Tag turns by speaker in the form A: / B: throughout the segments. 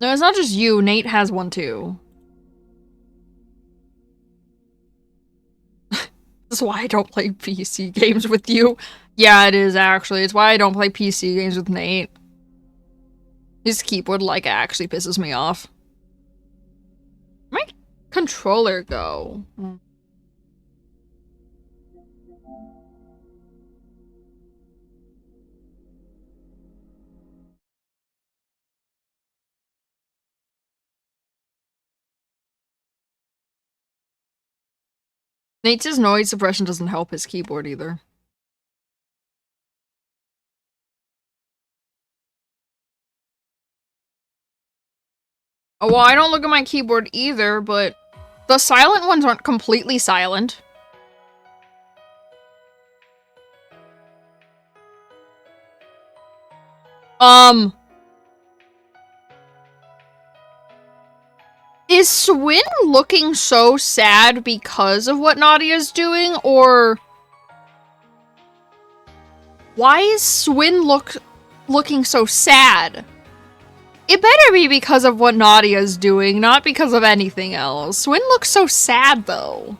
A: No, it's not just you. Nate has one too. This is why I don't play PC games with you. Yeah, it is actually. It's why I don't play PC games with Nate. His keyboard, like, actually pisses me off. Where'd my controller go? Nate's noise suppression doesn't help his keyboard either. Oh, well, I don't look at my keyboard either, but the silent ones aren't completely silent. Is Swin looking so sad because of what Nadia's doing, or why is Swin looking so sad? It better be because of what Nadia's doing, not because of anything else. Swin looks so sad, though.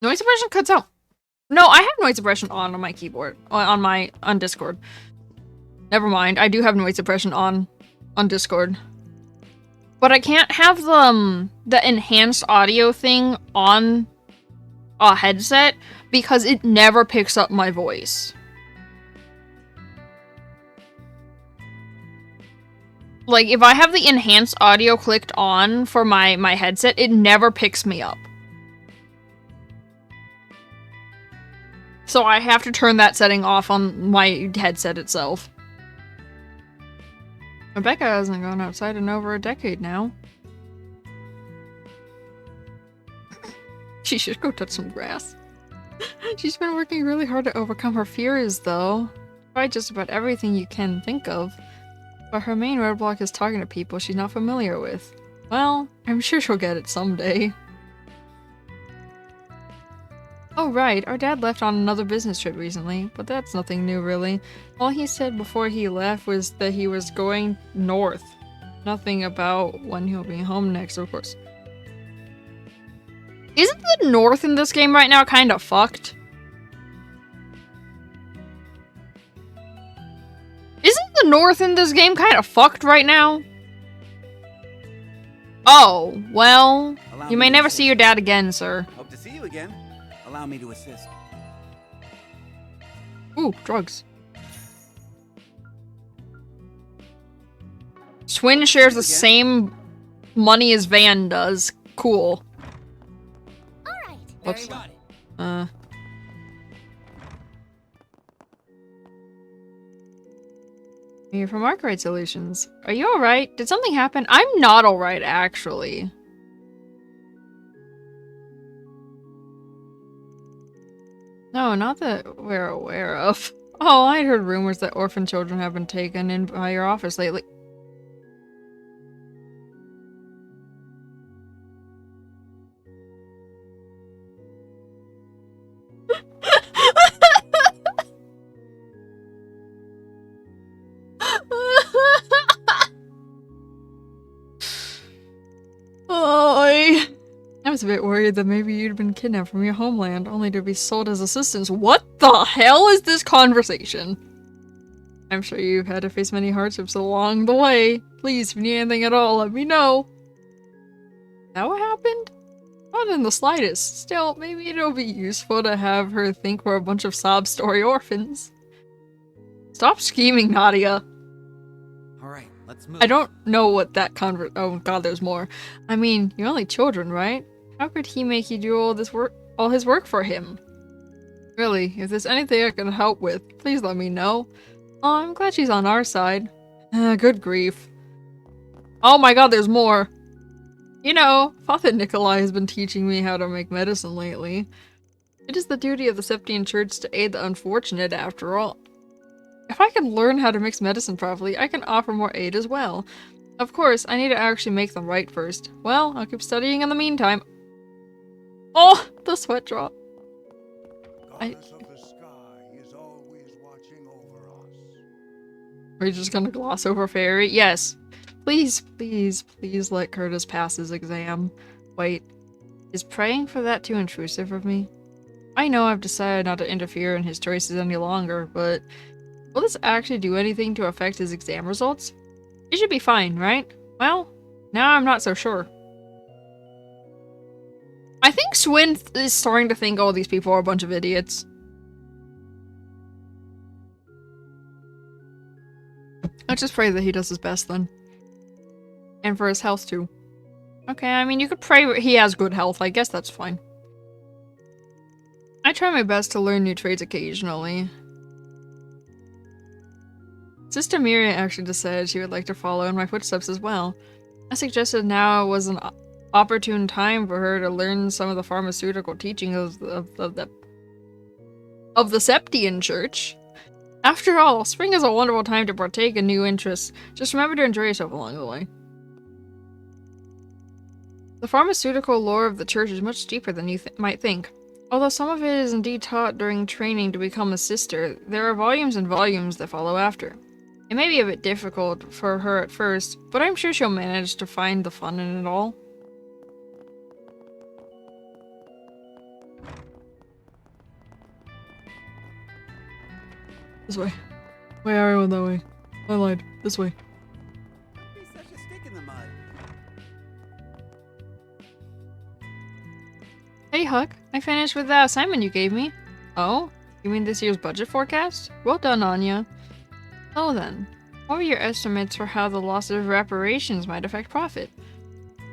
A: Noise suppression cuts out. No, I have noise suppression on my keyboard. On Discord. Never mind, I do have noise suppression on Discord. But I can't have the enhanced audio thing on a headset because it never picks up my voice. Like, if I have the enhanced audio clicked on for my headset, it never picks me up. So I have to turn that setting off on my headset itself. Rebecca hasn't gone outside in over a decade now. She should go touch some grass. She's been working really hard to overcome her fears, though. Tried just about everything you can think of. But her main roadblock is talking to people she's not familiar with. Well, I'm sure she'll get it someday. Oh right, our dad left on another business trip recently, but that's nothing new really. All he said before he left was that he was going north. Nothing about when he'll be home next, of course. Isn't the north in this game right now kinda fucked? Isn't the north in this game kinda fucked right now? Oh, well, you may never see your dad again, sir.
B: Hope to see you again. Allow me to assist.
A: Ooh, drugs. Swin shares the same money as Van does. Cool.
C: Alright.
A: Whoops. You're from Arkwright Solutions. Are you alright? Did something happen? I'm not alright, actually. No, not that we're aware of. Oh, I'd heard rumors that orphan children have been taken in by your office lately. Oh, I was a bit worried that maybe you'd been kidnapped from your homeland, only to be sold as assistants. What the hell is this conversation? I'm sure you've had to face many hardships along the way. Please, if you need anything at all, let me know. Is that what happened? Not in the slightest. Still, maybe it'll be useful to have her think we're a bunch of sob story orphans. Stop scheming, Nadia.
B: Alright, let's move.
A: I don't know what that oh god, there's more. I mean, you're only children, right? How could he make you do all his work for him? Really, if there's anything I can help with, please let me know. Oh, I'm glad she's on our side. Good grief. Oh my god, there's more. You know, Father Nikolai has been teaching me how to make medicine lately. It is the duty of the Septian Church to aid the unfortunate, after all. If I can learn how to mix medicine properly, I can offer more aid as well. Of course, I need to actually make them right first. Well, I'll keep studying in the meantime. Oh, the sweat drop.
D: watching over us.
A: Are you just gonna gloss over Fairy? Yes. Please, please, please let Curtis pass his exam. Wait, is praying for that too intrusive of me? I know I've decided not to interfere in his choices any longer, but will this actually do anything to affect his exam results? It should be fine, right? Well, now I'm not so sure. I think Swin is starting to think all these people are a bunch of idiots. Let's just pray that he does his best then. And for his health too. Okay, I mean, you could pray he has good health. I guess that's fine. I try my best to learn new trades occasionally. Sister Miria actually decided she would like to follow in my footsteps as well. I suggested now was an opportune time for her to learn some of the pharmaceutical teachings of the Septian Church. After all, spring is a wonderful time to partake in new interests. Just remember to enjoy yourself along the way. The pharmaceutical lore of the church is much deeper than you might think. Although some of it is indeed taught during training to become a sister, there are volumes and volumes that follow after. It may be a bit difficult for her at first, but I'm sure she'll manage to find the fun in it all. This way. Why are everyone that way? I lied. This way.
B: He's such a stick in the mud.
A: Hey Huck, I finished with that assignment you gave me. Oh? You mean this year's budget forecast? Well done, Anya. Oh then, what were your estimates for how the loss of reparations might affect profit?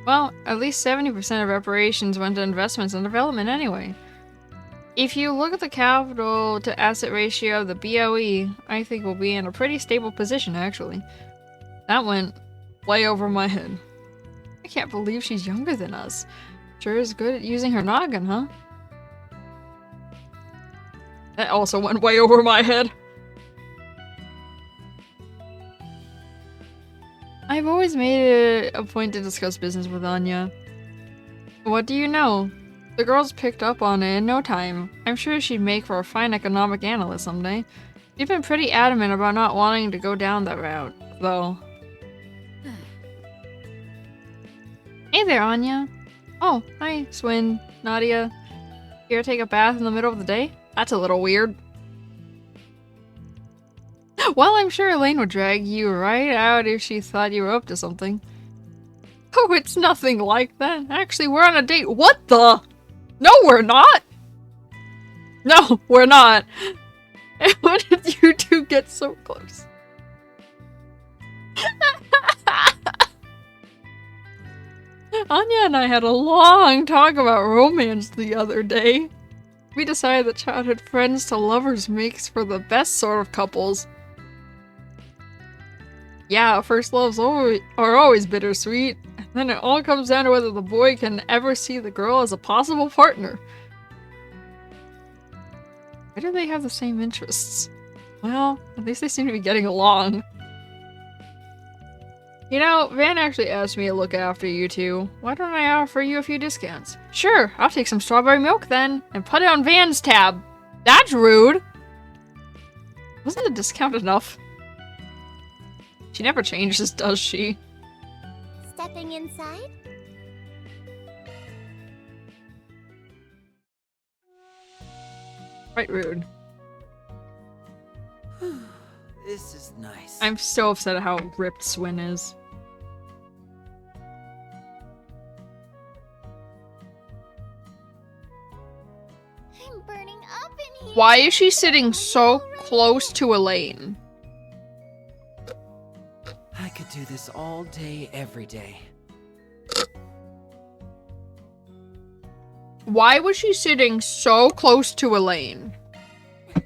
A: Well, at least 70% of reparations went to investments and development anyway. If you look at the capital to asset ratio of the BOE, I think we'll be in a pretty stable position actually. That went way over my head. I can't believe she's younger than us. Sure is good at using her noggin, huh? That also went way over my head. I've always made it a point to discuss business with Anya. What do you know? The girls picked up on it in no time. I'm sure she'd make for a fine economic analyst someday. She's been pretty adamant about not wanting to go down that route, though. Hey there, Anya. Oh, hi, Swin, Nadia. Here to take a bath in the middle of the day? That's a little weird. Well, I'm sure Elaine would drag you right out if she thought you were up to something. Oh, it's nothing like that. Actually, we're on a date. What the? No, we're not! No, we're not. When did you two get so close? Anya and I had a long talk about romance the other day. We decided that childhood friends to lovers makes for the best sort of couples. Yeah, first loves are always bittersweet, and then it all comes down to whether the boy can ever see the girl as a possible partner. Why do they have the same interests? Well, at least they seem to be getting along. You know, Van actually asked me to look after you two. Why don't I offer you a few discounts? Sure, I'll take some strawberry milk then, and put it on Van's tab. That's rude! Wasn't the discount enough? She never changes, does she?
C: Stepping inside?
A: Quite rude.
B: This is nice.
A: I'm so upset at how ripped Swin is.
C: I'm burning up in here.
A: Why is she sitting so close to Elaine?
B: I could do this all day, every day.
A: Why was she sitting so close to Elaine?
C: Come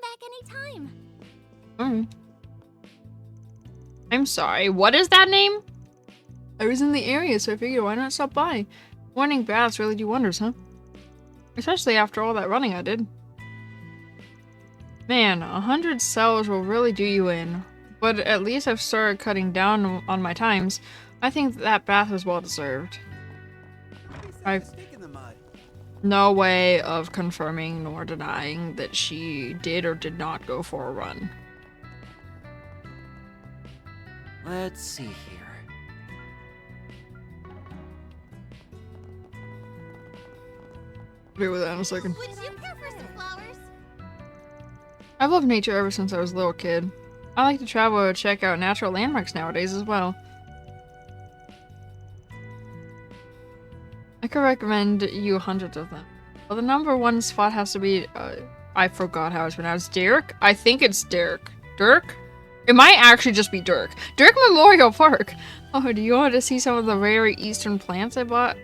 C: back anytime.
A: I'm sorry, what is that name? I was in the area, so I figured why not stop by? Morning baths really do wonders, huh? Especially after all that running I did. Man, 100 cells will really do you in. But at least I've started cutting down on my times. I think that bath was well deserved.
B: He's such a stick in the mud.
A: no way of confirming nor denying that she did or did not go for a run.
B: Let's see here.
A: Be with that in a second.
C: Would you care for some flowers?
A: I've loved nature ever since I was a little kid. I like to travel to check out natural landmarks nowadays as well. I could recommend you hundreds of them. Well, the number one spot has to be, I forgot how it's pronounced. Derek? I think it's Derek. Dirk? It might actually just be Dirk. Dirk Memorial Park! Oh, do you want to see some of the rare eastern plants I brought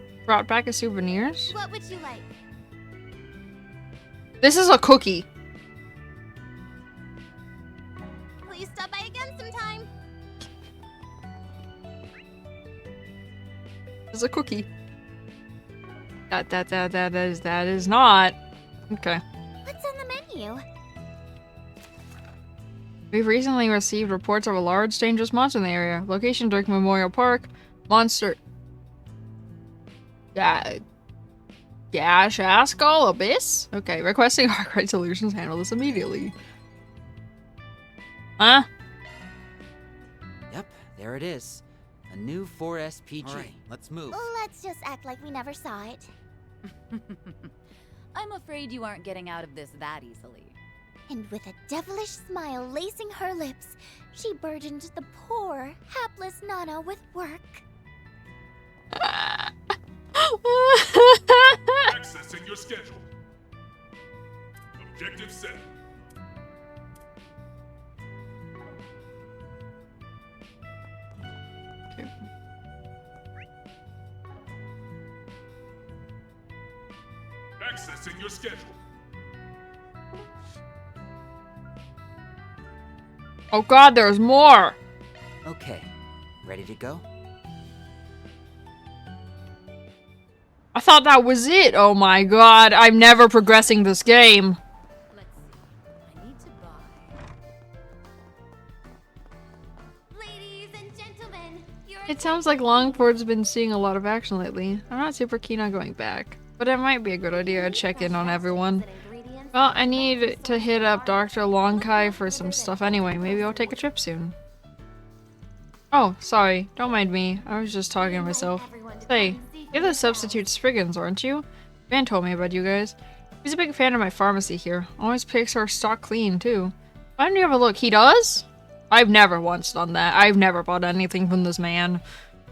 A: back as souvenirs?
C: What would you like?
A: This is a cookie.
C: Please stop by again sometime.
A: It's a cookie. That is not. Okay.
C: What's on the menu?
A: We've recently received reports of a large, dangerous monster in the area. Location: Dirk Memorial Park. Monster. Gashaskull Abyss? Okay, requesting Arkwright Solutions handle this immediately. Huh?
B: Yep, there it is. A new 4S PG. All right, let's move.
C: Let's just act like we never saw it.
D: I'm afraid you aren't getting out of this that easily.
C: And with a devilish smile lacing her lips, she burdened the poor, hapless Nana with work.
E: Accessing your schedule. Objective set.
A: Okay.
E: Accessing your schedule.
A: Oh god, there's more!
B: Okay, ready to go?
A: I thought that was it! Oh my god, I'm never progressing this game.
D: Let's see. I need to buy.
C: Ladies and gentlemen,
A: It sounds like Longford's been seeing a lot of action lately. I'm not super keen on going back, but it might be a good idea to check in on everyone. Well, I need to hit up Dr. Longkai for some stuff anyway. Maybe I'll take a trip soon. Oh, sorry. Don't mind me. I was just talking to myself. Say, you're the substitute Spriggans, aren't you? Van told me about you guys. He's a big fan of my pharmacy here. Always picks our stock clean, too. Why don't you have a look? He does? I've never once done that. I've never bought anything from this man.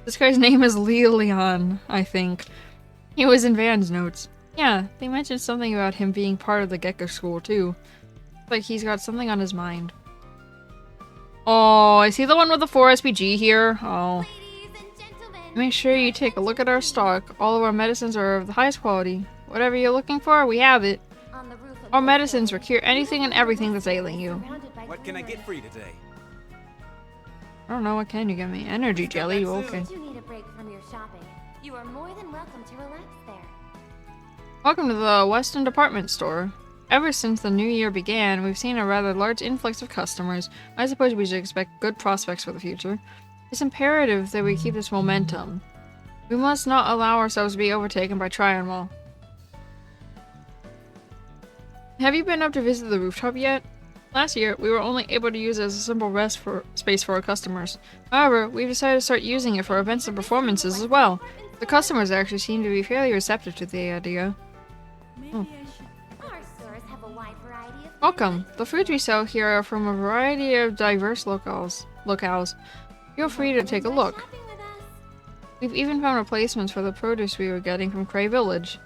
A: This guy's name is Leon, I think. He was in Van's notes. Yeah, they mentioned something about him being part of the Gecko School, too. Like he's got something on his mind. Oh, is he the one with the 4 SPG here? Oh. Make sure you take a look at our stock. All of our medicines are of the highest quality. Whatever you're looking for, we have it. Our medicines will cure anything and everything that's ailing you.
F: What can I get for you today?
A: I don't know, what can you get me? Energy jelly? Okay.
C: You need a break from your shopping. You are more than welcome to relax there.
A: Welcome to the Western Department Store. Ever since the new year began, we've seen a rather large influx of customers. I suppose we should expect good prospects for the future. It's imperative that we keep this momentum. We must not allow ourselves to be overtaken by Tryon Mall. Have you been up to visit the rooftop yet? Last year, we were only able to use it as a simple rest space for our customers. However, we've decided to start using it for events and performances as well. The customers actually seem to be fairly receptive to the idea. Oh.
C: Our stores have a wide variety of
A: Welcome. The foods we sell here are from a variety of diverse locales. Feel free to take a look.
C: shopping with us.
A: We've even found replacements for the produce we were getting from Cray Village.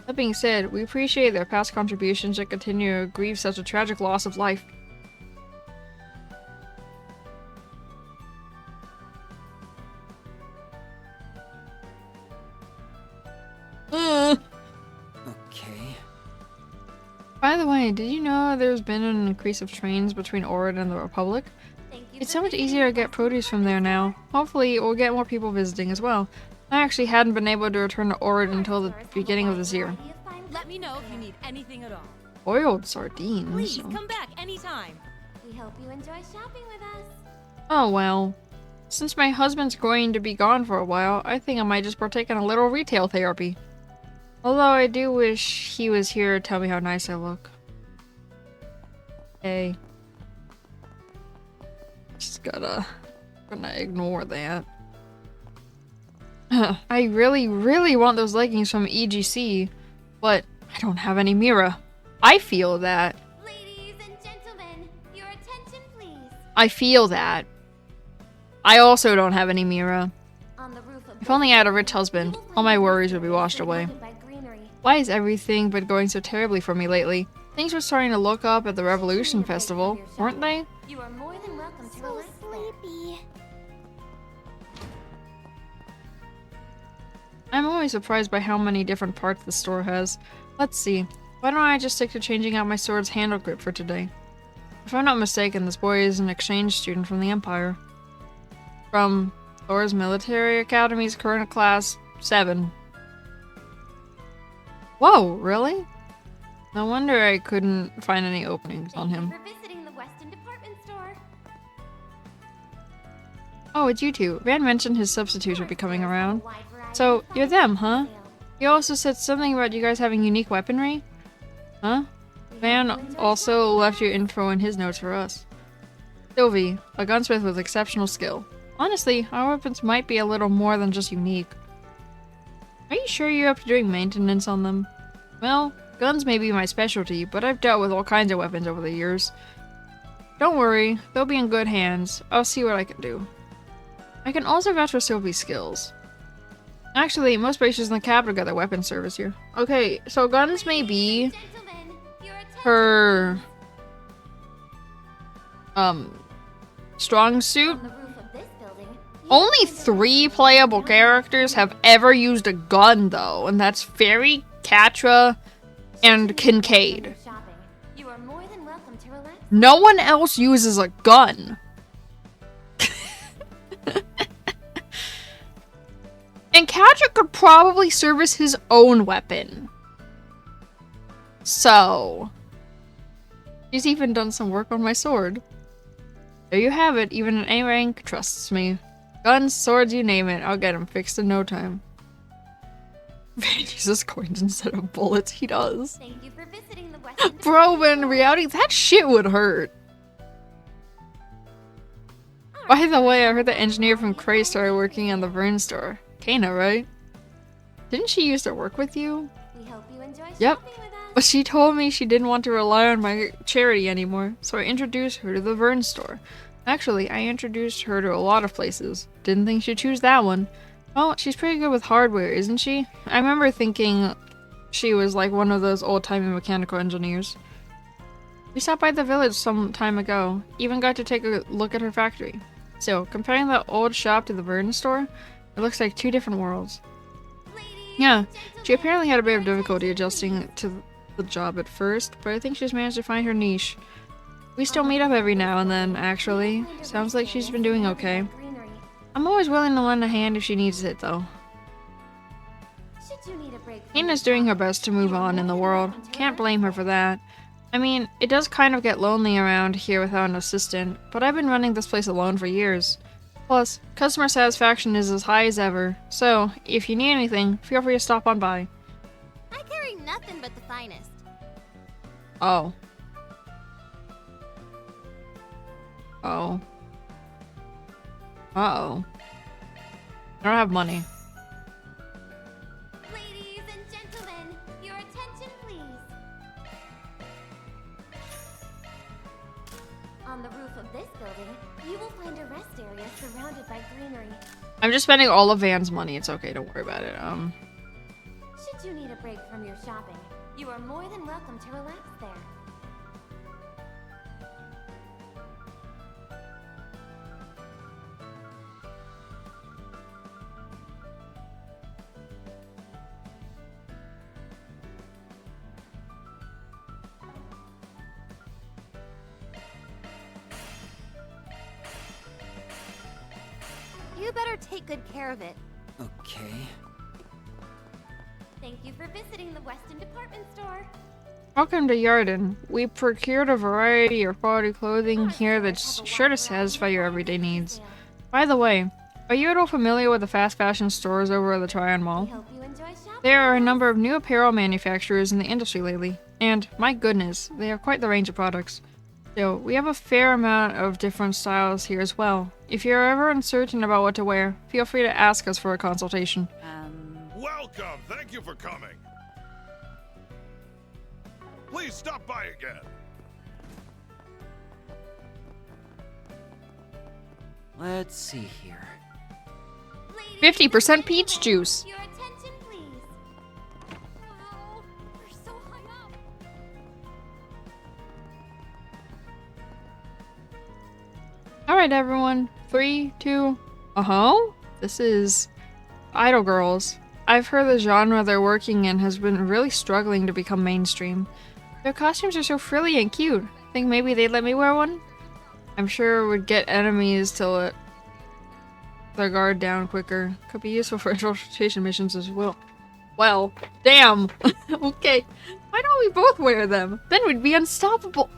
A: That being said, we appreciate their past contributions and continue to grieve such a tragic loss of life.
B: Okay.
A: By the way, did you know there's been an increase of trains between Orin and the Republic?
C: Thank you
A: It's
C: for
A: so much
C: visiting
A: easier to
C: with
A: get
C: us.
A: produce from there now. Hopefully, we'll get more people visiting as well. I actually hadn't been able to return to Orin until the beginning of this year.
D: Let me know if you need anything at all.
A: Boiled sardines.
D: Please come back anytime.
C: We hope you enjoy shopping with us.
A: Oh well. Since my husband's going to be gone for a while, I think I might just partake in a little retail therapy. Although I do wish he was here to tell me how nice I look. Hey. Just gonna ignore that. I really, really want those leggings from EGC, but I don't have any Mira. I feel that.
C: Ladies and gentlemen, your attention please.
A: I feel that. I also don't have any Mira.
C: On the roof of
A: If only I had a rich husband, all my worries would be washed away.
C: by greenery.
A: Why is everything been going so terribly for me lately? Things were starting to look up at the Revolution Festival, weren't they?
C: You are more than welcome to relax sleepy.
A: I'm always surprised by how many different parts the store has. Let's see. Why don't I just stick to changing out my sword's handle grip for today? If I'm not mistaken, this boy is an exchange student from the Empire. From Thor's Military Academy's current class 7. Whoa, really? No wonder I couldn't find any openings on him.
C: Thank you for visiting the Weston department store.
A: Oh, it's you two. Van mentioned his substitutes would be coming around. So, you're them, huh? He also said something about you guys having unique weaponry? Huh? Van also left your info in his notes for us. Sylvie, a gunsmith with exceptional skill. Honestly, our weapons might be a little more than just unique. Are you sure you're up to doing maintenance on them? Well, guns may be my specialty, but I've dealt with all kinds of weapons over the years. Don't worry, they'll be in good hands. I'll see what I can do. I can also vouch for Sylvie's skills. Actually, most bases in the capital got their weapons service here. Okay, so guns may be her strong suit. Only 3 playable characters have ever used a gun though, and that's Fairy, Catra, and Kincaid.
C: You are more than welcome to relax.
A: No one else uses a gun. And Catra could probably service his own weapon. So, he's even done some work on my sword. There you have it, even an A rank trusts me. Guns, swords, you name it, I'll get them fixed in no time. Van uses coins instead of bullets, he does.
C: Thank you for visiting the Weston
A: Bro, but in reality, that shit would hurt. By the way, I heard the engineer from Cray started working on the Vern store. Kana, right? Didn't she used to work with you?
C: We hope you enjoy
A: Yep.
C: shopping with us.
A: But she told me she didn't want to rely on my charity anymore, so I introduced her to the Vern store. Actually, I introduced her to a lot of places. Didn't think she'd choose that one. Well, she's pretty good with hardware, isn't she? I remember thinking she was like one of those old-timey mechanical engineers. We stopped by the village some time ago. Even got to take a look at her factory. So, comparing the old shop to the Vern store, it looks like 2 different worlds. Yeah, she apparently had a bit of difficulty adjusting to the job at first, but I think she's managed to find her niche. We still meet up every now and then, actually. Sounds like she's been doing okay. I'm always willing to lend a hand if she needs it, though. Hannah's doing her best to move on in the world. Can't blame her for that. I mean, it does kind of get lonely around here without an assistant, but I've been running this place alone for years. Plus, customer satisfaction is as high as ever, so if you need anything, feel free to stop on by.
C: I carry nothing but the finest.
A: Oh. Oh. Uh-oh. I don't have money.
C: Ladies and gentlemen, your attention please. On the roof of this building, you will find a rest area surrounded by greenery.
A: I'm just spending all of Van's money. It's okay, don't worry about it.
C: Should you need a break from your shopping, you are more than welcome to relax there. You better take good care of it.
B: Okay.
C: Thank you for visiting the Weston department store.
A: Welcome to Yarden. We procured a variety of quality clothing here that's sure to satisfy your everyday needs. By the way, are you at all familiar with the fast fashion stores over at the Tryon
C: We
A: Mall?
C: hope you enjoy shopping.
A: There are a number of new apparel manufacturers in the industry lately, and my goodness, they have quite the range of products. So, we have a fair amount of different styles here as well. If you're ever uncertain about what to wear, feel free to ask us for a consultation.
E: Welcome. Thank you for coming. Please stop by again.
B: Let's see here.
A: 50% peach juice.
C: Your attention, please. Oh, we're so high up.
A: Alright everyone, 3, 2, This is Idol Girls. I've heard the genre they're working in has been really struggling to become mainstream. Their costumes are so frilly and cute. Think maybe they'd let me wear one? I'm sure it would get enemies to let their guard down quicker. Could be useful for infiltration missions as well. Well, damn. Okay. Why don't we both wear them? Then we'd be unstoppable.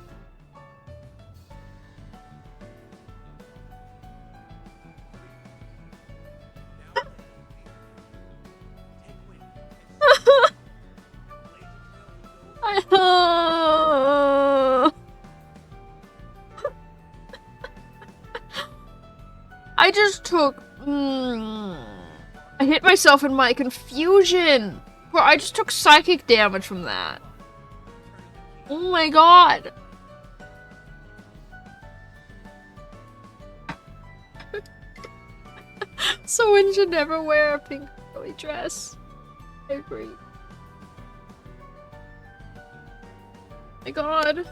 A: I just took... I hit myself in my confusion! Bro, I just took psychic damage from that. Oh my god! Someone should never wear a pink girly dress. I agree. My god.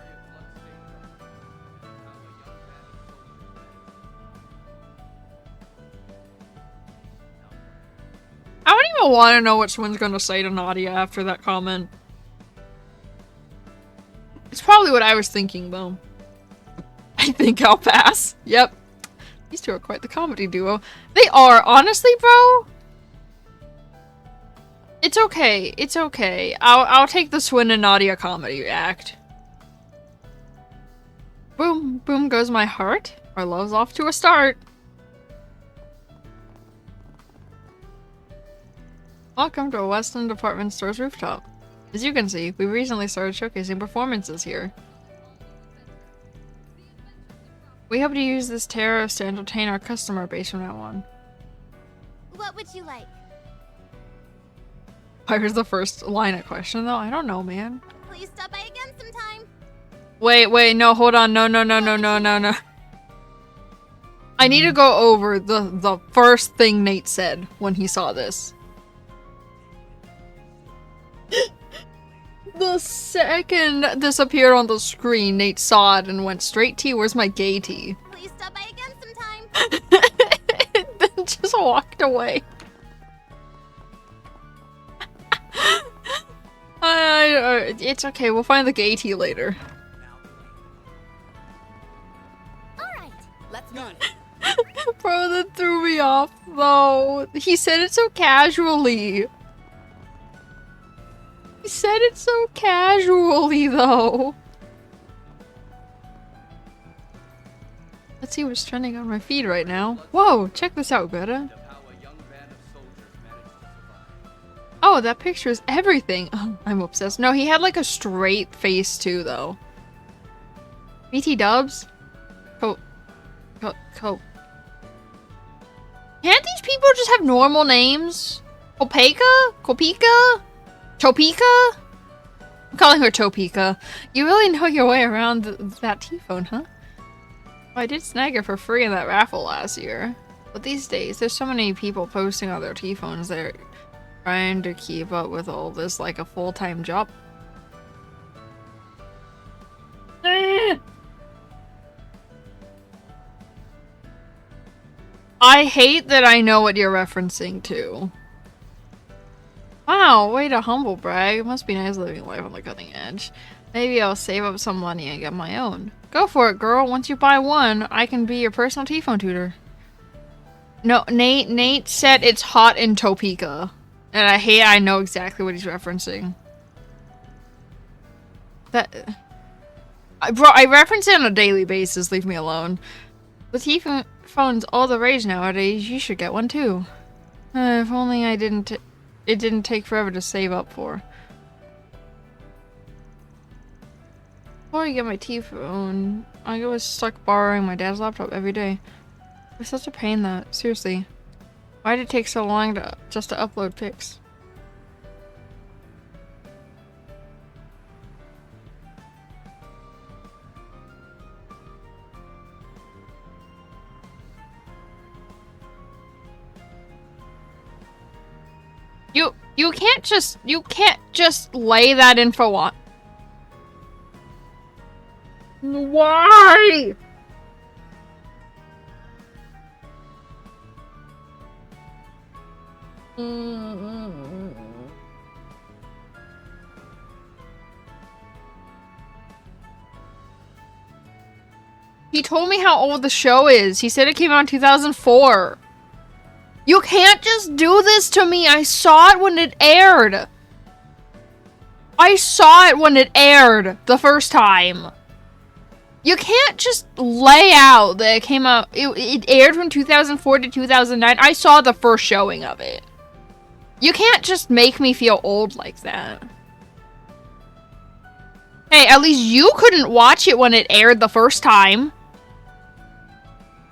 A: I don't even want to know what someone's gonna say to Nadia after that comment. It's probably what I was thinking, though. I think I'll pass. Yep. These two are quite the comedy duo. They are, honestly, bro. It's okay. It's okay. I'll take the Swin and Nadia comedy act. Boom, boom goes my heart. Our love's off to a start. Welcome to Western Department Store's rooftop. As you can see, we recently started showcasing performances here. We hope to use this terrace to entertain our customer base from now on.
C: What would you like?
A: Why was the first line a question, though? I don't know, man.
C: Please stop by again sometime.
A: Wait, no, hold on. No. I need to go over the first thing Nate said when he saw this. The second this appeared on the screen, Nate saw it and went straight to, where's my gay tea?
C: Please stop by again sometime.
A: Then just walked away. It's okay, we'll find the gay tea later.
C: Alright, let's go.
A: Bro, that threw me off, though. He said it so casually. He said it so casually, though. Let's see what's trending on my feed right now. Whoa, check this out, Greta. Oh, that picture is everything. Oh, I'm obsessed. No, he had like a straight face too, though. BT dubs? Can't these people just have normal names? Kopeka? Kopika? Topeka? I'm calling her Topeka. You really know your way around that T-phone, huh? Well, I did snag it for free in that raffle last year. But these days, there's so many people posting on their T-phones, they're trying to keep up with all this like a full-time job. I hate that I know what you're referencing to. Wow, way to humble brag. It must be nice living life on the cutting edge. Maybe I'll save up some money and get my own. Go for it, girl. Once you buy one, I can be your personal T-phone tutor. No, Nate said it's hot in Topeka. And I know exactly what he's referencing. Bro, I reference it on a daily basis. Leave me alone. The T-phone's all the rage nowadays. You should get one too. If only I didn't it didn't take forever to save up for. Before I get my T-phone, I was stuck borrowing my dad's laptop every day. It's such a pain that, seriously. Why did it take so long just to upload pics? You can't just lay that in for what? Why? He told me how old the show is. He said it came out in 2004. You can't just do this to me. I saw it when it aired. I saw it when it aired the first time. You can't just lay out that it came out. It aired from 2004 to 2009. I saw the first showing of it. You can't just make me feel old like that. Hey, at least you couldn't watch it when it aired the first time.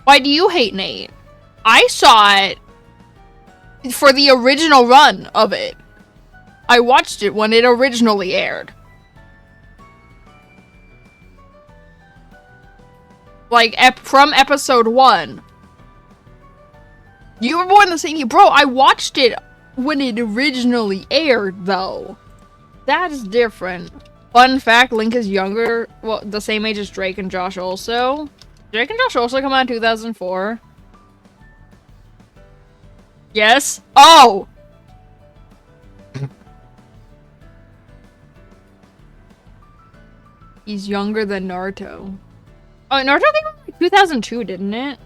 A: Why do you hate Nate? I saw it for the original run of it. I watched it when it originally aired. Like, from episode 1. You were born the same year. Bro, I watched it when it originally aired, though. That is different. Fun fact, Link is younger. Well, the same age as Drake and Josh also. Drake and Josh also come out in 2004. Yes? Oh! He's younger than Naruto. Oh, Naruto came out in 2002, didn't it?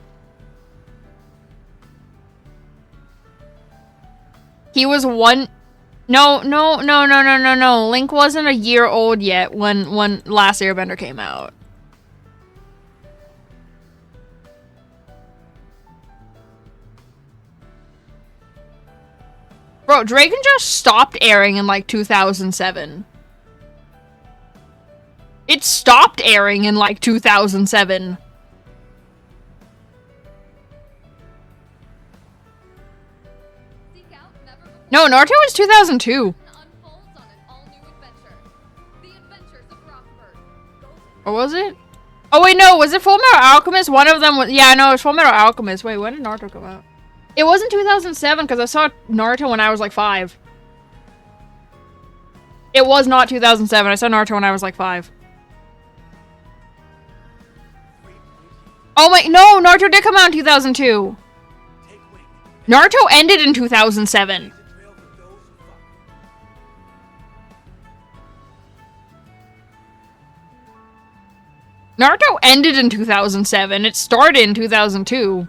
A: He was one... No. Link wasn't a year old yet when Last Airbender came out. Bro, Drake and Josh stopped airing in like 2007. It stopped airing in like 2007. No, Naruto was 2002. Or was it? Oh wait, no, was it Fullmetal Alchemist? One of them was, yeah, no, it was Fullmetal Alchemist. Wait, when did Naruto come out? It wasn't 2007 because I saw Naruto when I was like 5. It was not 2007. I saw Naruto when I was like 5. Oh wait, no, Naruto did come out in 2002. Naruto ended in 2007. Naruto ended in 2007. It started in 2002.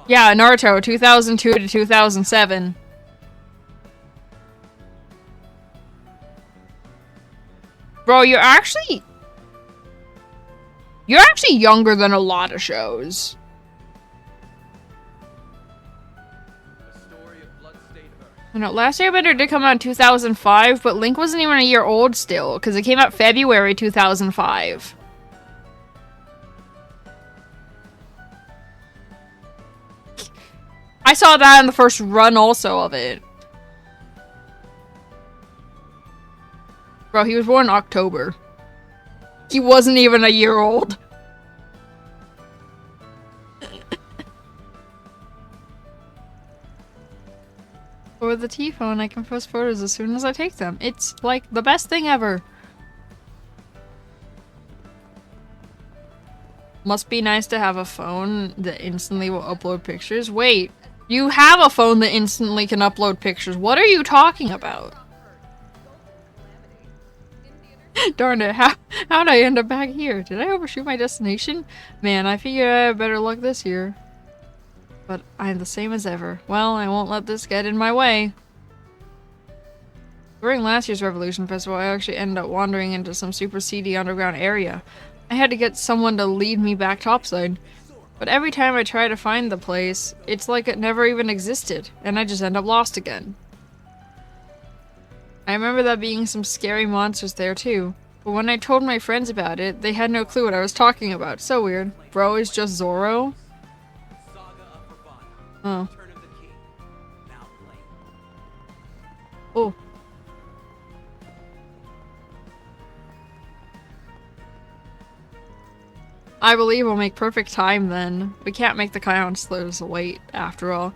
A: Yeah, Naruto, 2002 to 2007. Bro, you're actually younger than a lot of shows. I know, Last Airbender did come out in 2005, but Link wasn't even a year old still, because it came out February 2005. I saw that in the first run also of it. Bro, he was born in October. He wasn't even a year old. For the T-phone, I can post photos as soon as I take them. It's, like, the best thing ever. Must be nice to have a phone that instantly will upload pictures. Wait, you have a phone that instantly can upload pictures. What are you talking about? Darn it, how'd I end up back here? Did I overshoot my destination? Man, I figured I had better luck this year. But I'm the same as ever. Well, I won't let this get in my way. During last year's Revolution Festival, I actually ended up wandering into some super seedy underground area. I had to get someone to lead me back topside. But every time I try to find the place, it's like it never even existed, and I just end up lost again. I remember there being some scary monsters there too, but when I told my friends about it, they had no clue what I was talking about. So weird. Bro is just Zoro? Oh. Oh. I believe we'll make perfect time then. We can't make the counselors wait, after all.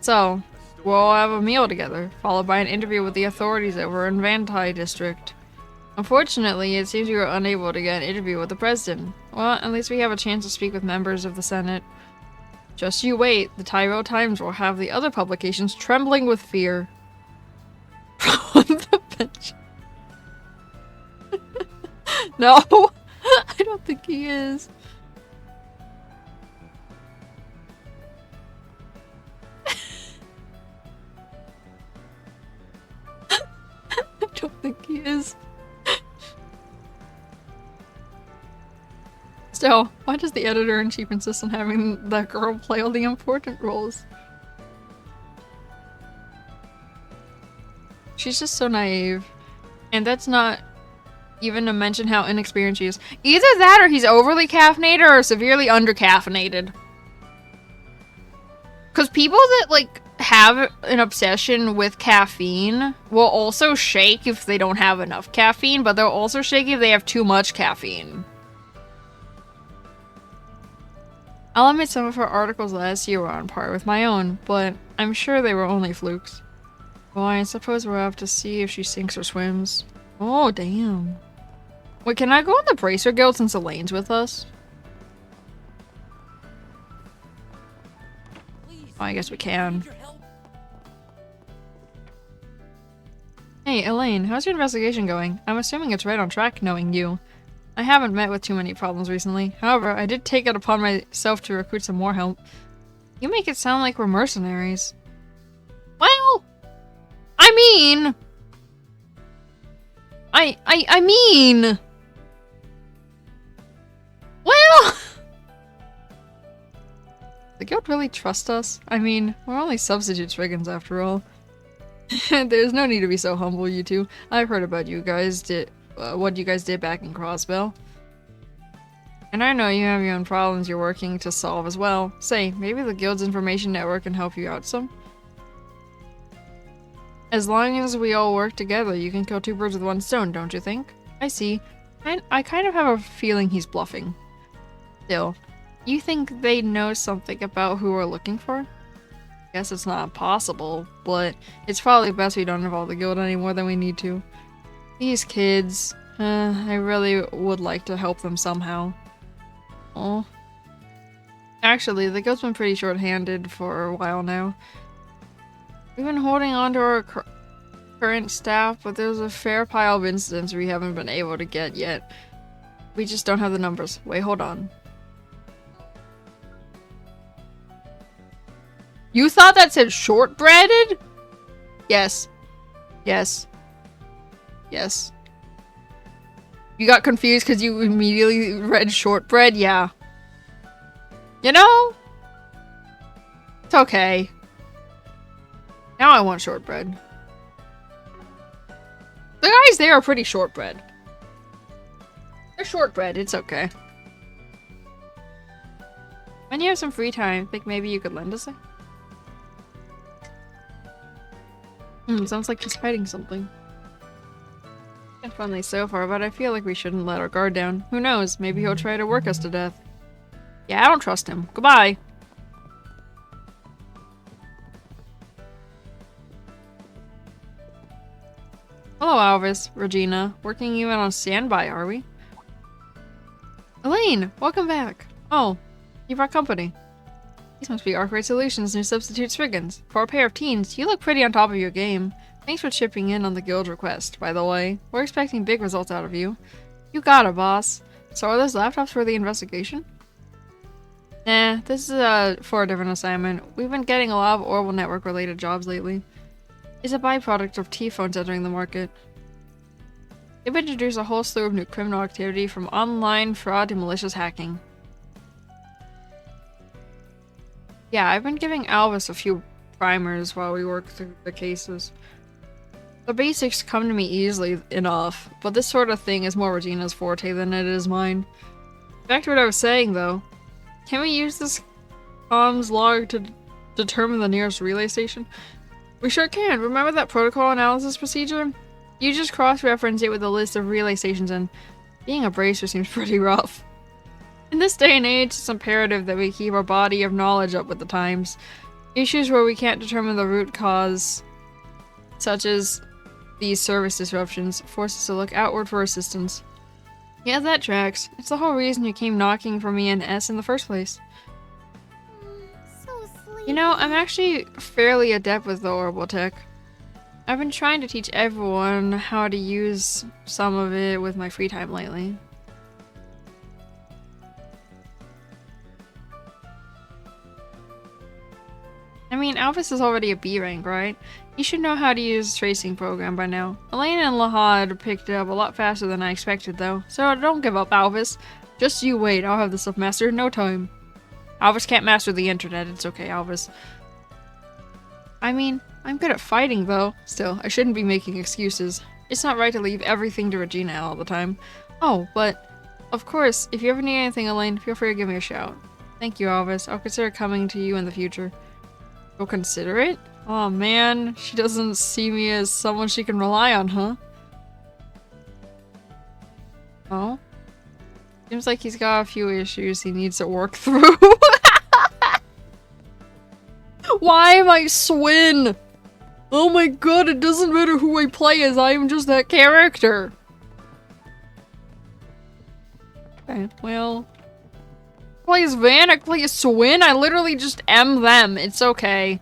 A: So, we'll all have a meal together, followed by an interview with the authorities over in Vantai District. Unfortunately, it seems we were unable to get an interview with the president. Well, at least we have a chance to speak with members of the Senate. Just you wait, the Tyrell Times will have the other publications trembling with fear. On the bench. No, I don't think he is. I don't think he is. Still, why does the editor-in-chief insist on having that girl play all the important roles? She's just so naive. And that's not even to mention how inexperienced she is. Either that or he's overly caffeinated or severely under-caffeinated. Because people that, like, have an obsession with caffeine will also shake if they don't have enough caffeine, but they'll also shake if they have too much caffeine. I'll admit some of her articles last year were on par with my own, but I'm sure they were only flukes. Well, I suppose we'll have to see if she sinks or swims. Oh, damn. Wait, can I go in the Bracer Guild since Elaine's with us? Oh, I guess we can. Hey, Elaine, how's your investigation going? I'm assuming it's right on track, knowing you. I haven't met with too many problems recently. However, I did take it upon myself to recruit some more help. You make it sound like we're mercenaries. Well, I mean... I mean... Well... The guild really trust us? I mean, we're only substitute Spriggans after all. There's no need to be so humble, you two. I've heard about you guys what you guys did back in Crossbell. And I know you have your own problems you're working to solve as well. Say, maybe the guild's information network can help you out some? As long as we all work together, you can kill two birds with one stone, don't you think? I see. I kind of have a feeling he's bluffing. Still, you think they know something about who we're looking for? Guess it's not possible, but it's probably best we don't involve the guild any more than we need to. These kids, I really would like to help them somehow. Oh. Actually, the guild's been pretty short-handed for a while now. We've been holding on to our current staff, but there's a fair pile of incidents we haven't been able to get yet. We just don't have the numbers. Wait, hold on. You thought that said shortbreaded? Yes. Yes. Yes. You got confused because you immediately read shortbread? Yeah. You know? It's okay. Now I want shortbread. The guys there are pretty shortbread. They're shortbread, it's okay. When you have some free time, think maybe you could lend us a... sounds like he's hiding something. It's friendly so far, but I feel like we shouldn't let our guard down. Who knows? Maybe he'll try to work us to death. Yeah, I don't trust him. Goodbye. Hello, Alvis. Regina. Working even on standby, are we? Elaine! Welcome back. Oh, you brought company. These must be Arkwright Solutions' new substitute Spriggans. For a pair of teens, you look pretty on top of your game. Thanks for chipping in on the guild request, by the way. We're expecting big results out of you. You got it, boss. So are those laptops for the investigation? Nah, this is for a different assignment. We've been getting a lot of Orbital Network-related jobs lately. It's a byproduct of T-phones entering the market. They've introduced a whole slew of new criminal activity, from online fraud to malicious hacking. Yeah, I've been giving Albus a few primers while we work through the cases. The basics come to me easily enough, but this sort of thing is more Regina's forte than it is mine. Back to what I was saying, though. Can we use this comms log to determine the nearest relay station? We sure can. Remember that protocol analysis procedure? You just cross-reference it with a list of relay stations, and being a bracer seems pretty rough. In this day and age, it's imperative that we keep our body of knowledge up with the times. Issues where we can't determine the root cause, such as these service disruptions, force us to look outward for assistance. Yeah, that tracks. It's the whole reason you came knocking for me and S in the first place.
C: So sleepy.
A: You know, I'm actually fairly adept with the orbital tech. I've been trying to teach everyone how to use some of it with my free time lately. I mean, Alphys is already a B rank, right? You should know how to use the tracing program by now. Elena and Lahad picked it up a lot faster than I expected, though. So don't give up, Alphys. Just you wait, I'll have this stuff mastered in no time. Alphys can't master the internet, it's okay, Alphys. I mean, I'm good at fighting, though. Still, I shouldn't be making excuses. It's not right to leave everything to Regina all the time. Oh, but, of course, if you ever need anything, Elaine, feel free to give me a shout. Thank you, Alphys. I'll consider coming to you in the future. You'll consider it? Oh man, she doesn't see me as someone she can rely on, huh? Oh? Seems like he's got a few issues he needs to work through. Why am I Swin? Oh my god, it doesn't matter who I play as, I am just that character. Okay, well... play as Van, I play as Swin, I literally just am them, it's okay.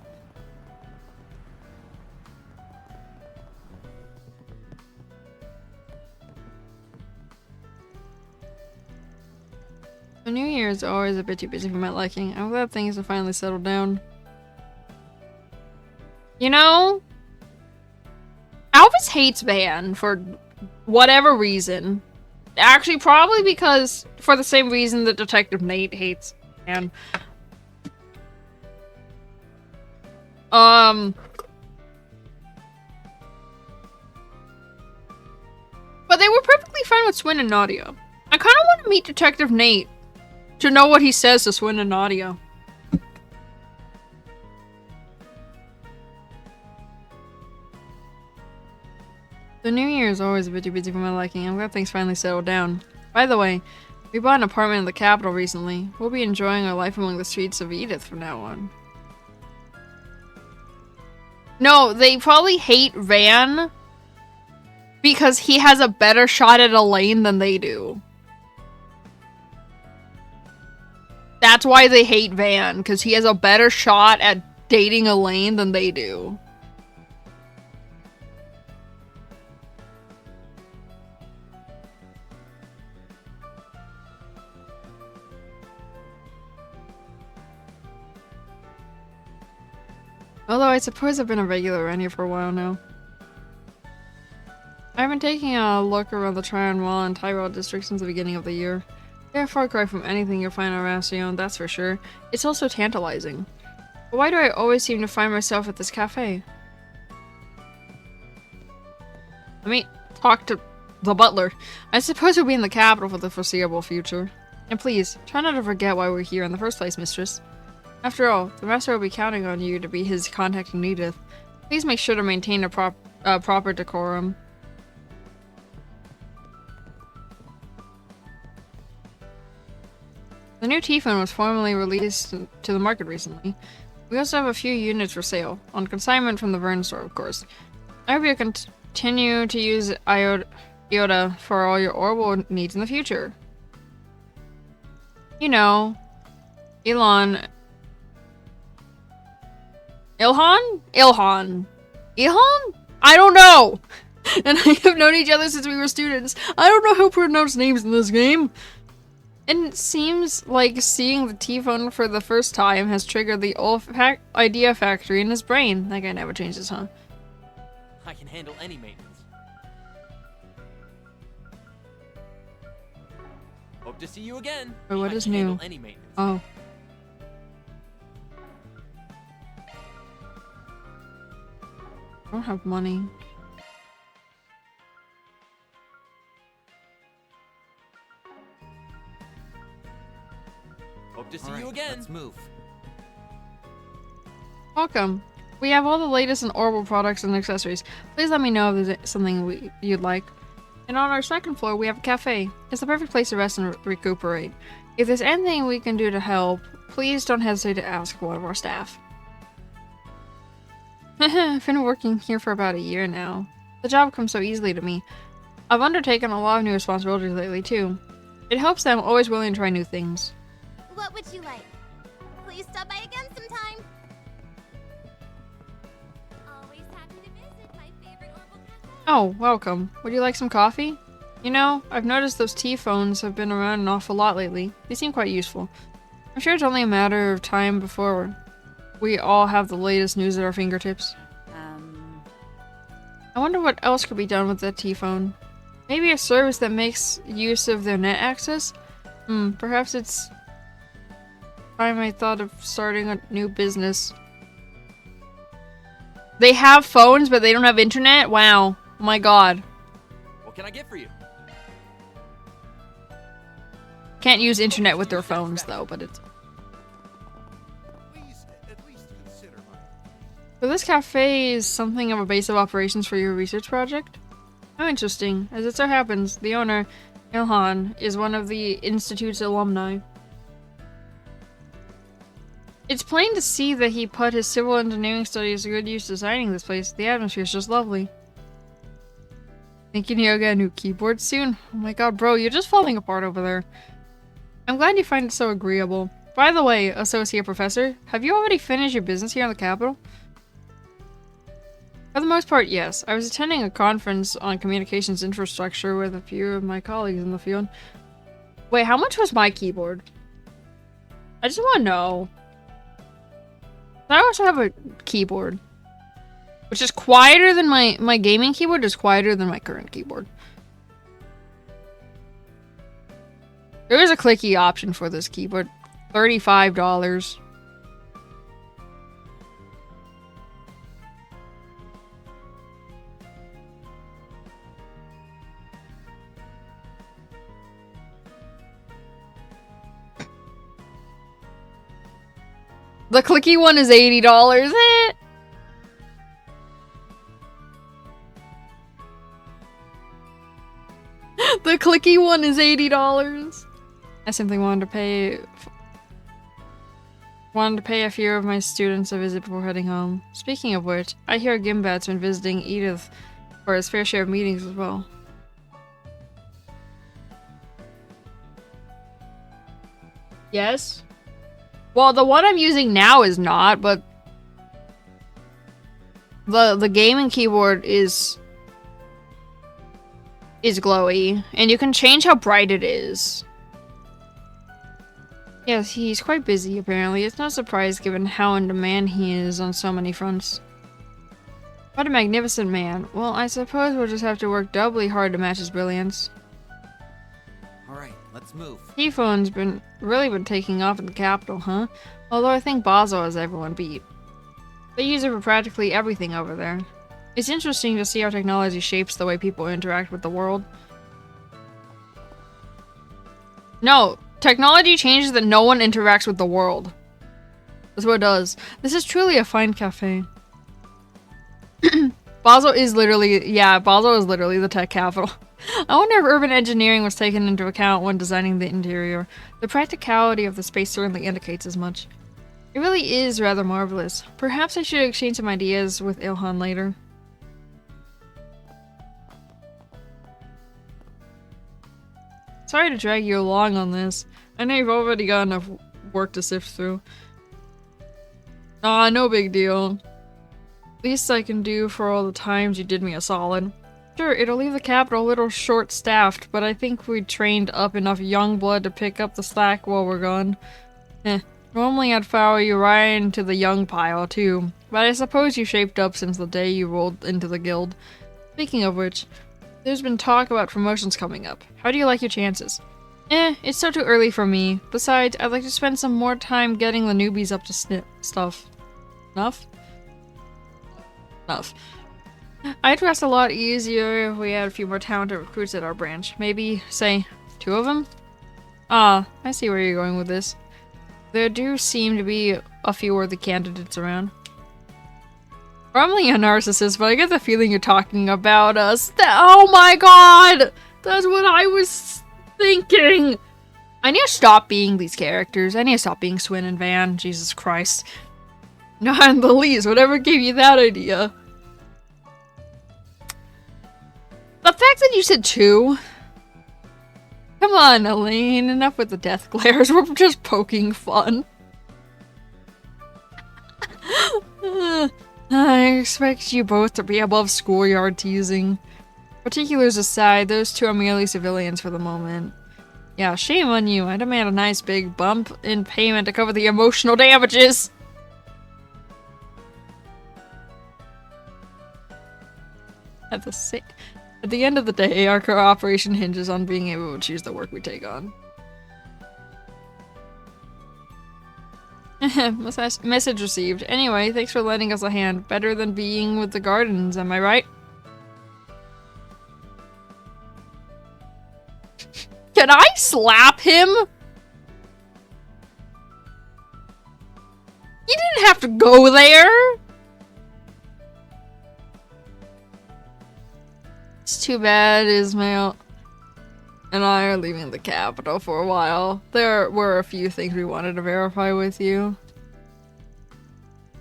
A: The New Year is always a bit too busy for my liking. I'm glad things have finally settled down. You know? Alphys hates Van for whatever reason. Actually, probably because for the same reason that Detective Nate hates Van. But they were perfectly fine with Swin and Nadia. I kind of want to meet Detective Nate to know what he says to Swin and Nadia. The New Year is always a bit too busy for my liking. I'm glad things finally settled down. By the way, we bought an apartment in the capital recently. We'll be enjoying our life among the streets of Edith from now on. No, they probably hate Van because he has a better shot at Elaine than they do. That's why they hate Van, because he has a better shot at dating Elaine than they do. Although I suppose I've been a regular around here for a while now. I've been taking a look around the Tryon Wall and Tyrell district since the beginning of the year. They're a far cry from anything you'll find around Sion, that's for sure. It's also tantalizing. But why do I always seem to find myself at this cafe? Let me talk to the butler. I suppose we'll be in the capital for the foreseeable future. And please, try not to forget why we're here in the first place, mistress. After all, the master will be counting on you to be his contact in Edith. Please make sure to maintain a proper decorum. The new T-phone was formally released to the market recently. We also have a few units for sale, on consignment from the Vern store, of course. I hope you continue to use Iota for all your orbital needs in the future. You know, Ilhan? Ilhan? I don't know! And I have known each other since we were students. I don't know how to pronounce names in this game. And it seems like seeing the T-phone for the first time has triggered the old idea factory in his brain. That guy never changes, huh?
G: I can handle any maintenance. Hope to see you again.
A: Wait, what
G: I
A: is
G: can
A: new?
G: handle any maintenance.
A: Oh. have money.
G: Hope to see
B: All
G: you
B: right,
G: again.
B: let's move.
A: Welcome. We have all the latest in Orbital products and accessories. Please let me know if there's something you'd like. And on our second floor, we have a cafe. It's the perfect place to rest and recuperate. If there's anything we can do to help, please don't hesitate to ask one of our staff. I've been working here for about a year now. The job comes so easily to me. I've undertaken a lot of new responsibilities lately, too. It helps that I'm always willing to try new things.
C: What would you like? Please stop by again sometime. Always happy to visit my favorite Orbital cafe.
A: Oh, welcome. Would you like some coffee? You know, I've noticed those T-phones have been around an awful lot lately. They seem quite useful. I'm sure it's only a matter of time before we all have the latest news at our fingertips. I wonder what else could be done with that T-phone. Maybe a service that makes use of their net access? Perhaps it's time I thought of starting a new business. They have phones, but they don't have internet? Wow. Oh my god.
G: What can I get for you?
A: Can't use internet with their phones, though, but it's...
E: Please, at least consider my...
A: So this cafe is something of a base of operations for your research project? How interesting. As it so happens, the owner, Ilhan, is one of the Institute's alumni. It's plain to see that he put his civil engineering studies to good use designing this place. The atmosphere is just lovely. Thinking you'll get a new keyboard soon? Oh my god, bro, you're just falling apart over there. I'm glad you find it so agreeable. By the way, Associate Professor, have you already finished your business here in the capital? For the most part, yes. I was attending a conference on communications infrastructure with a few of my colleagues in the field. Wait, how much was my keyboard? I just want to know. I also have a keyboard, which is quieter than my gaming keyboard is quieter than my current keyboard. There is a clicky option for this keyboard. $35. The clicky one is $80. The clicky one is $80. I simply wanted to pay a few of my students a visit before heading home. Speaking of which, I hear Gimbat's been visiting Edith for his fair share of meetings as well. Yes? Well, the one I'm using now is not, but the gaming keyboard is glowy, and you can change how bright it is. Yes, he's quite busy, apparently. It's no surprise given how in demand he is on so many fronts. What a magnificent man. Well, I suppose we'll just have to work doubly hard to match his brilliance.
B: Alright, let's move.
A: T-phone's really been taking off in the capital, huh? Although I think Basel has everyone beat. They use it for practically everything over there. It's interesting to see how technology shapes the way people interact with the world. No, technology changes that no one interacts with the world. That's what it does. This is truly a fine cafe. Basel is literally the tech capital. I wonder if urban engineering was taken into account when designing the interior. The practicality of the space certainly indicates as much. It really is rather marvelous. Perhaps I should exchange some ideas with Ilhan later. Sorry to drag you along on this. I know you've already got enough work to sift through. Ah, no big deal. Least I can do for all the times you did me a solid. Sure, it'll leave the capital a little short-staffed, but I think we trained up enough young blood to pick up the slack while we're gone. Normally I'd follow you right into the young pile, too. But I suppose you shaped up since the day you rolled into the guild. Speaking of which, there's been talk about promotions coming up. How do you like your chances? It's still too early for me. Besides, I'd like to spend some more time getting the newbies up to stuff. Enough? Enough. I'd rest a lot easier if we had a few more talented recruits at our branch. Maybe, say, 2 of them? Ah, I see where you're going with this. There do seem to be a few worthy candidates around. Probably a narcissist, but I get the feeling you're talking about us. Oh my god! That's what I was thinking! I need to stop being these characters. I need to stop being Swin and Van. Jesus Christ. Not in the least. Whatever gave you that idea? The fact that you said 2. Come on, Elaine. Enough with the death glares. We're just poking fun. I expect you both to be above schoolyard teasing. Particulars aside, those 2 are merely civilians for the moment. Yeah, shame on you. I demand a nice big bump in payment to cover the emotional damages. At the end of the day, our cooperation hinges on being able to choose the work we take on. Message received. Anyway, thanks for lending us a hand. Better than being with the gardens, am I right? Can I slap him? You didn't have to go there! It's too bad Ismail and I are leaving the capital for a while. There were a few things we wanted to verify with you.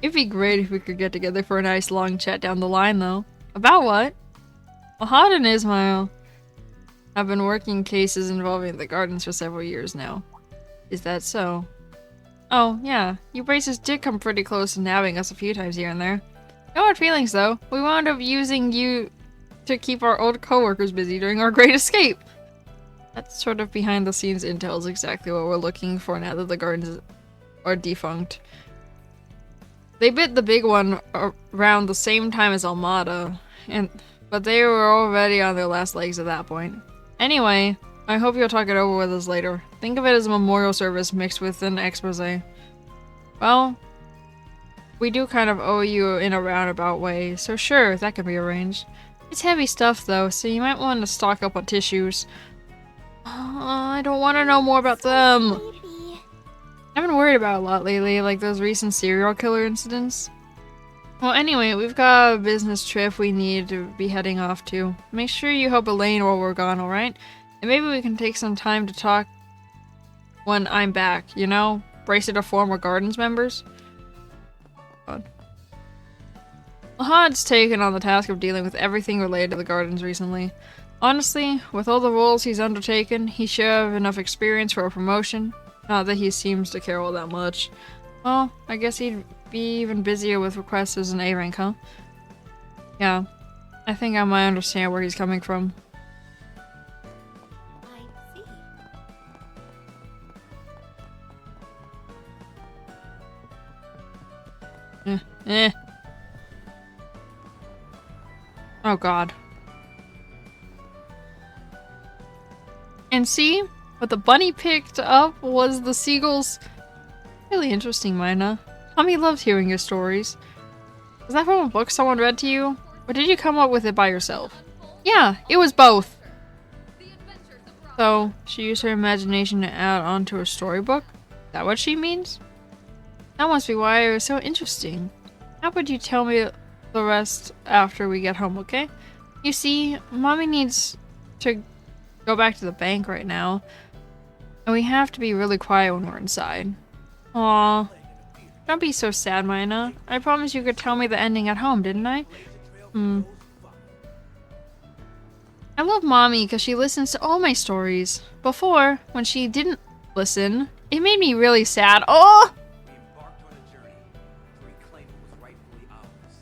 A: It'd be great if we could get together for a nice long chat down the line, though. About what? Ahad and Ismail have been working cases involving the gardens for several years now. Is that so? Oh, yeah. You braces did come pretty close to nabbing us a few times here and there. No hard feelings, though. We wound up using you to keep our old co-workers busy during our great escape. That sort of behind-the-scenes intel is exactly what we're looking for now that the gardens are defunct. They bit the big one around the same time as Almada, but they were already on their last legs at that point. Anyway, I hope you'll talk it over with us later. Think of it as a memorial service mixed with an expose. Well, we do kind of owe you in a roundabout way, so sure, that can be arranged. It's heavy stuff though, so you might want to stock up on tissues. I don't want to know more about them.
C: Baby.
A: I've been worried about it a lot lately, like those recent serial killer incidents. Well, anyway, we've got a business trip we need to be heading off to. Make sure you help Elaine while we're gone, alright? And maybe we can take some time to talk when I'm back, you know? Brace it to former Gardens members. God. Ahad's taken on the task of dealing with everything related to the Gardens recently. Honestly, with all the roles he's undertaken, he should have enough experience for a promotion. Not that he seems to care all that much. Well, I guess he'd be even busier with requests as an A rank, huh? Yeah, I think I might understand where he's coming from.
D: I see.
A: Oh god. And see? What the bunny picked up was the seagulls. Really interesting, Mina. Mommy loved hearing your stories. Was that from a book someone read to you? Or did you come up with it by yourself? Yeah, it was both. So, she used her imagination to add onto a storybook? Is that what she means? That must be why it was so interesting. How about you tell me the rest after we get home, okay? You see, Mommy needs to go back to the bank right now. And we have to be really quiet when we're inside. Aww. Don't be so sad, Mina. I promised you could tell me the ending at home, didn't I? I love Mommy because she listens to all my stories. Before, when she didn't listen, it made me really sad. Oh!
E: We embarked on a journey to reclaim what was rightfully ours.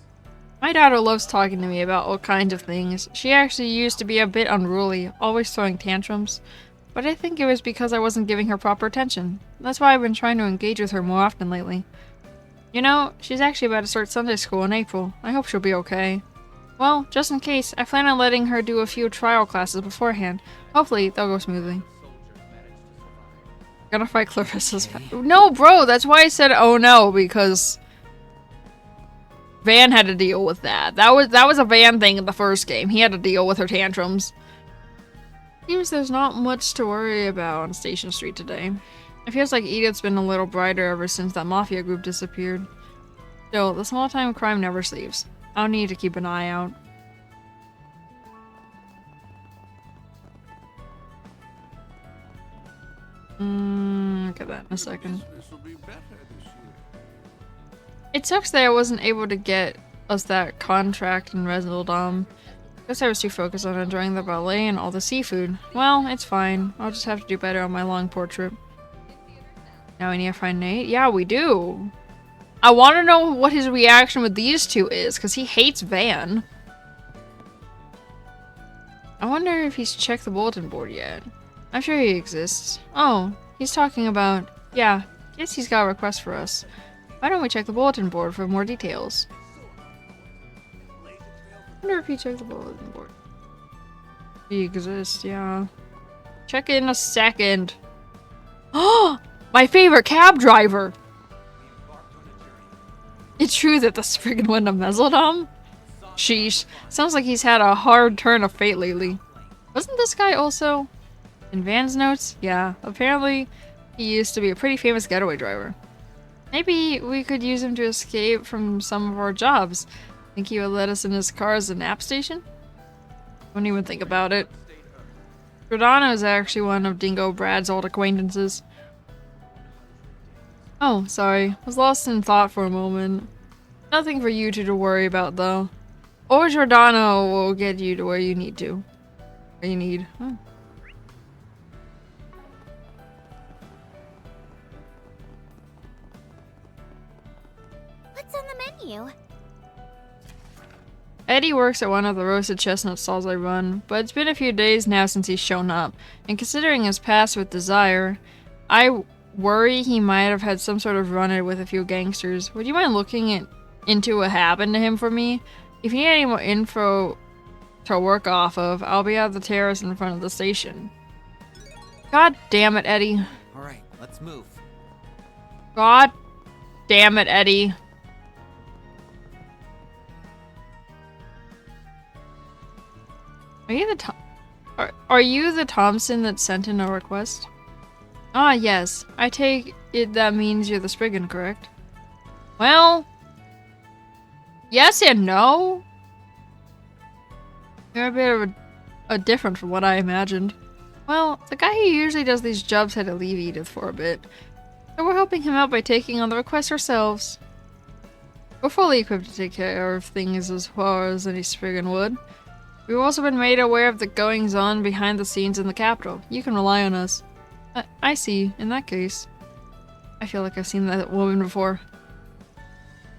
A: My daughter loves talking to me about all kinds of things. She actually used to be a bit unruly, always throwing tantrums. But I think it was because I wasn't giving her proper attention. That's why I've been trying to engage with her more often lately. You know, she's actually about to start Sunday school in April. I hope she'll be okay. Well, just in case, I plan on letting her do a few trial classes beforehand. Hopefully, they'll go smoothly. Gonna fight Clarissa's No, bro, that's why I said oh no, because Van had to deal with that. That was a Van thing in the first game. He had to deal with her tantrums. Seems there's not much to worry about on Station Street today. It feels like Edith's been a little brighter ever since that mafia group disappeared. Still, the small-time crime never sleeps. I'll need to keep an eye out. Look at that in a second. It sucks that I wasn't able to get us that contract in Resildom. Guess I was too focused on enjoying the ballet and all the seafood. Well, it's fine. I'll just have to do better on my long port trip. Now we need to find Nate? Yeah, we do. I want to know what his reaction with these two is, because he hates Van. I wonder if he's checked the bulletin board yet. I'm sure he exists. Oh, he's talking about... Yeah, guess he's got a request for us. Why don't we check the bulletin board for more details? I wonder if he checked the bulletin board. He exists, yeah. Check in a second. Oh! My favorite cab driver! It's true that the friggin' went to Mezzaldom? Sheesh. Sounds like he's had a hard turn of fate lately. Wasn't this guy also... in Van's notes? Yeah, apparently he used to be a pretty famous getaway driver. Maybe we could use him to escape from some of our jobs. Think he would let us in his car as a nap station? Don't even think about it. Giordano is actually one of Dingo Brad's old acquaintances. Oh, sorry. Was lost in thought for a moment. Nothing for you two to worry about, though. Or Giordano will get you to where you need to. Where you need. Oh.
C: What's on the menu?
A: Eddie works at one of the roasted chestnut stalls I run, but it's been a few days now since he's shown up, and considering his past with Desire, I worry he might have had some sort of run-in with a few gangsters. Would you mind looking into what happened to him for me? If you need any more info to work off of, I'll be at the terrace in front of the station. God damn it, Eddie.
B: Alright, let's move.
A: God damn it, Eddie. Are you the Thompson that sent in a request? Ah, yes. I take it that means you're the Spriggan, correct? Well... yes and no? You're a bit of a different from what I imagined. Well, the guy who usually does these jobs had to leave Edith for a bit. So we're helping him out by taking on the request ourselves. We're fully equipped to take care of things as far as any Spriggan would. We've also been made aware of the goings-on behind the scenes in the capital. You can rely on us. I see. In that case. I feel like I've seen that woman before.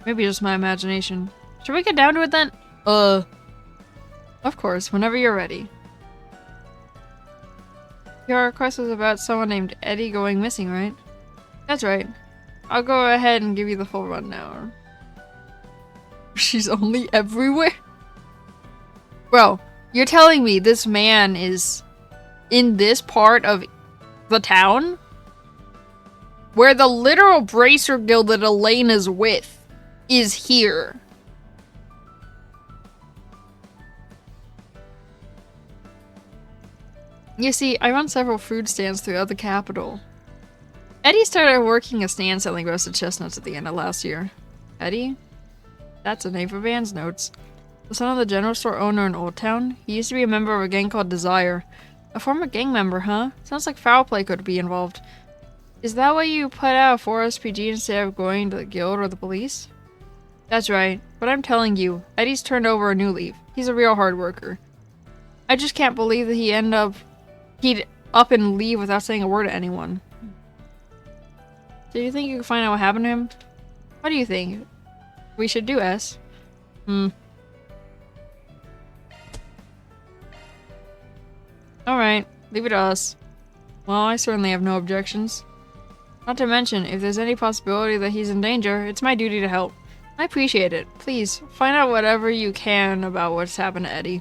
A: Maybe just my imagination. Should we get down to it then? Of course, whenever you're ready. Your request was about someone named Eddie going missing, right? That's right. I'll go ahead and give you the full rundown. She's only everywhere? Bro, you're telling me this man is in this part of the town? Where the literal bracer guild that Elaine is with is here. You see, I run several food stands throughout the capital. Eddie started working a stand selling roasted chestnuts at the end of last year. Eddie? That's a name for Van's notes. The son of the general store owner in Old Town. He used to be a member of a gang called Desire. A former gang member, huh? Sounds like foul play could be involved. Is that why you put out a 4SPG instead of going to the guild or the police? That's right, but I'm telling you, Eddie's turned over a new leaf. He's a real hard worker. I just can't believe that he'd up and leave without saying a word to anyone. Do you think you can find out what happened to him? What do you think? We should do, S. Alright, leave it to us. Well, I certainly have no objections. Not to mention, if there's any possibility that he's in danger, it's my duty to help. I appreciate it. Please, find out whatever you can about what's happened to Eddie.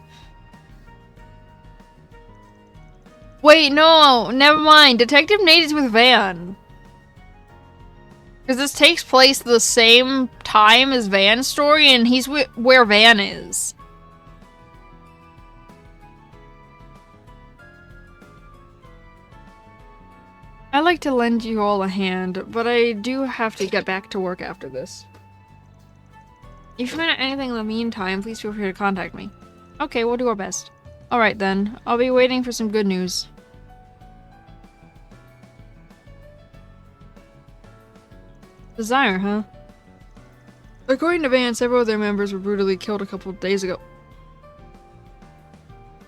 A: Wait, no! Never mind! Detective Nate is with Van! Because this takes place the same time as Van's story, and he's where Van is. I'd like to lend you all a hand, but I do have to get back to work after this. If you find anything in the meantime, please feel free to contact me. Okay, we'll do our best. Alright then, I'll be waiting for some good news. Desire, huh? According to Van, several of their members were brutally killed a couple of days ago.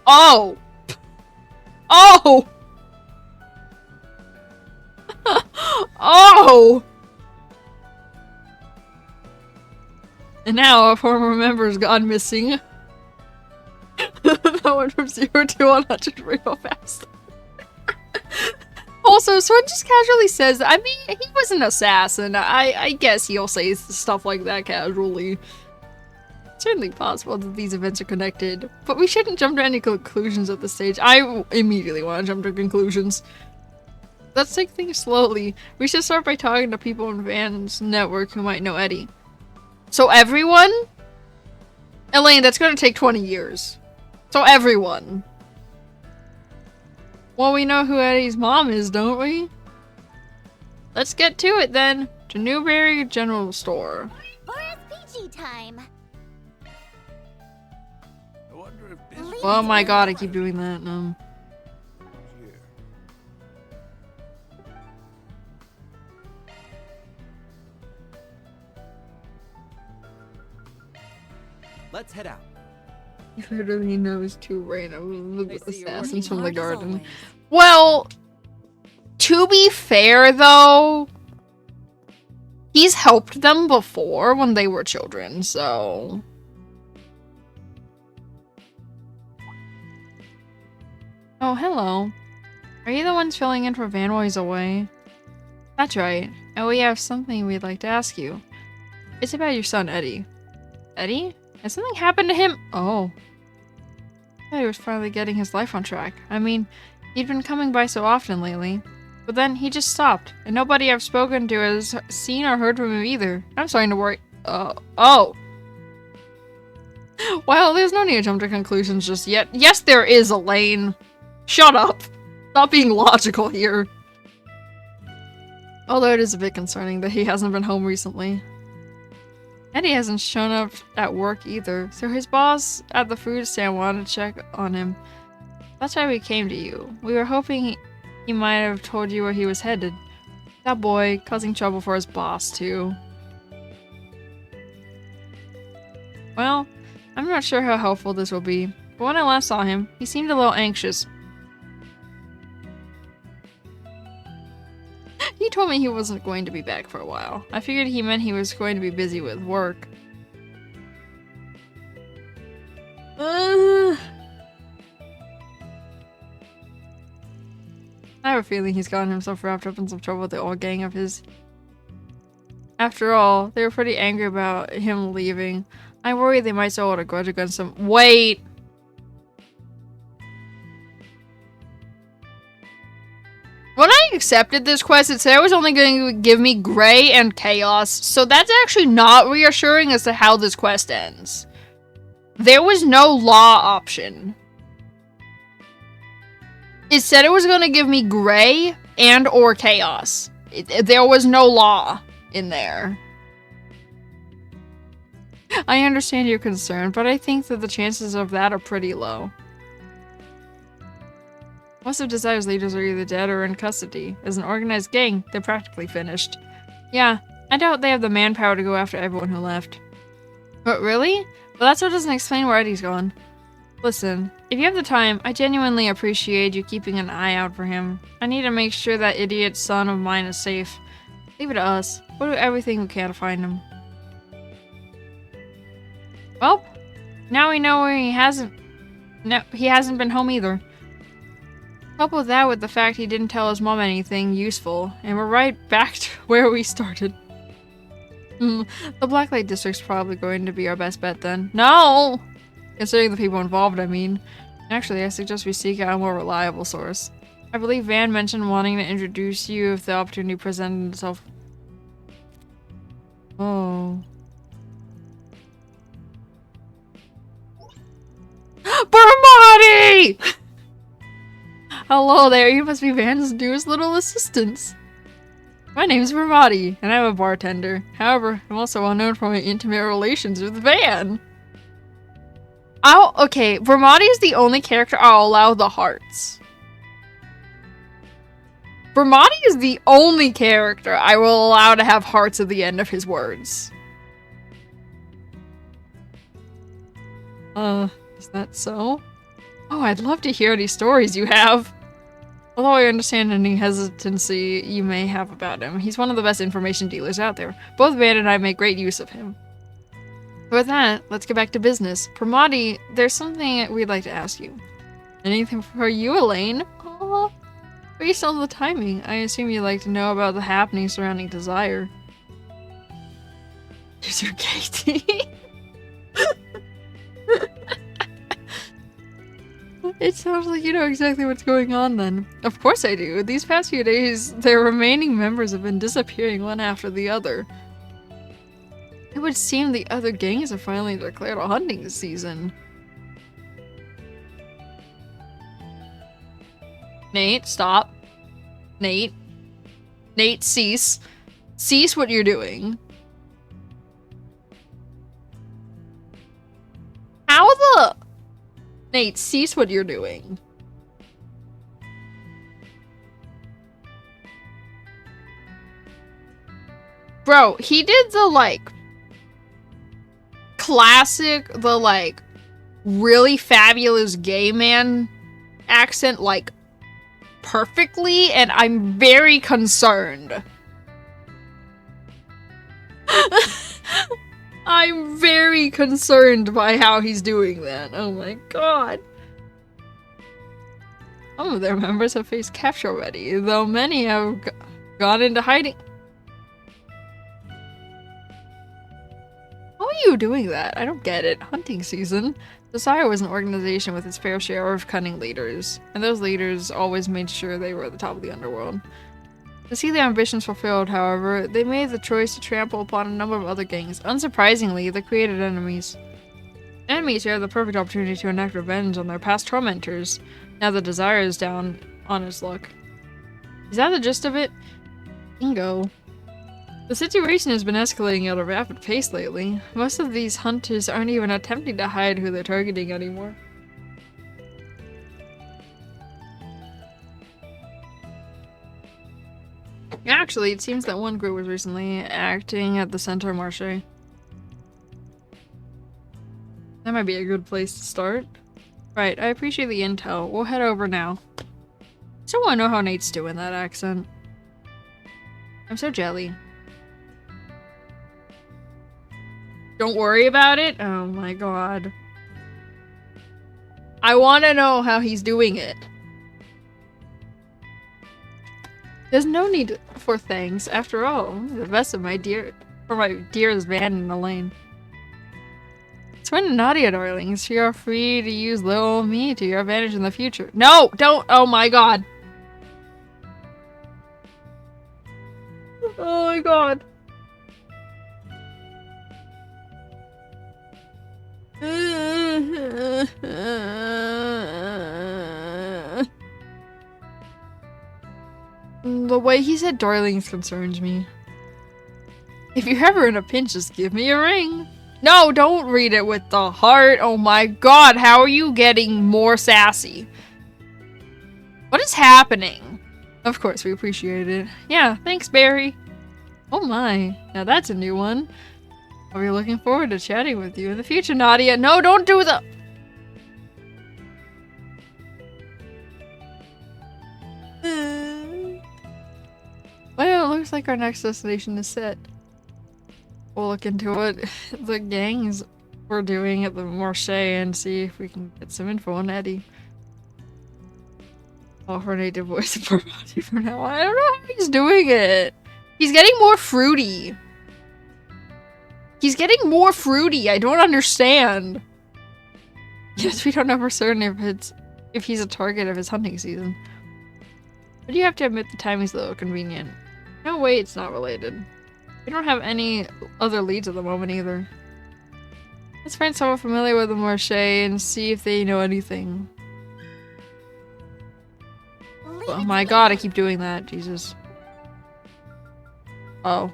A: Oh! Oh! Oh! And now a former member has gone missing. That went from 0 to 100 real fast. Also, Swan just casually says, I mean, he was an assassin. I guess he'll say stuff like that casually. It's certainly possible that these events are connected, but we shouldn't jump to any conclusions at this stage. I immediately want to jump to conclusions. Let's take things slowly. We should start by talking to people in Van's network who might know Eddie. So everyone? Elaine, that's gonna take 20 years. So everyone. Well, we know who Eddie's mom is, don't we? Let's get to it then. To Newberry General Store.
C: 4SPG time.
E: I wonder if this
A: Oh my god, I keep doing that. No.
E: here.
B: Let's head out.
A: If he knows two random
D: I see you're
A: assassins
D: working
A: from the
D: hard as
A: garden.
D: always.
A: Well, to be fair though, he's helped them before when they were children, so... Oh, hello. Are you the ones filling in for Van while he's away? That's right. And we have something we'd like to ask you. It's about your son, Eddie. Eddie? Has something happened to him? Oh. I thought he was finally getting his life on track. I mean, he'd been coming by so often lately. But then he just stopped, and nobody I've spoken to has seen or heard from him either. I'm starting to worry. Oh. Well, there's no need to jump to conclusions just yet. Yes, there is, Elaine. Shut up. Stop being logical here. Although it is a bit concerning that he hasn't been home recently. Eddie hasn't shown up at work either, so his boss at the food stand wanted to check on him. That's why we came to you. We were hoping he might have told you where he was headed. That boy, causing trouble for his boss, too. Well, I'm not sure how helpful this will be, but when I last saw him, he seemed a little anxious. He told me he wasn't going to be back for a while. I figured he meant he was going to be busy with work. I have a feeling he's gotten himself wrapped up in some trouble with the old gang of his. After all, they were pretty angry about him leaving. I worry they might still hold a grudge against him. Wait! When I accepted this quest, it said it was only going to give me Gray and Chaos, so that's actually not reassuring as to how this quest ends. There was no law option. It said it was going to give me Gray and or Chaos. There was no law in there. I understand your concern, but I think that the chances of that are pretty low. Most of Desire's leaders are either dead or in custody. As an organized gang, they're practically finished. Yeah, I doubt they have the manpower to go after everyone who left. But really? Well, that still doesn't explain where Eddie's gone. Listen, if you have the time, I genuinely appreciate you keeping an eye out for him. I need to make sure that idiot son of mine is safe. Leave it to us. We'll do everything we can to find him. Well, now we know where he hasn't been home either. Couple that with the fact he didn't tell his mom anything useful, and we're right back to where we started. The Blacklight District's probably going to be our best bet then. No! Considering the people involved, I mean. Actually, I suggest we seek out a more reliable source. I believe Van mentioned wanting to introduce you if the opportunity presented itself. Oh. Barmati! Hello there, you must be Van's newest little assistants. My name's Ramadi, and I'm a bartender. However, I'm also well known for my intimate relations with Van. Okay, Ramadi is the only character I'll allow the hearts. Ramadi is the only character I will allow to have hearts at the end of his words. Is that so? Oh, I'd love to hear any stories you have. Although I understand any hesitancy you may have about him, he's one of the best information dealers out there. Both Van and I make great use of him. With that, let's get back to business. Pramati, there's something we'd like to ask you. Anything for you, Elaine? Aw. Based on the timing, I assume you'd like to know about the happenings surrounding Desire. Is your Katie? It sounds like you know exactly what's going on then. Of course I do. These past few days, their remaining members have been disappearing one after the other. It would seem the other gangs have finally declared a hunting season. Nate, stop. Nate. Nate, cease. Cease what you're doing. How the... Nate, cease what you're doing. Bro, he did the, like, classic, the, like, really fabulous gay man accent, like, perfectly, and I'm very concerned. I'm very concerned by how he's doing that. Oh my god. Some of their members have faced capture already, though many have gone into hiding. How are you doing that? I don't get it. Hunting season. Desire was an organization with its fair share of cunning leaders, and those leaders always made sure they were at the top of the underworld. To see their ambitions fulfilled, however, they made the choice to trample upon a number of other gangs. Unsurprisingly, they created enemies. Enemies who have the perfect opportunity to enact revenge on their past tormentors, now that Desire is down on his luck. Is that the gist of it? Bingo. The situation has been escalating at a rapid pace lately. Most of these hunters aren't even attempting to hide who they're targeting anymore. Actually, it seems that one group was recently acting at the Center Marche. That might be a good place to start. Right, I appreciate the intel. We'll head over now. Still want to know how Nate's doing that accent. I'm so jelly. Don't worry about it? Oh my god. I want to know how he's doing it. There's no need for thanks. After all, the best of my dearest Van and Elaine. Swin and Nadia, darlings, you are free to use little me to your advantage in the future. No, don't! Oh my god. Oh my god. The way he said darlings concerns me. If you're ever in a pinch, just give me a ring. No, don't read it with the heart. Oh my god, how are you getting more sassy? What is happening? Of course, we appreciate it. Yeah, thanks, Barry. Oh my, now that's a new one. I'll be looking forward to chatting with you in the future, Nadia. No, don't do the... Well, it looks like our next destination is set. We'll look into what the gangs were doing at the Marche and see if we can get some info on Eddie. Offer a native voice for Monty for now. I don't know how he's doing it. He's getting more fruity. He's getting more fruity. I don't understand. Yes, we don't know for certain if he's a target of his hunting season. But you have to admit the timing's a little convenient. No way it's not related. We don't have any other leads at the moment either. Let's find someone familiar with the Marche and see if they know anything. Oh my god, I keep doing that. Jesus. Oh.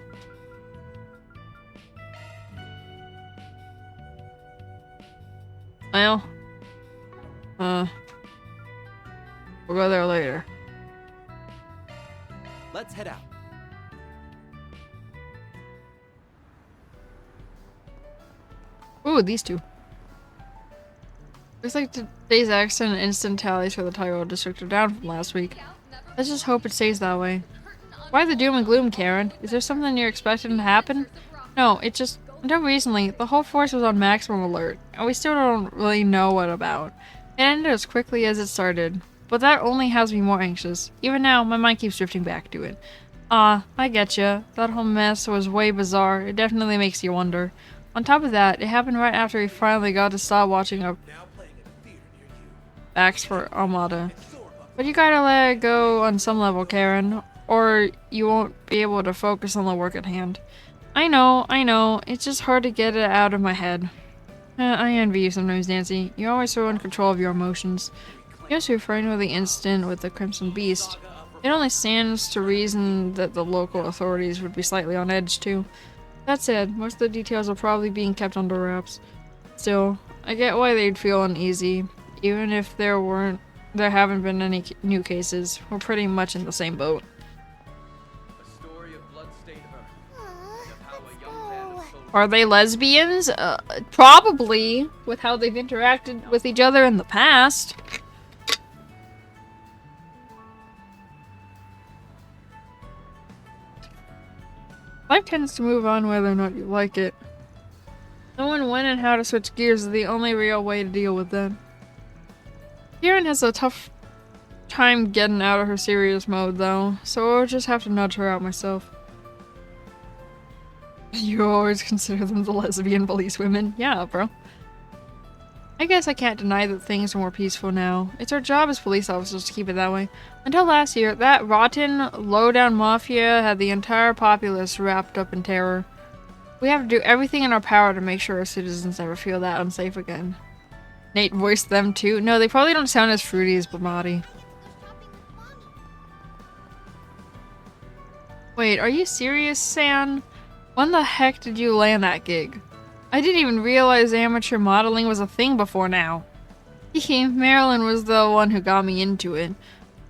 A: Well. We'll go there later.
B: Let's head out.
A: Ooh, these two. Looks like today's accident and instant tallies for the Tyrell district are down from last week. Let's just hope it stays that way. Why the doom and gloom, Karen? Is there something you're expecting to happen? No, it just... Until recently, the whole force was on maximum alert, and we still don't really know what about. It ended as quickly as it started, but that only has me more anxious. Even now, my mind keeps drifting back to it. I getcha. That whole mess was way bizarre. It definitely makes you wonder. On top of that, it happened right after we finally got to stop watching our backs for Armada. But you gotta let it go on some level, Karen, or you won't be able to focus on the work at hand. I know, it's just hard to get it out of my head. I envy you sometimes, Nancy. You're always so in control of your emotions. Yes, you're referring to the incident with the Crimson Beast. It only stands to reason that the local authorities would be slightly on edge, too. That said, most of the details are probably being kept under wraps. Still, I get why they'd feel uneasy. Even if there haven't been any new cases. We're pretty much in the same boat.
E: A story of blood-stained earth. And of how a young band of soldiers
A: Are they lesbians? Probably, with how they've interacted with each other in the past. Life tends to move on whether or not you like it. Knowing when and how to switch gears is the only real way to deal with them. Kieran has a tough time getting out of her serious mode though, so I'll just have to nudge her out myself. You always consider them the lesbian police women? Yeah, bro. I guess I can't deny that things are more peaceful now. It's our job as police officers to keep it that way. Until last year, that rotten, low-down mafia had the entire populace wrapped up in terror. We have to do everything in our power to make sure our citizens never feel that unsafe again. Nate voiced them too. No, they probably don't sound as fruity as Bamati. Wait, are you serious, San? When the heck did you land that gig? I didn't even realize amateur modeling was a thing before now. Hehe, Marilyn was the one who got me into it.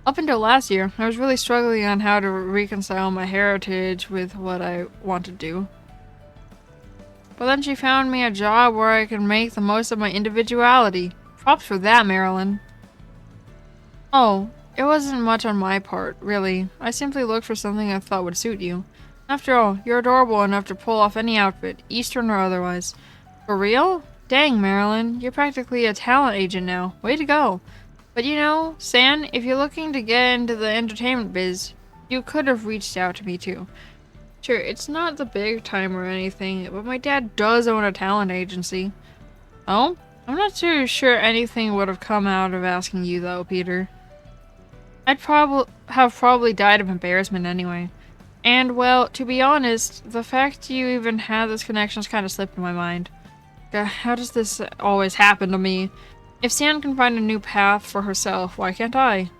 A: Up until last year, I was really struggling on how to reconcile my heritage with what I want to do. But then she found me a job where I can make the most of my individuality. Props for that, Marilyn. Oh, it wasn't much on my part, really. I simply looked for something I thought would suit you. After all, you're adorable enough to pull off any outfit, Eastern or otherwise. For real? Dang, Marilyn, you're practically a talent agent now. Way to go. But you know, San, if you're looking to get into the entertainment biz, you could have reached out to me too. Sure, it's not the big time or anything, but my dad does own a talent agency. Oh? I'm not too sure anything would have come out of asking you though, Peter. I'd probably died of embarrassment anyway. And, well, to be honest, the fact you even had this connection's kind of slipped in my mind. God, how does this always happen to me? If San can find a new path for herself, why can't I?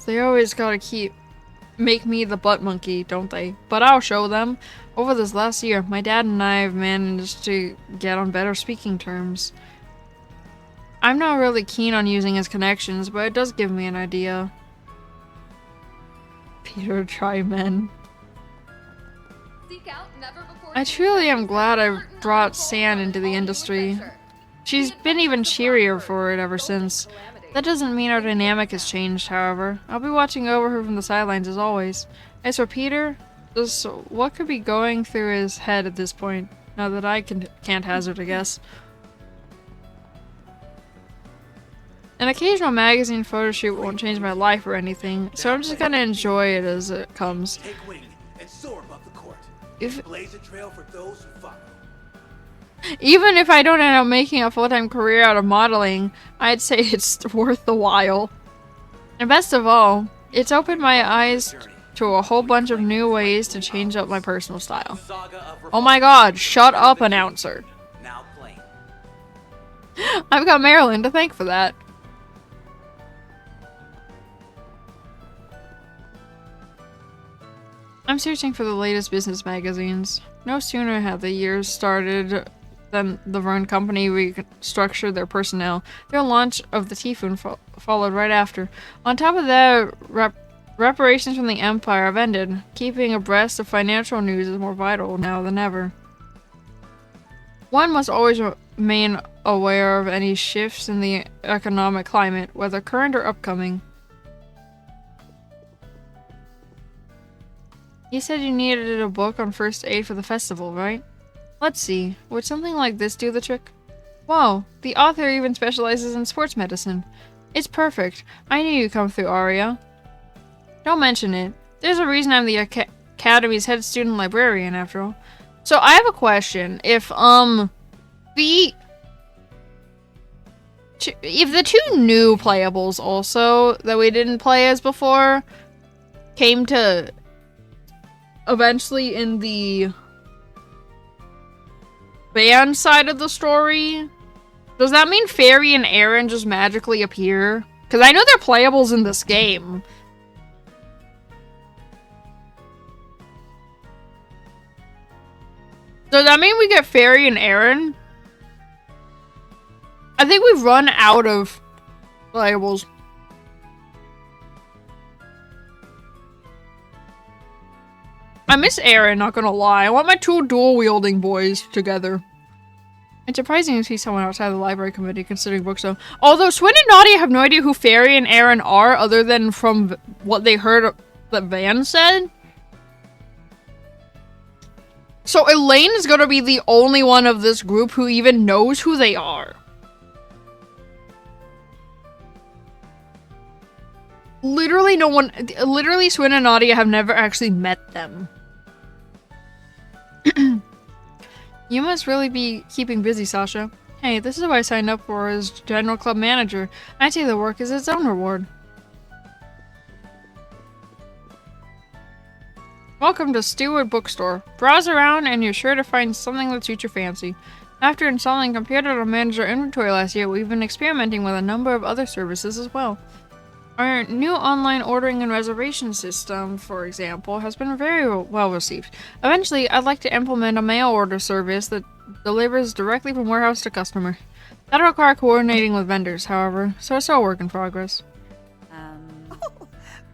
A: They always gotta make me the butt monkey, don't they? But I'll show them. Over this last year, my dad and I have managed to get on better speaking terms. I'm not really keen on using his connections, but it does give me an idea. Peter Tryman. I truly am glad I brought San into the industry. She's been even cheerier for it ever since. That doesn't mean our dynamic has changed, however. I'll be watching over her from the sidelines as always. As for Peter, just what could be going through his head at this point? Now that I can't hazard a guess. An occasional magazine photo shoot won't change my life or anything, so I'm just gonna enjoy it as it comes.
E: take wing and soar above the court.
A: If
E: Blaze a trail for those who follow.
A: Even if I don't end up making a full-time career out of modeling, I'd say it's worth the while. And best of all, it's opened my eyes to a whole bunch of new ways to change up my personal style.
F: Saga of
A: Oh my god, shut up, announcer.
F: now playing.
A: I've got Marilyn to thank for that. I'm searching for the latest business magazines. No sooner had the years started than the Vern Company restructured their personnel. Their launch of the Typhoon followed right after. On top of that, reparations from the Empire have ended. Keeping abreast of financial news is more vital now than ever. One must always remain aware of any shifts in the economic climate, whether current or upcoming. You said you needed a book on first aid for the festival, right? Let's see. Would something like this do the trick? Whoa, the author even specializes in sports medicine. It's perfect. I knew you'd come through, Aria. Don't mention it. There's a reason I'm the Academy's head student librarian, after all. So I have a question. If the two new playables also that we didn't play as before came to eventually in the band side of the story, does that mean Fairy and Aaron just magically appear? Because I know they're playables in this game. Does that mean we get Fairy and Aaron? I think we've run out of playables. I miss Aaron, not gonna lie. I want my two dual-wielding boys together. It's surprising to see someone outside the library committee considering books though. Although Swin and Nadia have no idea who Fairy and Aaron are other than from what they heard that Van said. So Elaine is gonna be the only one of this group who even knows who they are. Literally no one, literally Swin and Nadia have never actually met them. You must really be keeping busy, Sasha. Hey, this is what I signed up for as General Club Manager. I'd say the work is its own reward. Welcome to Stewart Bookstore. Browse around and you're sure to find something that suits your fancy. After installing computer to manage our inventory last year, we've been experimenting with a number of other services as well. Our new online ordering and reservation system, for example, has been very well received. Eventually, I'd like to implement a mail order service that delivers directly from warehouse to customer. That'll require coordinating with vendors, however, so it's still a work in progress.
H: Oh,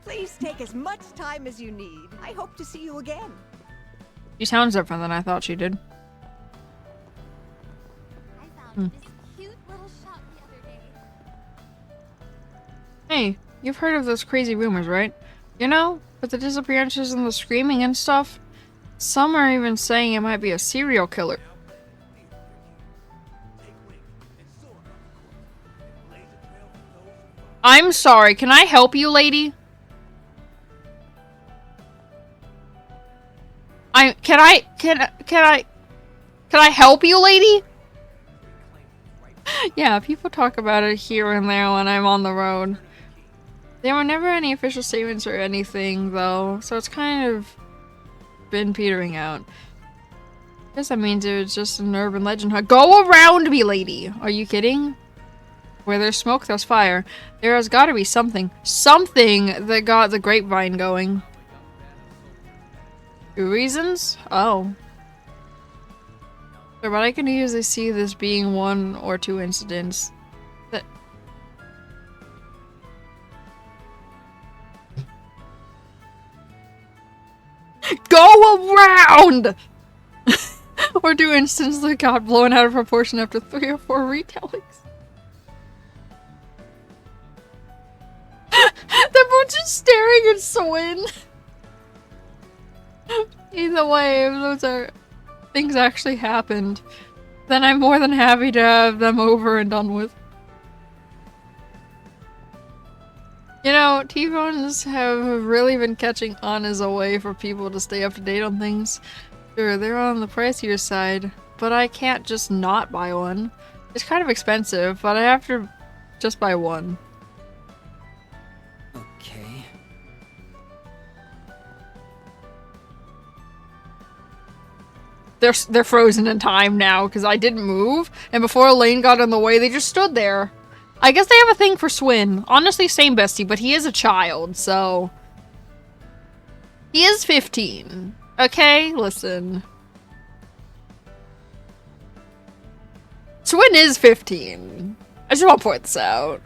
H: please take as much time as you need. I hope to see you again.
A: She sounds different than I thought she did.
C: I found this cute little shop the other day.
A: Hey, you've heard of those crazy rumors, right? You know, with the disappearances and the screaming and stuff, some are even saying it might be a serial killer. I'm sorry, can I help you, lady? Can I help you, lady? Yeah, people talk about it here and there when I'm on the road. There were never any official statements or anything, though, so it's kind of been petering out. Guess that means it was just an urban legend, huh? Go around me, lady! Are you kidding? Where there's smoke, there's fire. There has got to be something. Something that got the grapevine going. 2 reasons? Oh. But I can usually see this being 1 or 2 incidents. That... Go around! Or 2 instances that got blown out of proportion after 3 or 4 retellings. They're both just staring at Swin. Either way, if those are things actually happened, then I'm more than happy to have them over and done with. You know, T-phones have really been catching on as a way for people to stay up to date on things. Sure, they're on the pricier side, but I can't just not buy one. It's kind of expensive, but I have to just buy one.
B: Okay.
A: they're frozen in time now because I didn't move, and before Elaine got in the way, they just stood there. I guess they have a thing for Swin. Honestly, same bestie, but he is a child, so... He is 15. Okay, listen. Swin is 15. I just want to point this out.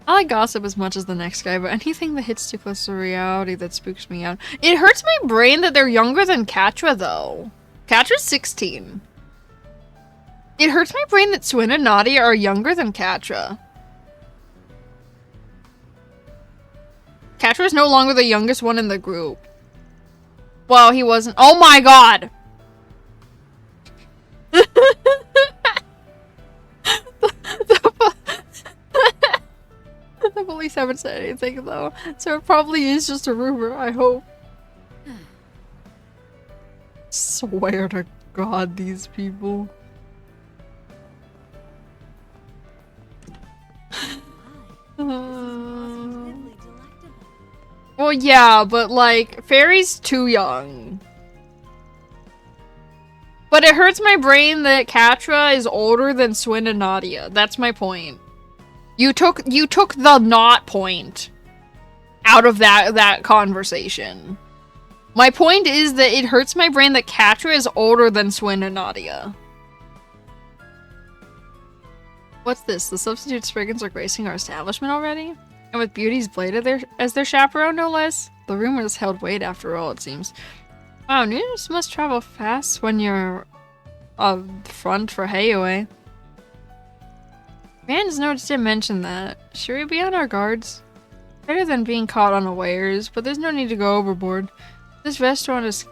A: I like gossip as much as the next guy, but anything that hits too close to reality that spooks me out. It hurts my brain that they're younger than Katra, though. Katra's 16. It hurts my brain that Swin and Nadia are younger than Katra. Katra is no longer the youngest one in the group. Well, he wasn't. Oh my god! The police haven't said anything though, so it probably is just a rumor, I hope. Swear to God, these people. Well, yeah, but like, Fairy's too young. But it hurts my brain that Katra is older than Swin and Nadia. That's my point. You took the not point out of that conversation. My point is that it hurts my brain that Katra is older than Swin and Nadia. What's this? The substitute Spriggans are gracing our establishment already? And with Beauty's Blade as their chaperone, no less? The rumors held weight after all, it seems. Wow, news must travel fast when you're up front for Heioi. Man's notes didn't mention that. Should we be on our guards? Better than being caught unawares, but there's no need to go overboard. This restaurant is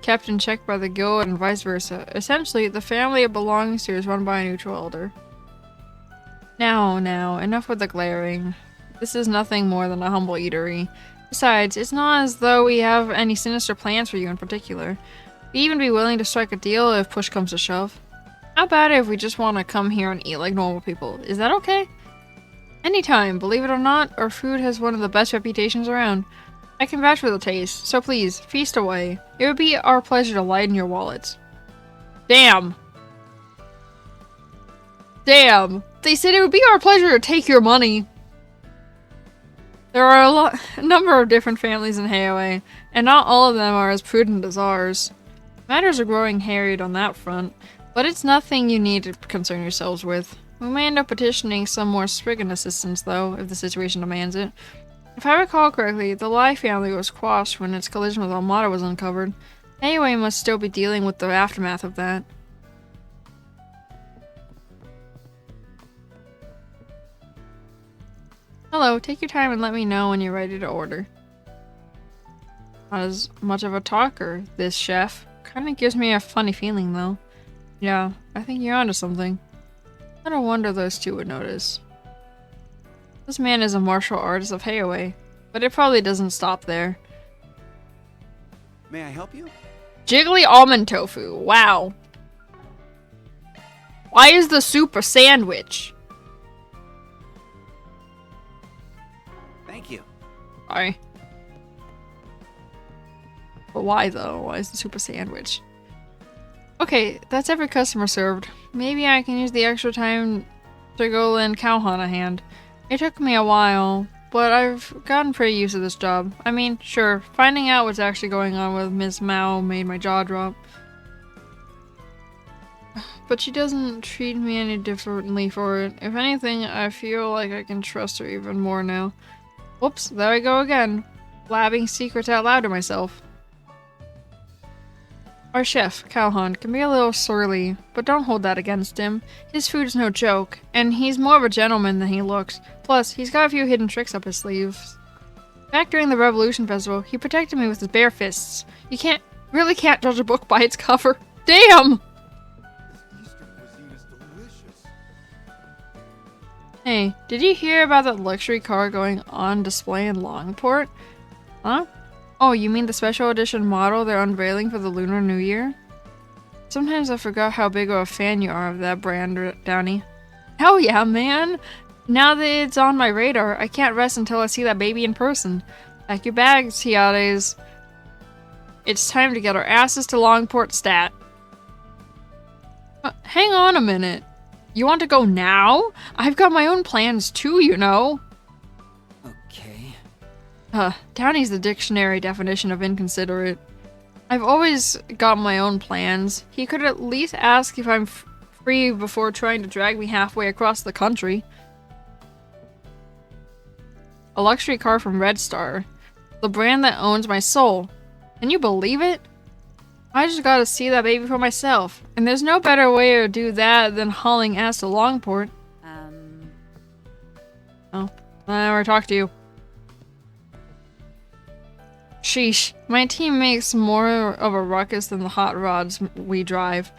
A: kept in check by the guild and vice versa. Essentially, the family it belongs to is run by a neutral elder. Now, enough with the glaring. This is nothing more than a humble eatery. Besides, it's not as though we have any sinister plans for you in particular. We'd even be willing to strike a deal if push comes to shove. How about it if we just want to come here and eat like normal people? Is that okay? Anytime, believe it or not, our food has one of the best reputations around. I can vouch for the taste, so please, feast away. It would be our pleasure to lighten your wallets. Damn. Damn. They said it would be our pleasure to take your money. There are a number of different families in Heioi, and not all of them are as prudent as ours. Matters are growing harried on that front, but it's nothing you need to concern yourselves with. We may end up petitioning some more Spriggan assistance, though, if the situation demands it. If I recall correctly, the Lai family was quashed when its collision with Almada was uncovered. Heioi must still be dealing with the aftermath of that. Hello, take your time and let me know when you're ready to order. Not as much of a talker, this chef. Kinda gives me a funny feeling, though. Yeah, I think you're onto something. I don't wonder those two would notice. This man is a martial artist of Heioi, but it probably doesn't stop there.
F: May I help you?
A: Jiggly almond tofu, wow. Why is the soup a sandwich?
F: Thank you.
A: Sorry. But why though? Why is the soup a sandwich? Okay, that's every customer served. Maybe I can use the extra time to go lend Cowhan a hand. It took me a while, but I've gotten pretty used to this job. I mean, sure, finding out what's actually going on with Miss Mao made my jaw drop. But she doesn't treat me any differently for it. If anything, I feel like I can trust her even more now. Whoops, there I go again. Blabbing secrets out loud to myself. Our chef, Cowhan, can be a little surly, but don't hold that against him. His food's no joke, and he's more of a gentleman than he looks. Plus, he's got a few hidden tricks up his sleeves. Back during the Revolution Festival, he protected me with his bare fists. You really can't judge a book by its cover. Damn!
E: This Eastern cuisine is delicious.
A: Hey, did you hear about that luxury car going on display in Longport? Huh? Oh, you mean the special edition model they're unveiling for the Lunar New Year? Sometimes I forgot how big of a fan you are of that brand, Downey. Hell yeah, man! Now that it's on my radar, I can't rest until I see that baby in person. Pack your bags, Hiades. It's time to get our asses to Longport stat. Hang on a minute. You want to go now? I've got my own plans too, you know.
B: Okay.
A: Downey's the dictionary definition of inconsiderate. I've always got my own plans. He could at least ask if I'm free before trying to drag me halfway across the country. A luxury car from Red Star. The brand that owns my soul. Can you believe it? I just gotta see that baby for myself. And there's no better way to do that than hauling ass to Longport. Oh, I never talked to you. Sheesh, my team makes more of a ruckus than the hot rods we drive.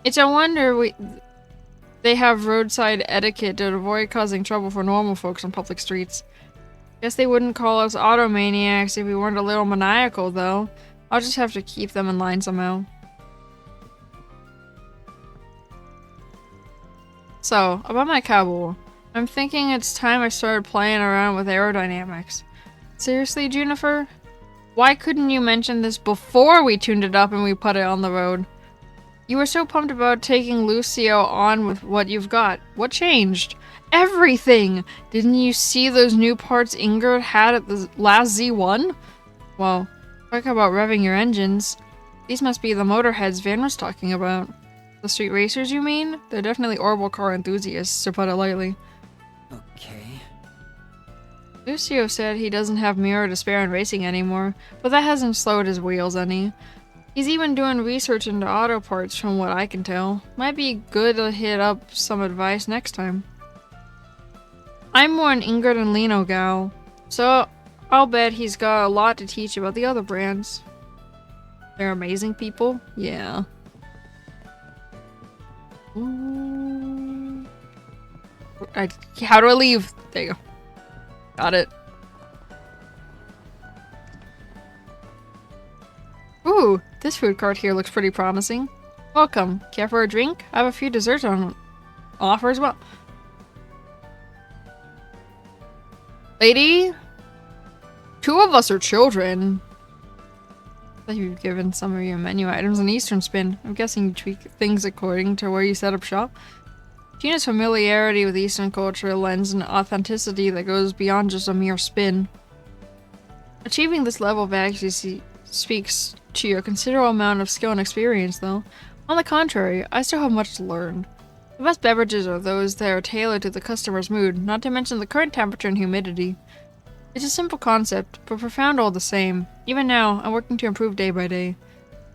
A: It's a wonder they have roadside etiquette to avoid causing trouble for normal folks on public streets. Guess they wouldn't call us automaniacs if we weren't a little maniacal, though. I'll just have to keep them in line somehow. So, about my cowboy. I'm thinking it's time I started playing around with aerodynamics. Seriously, Junifer? Why couldn't you mention this before we tuned it up and we put it on the road? You were so pumped about taking Lucio on with what you've got. What changed? Everything! Didn't you see those new parts Ingrid had at the last Z1? Well, talk about revving your engines. These must be the motorheads Van was talking about. The street racers, you mean? They're definitely orbital car enthusiasts, to put it lightly.
B: Okay.
A: Lucio said he doesn't have Mira to spare in racing anymore, but that hasn't slowed his wheels any. He's even doing research into auto parts from what I can tell. Might be good to hit up some advice next time. I'm more an Ingrid and Lino gal, so I'll bet he's got a lot to teach about the other brands. They're amazing people? Yeah. Ooh. How do I leave? There you go. Got it. Ooh, this food cart here looks pretty promising. Welcome. Care for a drink? I have a few desserts on offer as well. Lady? 2 of us are children. I thought you've given some of your menu items an Eastern spin. I'm guessing you tweak things according to where you set up shop. Gina's familiarity with Eastern culture lends an authenticity that goes beyond just a mere spin. Achieving this level of accuracy speaks to your considerable amount of skill and experience, though. On the contrary, I still have much to learn. The best beverages are those that are tailored to the customer's mood, not to mention the current temperature and humidity. It's a simple concept, but profound all the same. Even now, I'm working to improve day by day.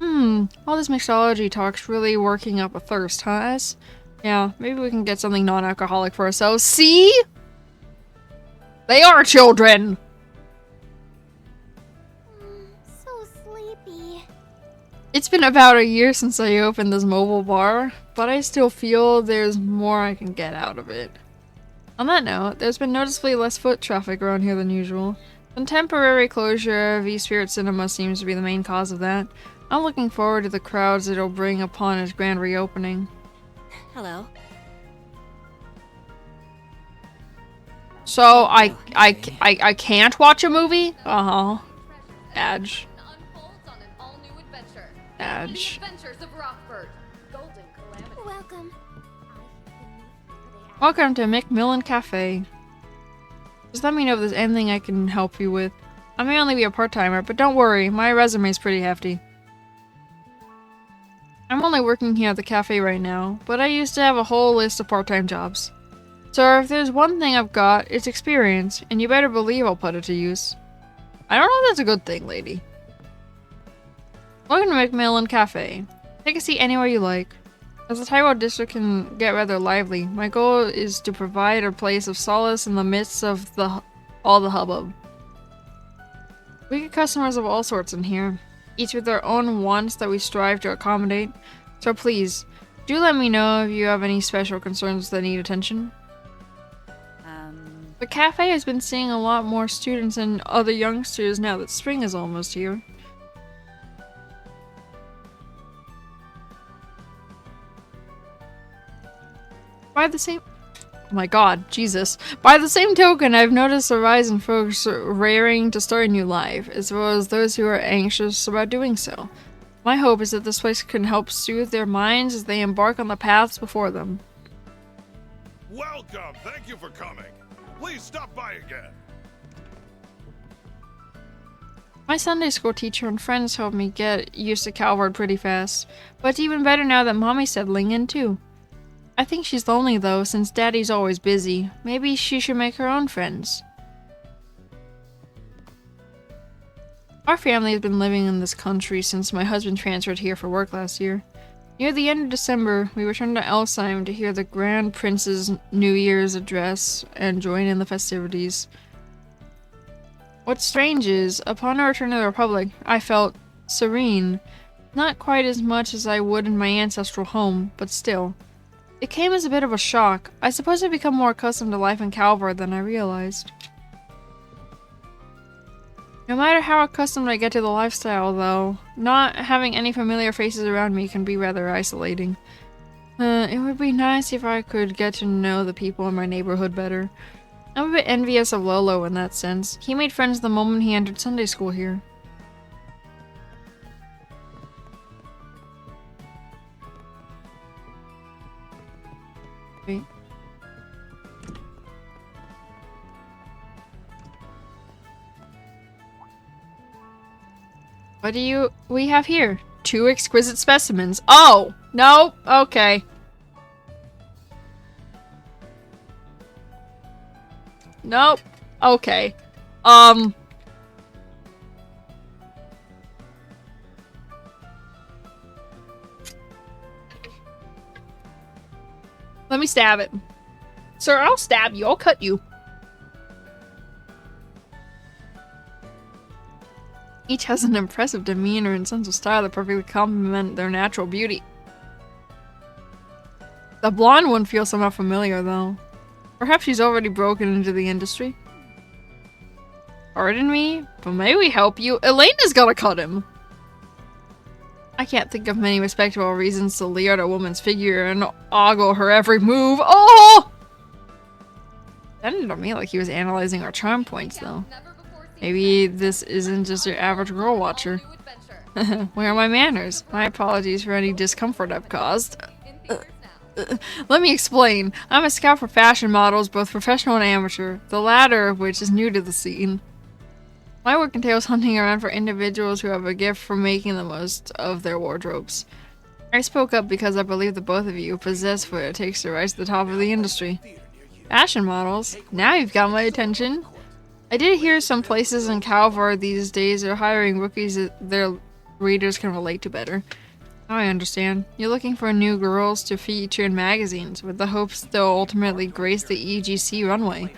A: All this mixology talk's really working up a thirst, huh, S? Yeah, maybe we can get something non-alcoholic for ourselves. See? They are children!
C: So sleepy.
A: It's been about a year since I opened this mobile bar, but I still feel there's more I can get out of it. On that note, there's been noticeably less foot traffic around here than usual. The temporary closure of E-Spirit Cinema seems to be the main cause of that. I'm looking forward to the crowds it'll bring upon its grand reopening.
D: Hello.
A: So, I can't watch a movie? Uh-huh. Adge. Adge.
C: Welcome.
A: Welcome to Macmillan Cafe. Just let me know if there's anything I can help you with. I may only be a part-timer, but don't worry, my resume's pretty hefty. I'm only working here at the cafe right now, but I used to have a whole list of part-time jobs. So if there's one thing I've got, it's experience, and you better believe I'll put it to use. I don't know if that's a good thing, lady. Welcome to Macmillan Cafe. Take a seat anywhere you like. As the Tyrell district can get rather lively, my goal is to provide a place of solace in the midst of all the hubbub. We get customers of all sorts in here, each with their own wants that we strive to accommodate, so please, do let me know if you have any special concerns that need attention. The cafe has been seeing a lot more students and other youngsters now that spring is almost here. By the same... Oh my god, Jesus. By the same token, I've noticed a rise in folks raring to start a new life, as well as those who are anxious about doing so. My hope is that this place can help soothe their minds as they embark on the paths before them.
I: Welcome! Thank you for coming. Please stop by again.
A: My Sunday school teacher and friends helped me get used to FullVod pretty fast, but it's even better now that Mommy's settling in too. I think she's lonely though, since Daddy's always busy. Maybe she should make her own friends. Our family has been living in this country since my husband transferred here for work last year. Near the end of December, we returned to Elsheim to hear the Grand Prince's New Year's address and join in the festivities. What's strange is, upon our return to the Republic, I felt serene. Not quite as much as I would in my ancestral home, but still. It came as a bit of a shock. I suppose I've become more accustomed to life in FullVod than I realized. No matter how accustomed I get to the lifestyle, though, not having any familiar faces around me can be rather isolating. It would be nice if I could get to know the people in my neighborhood better. I'm a bit envious of Lolo in that sense. He made friends the moment he entered Sunday school here. Wait. What do we have here? 2 exquisite specimens. Oh! No? Okay. Nope. Okay. Let me stab it. Sir, I'll stab you. I'll cut you. Each has an impressive demeanor and sense of style that perfectly complement their natural beauty. The blonde one feels somehow familiar, though. Perhaps she's already broken into the industry. Pardon me, but may we help you? Elena's gotta cut him! I can't think of many respectable reasons to leer at a woman's figure and ogle her every move. Oh! That sounded to me like he was analyzing our charm points, though. Maybe this isn't just your average girl watcher. Where are my manners? My apologies for any discomfort I've caused. Let me explain. I'm a scout for fashion models, both professional and amateur, the latter of which is new to the scene. My work entails hunting around for individuals who have a gift for making the most of their wardrobes. I spoke up because I believe that both of you possess what it takes to rise to the top of the industry. Fashion models? Now you've got my attention. I did hear some places in FullVod these days are hiring rookies that their readers can relate to better. Now I understand. You're looking for new girls to feature in magazines, with the hopes they'll ultimately grace the EGC runway.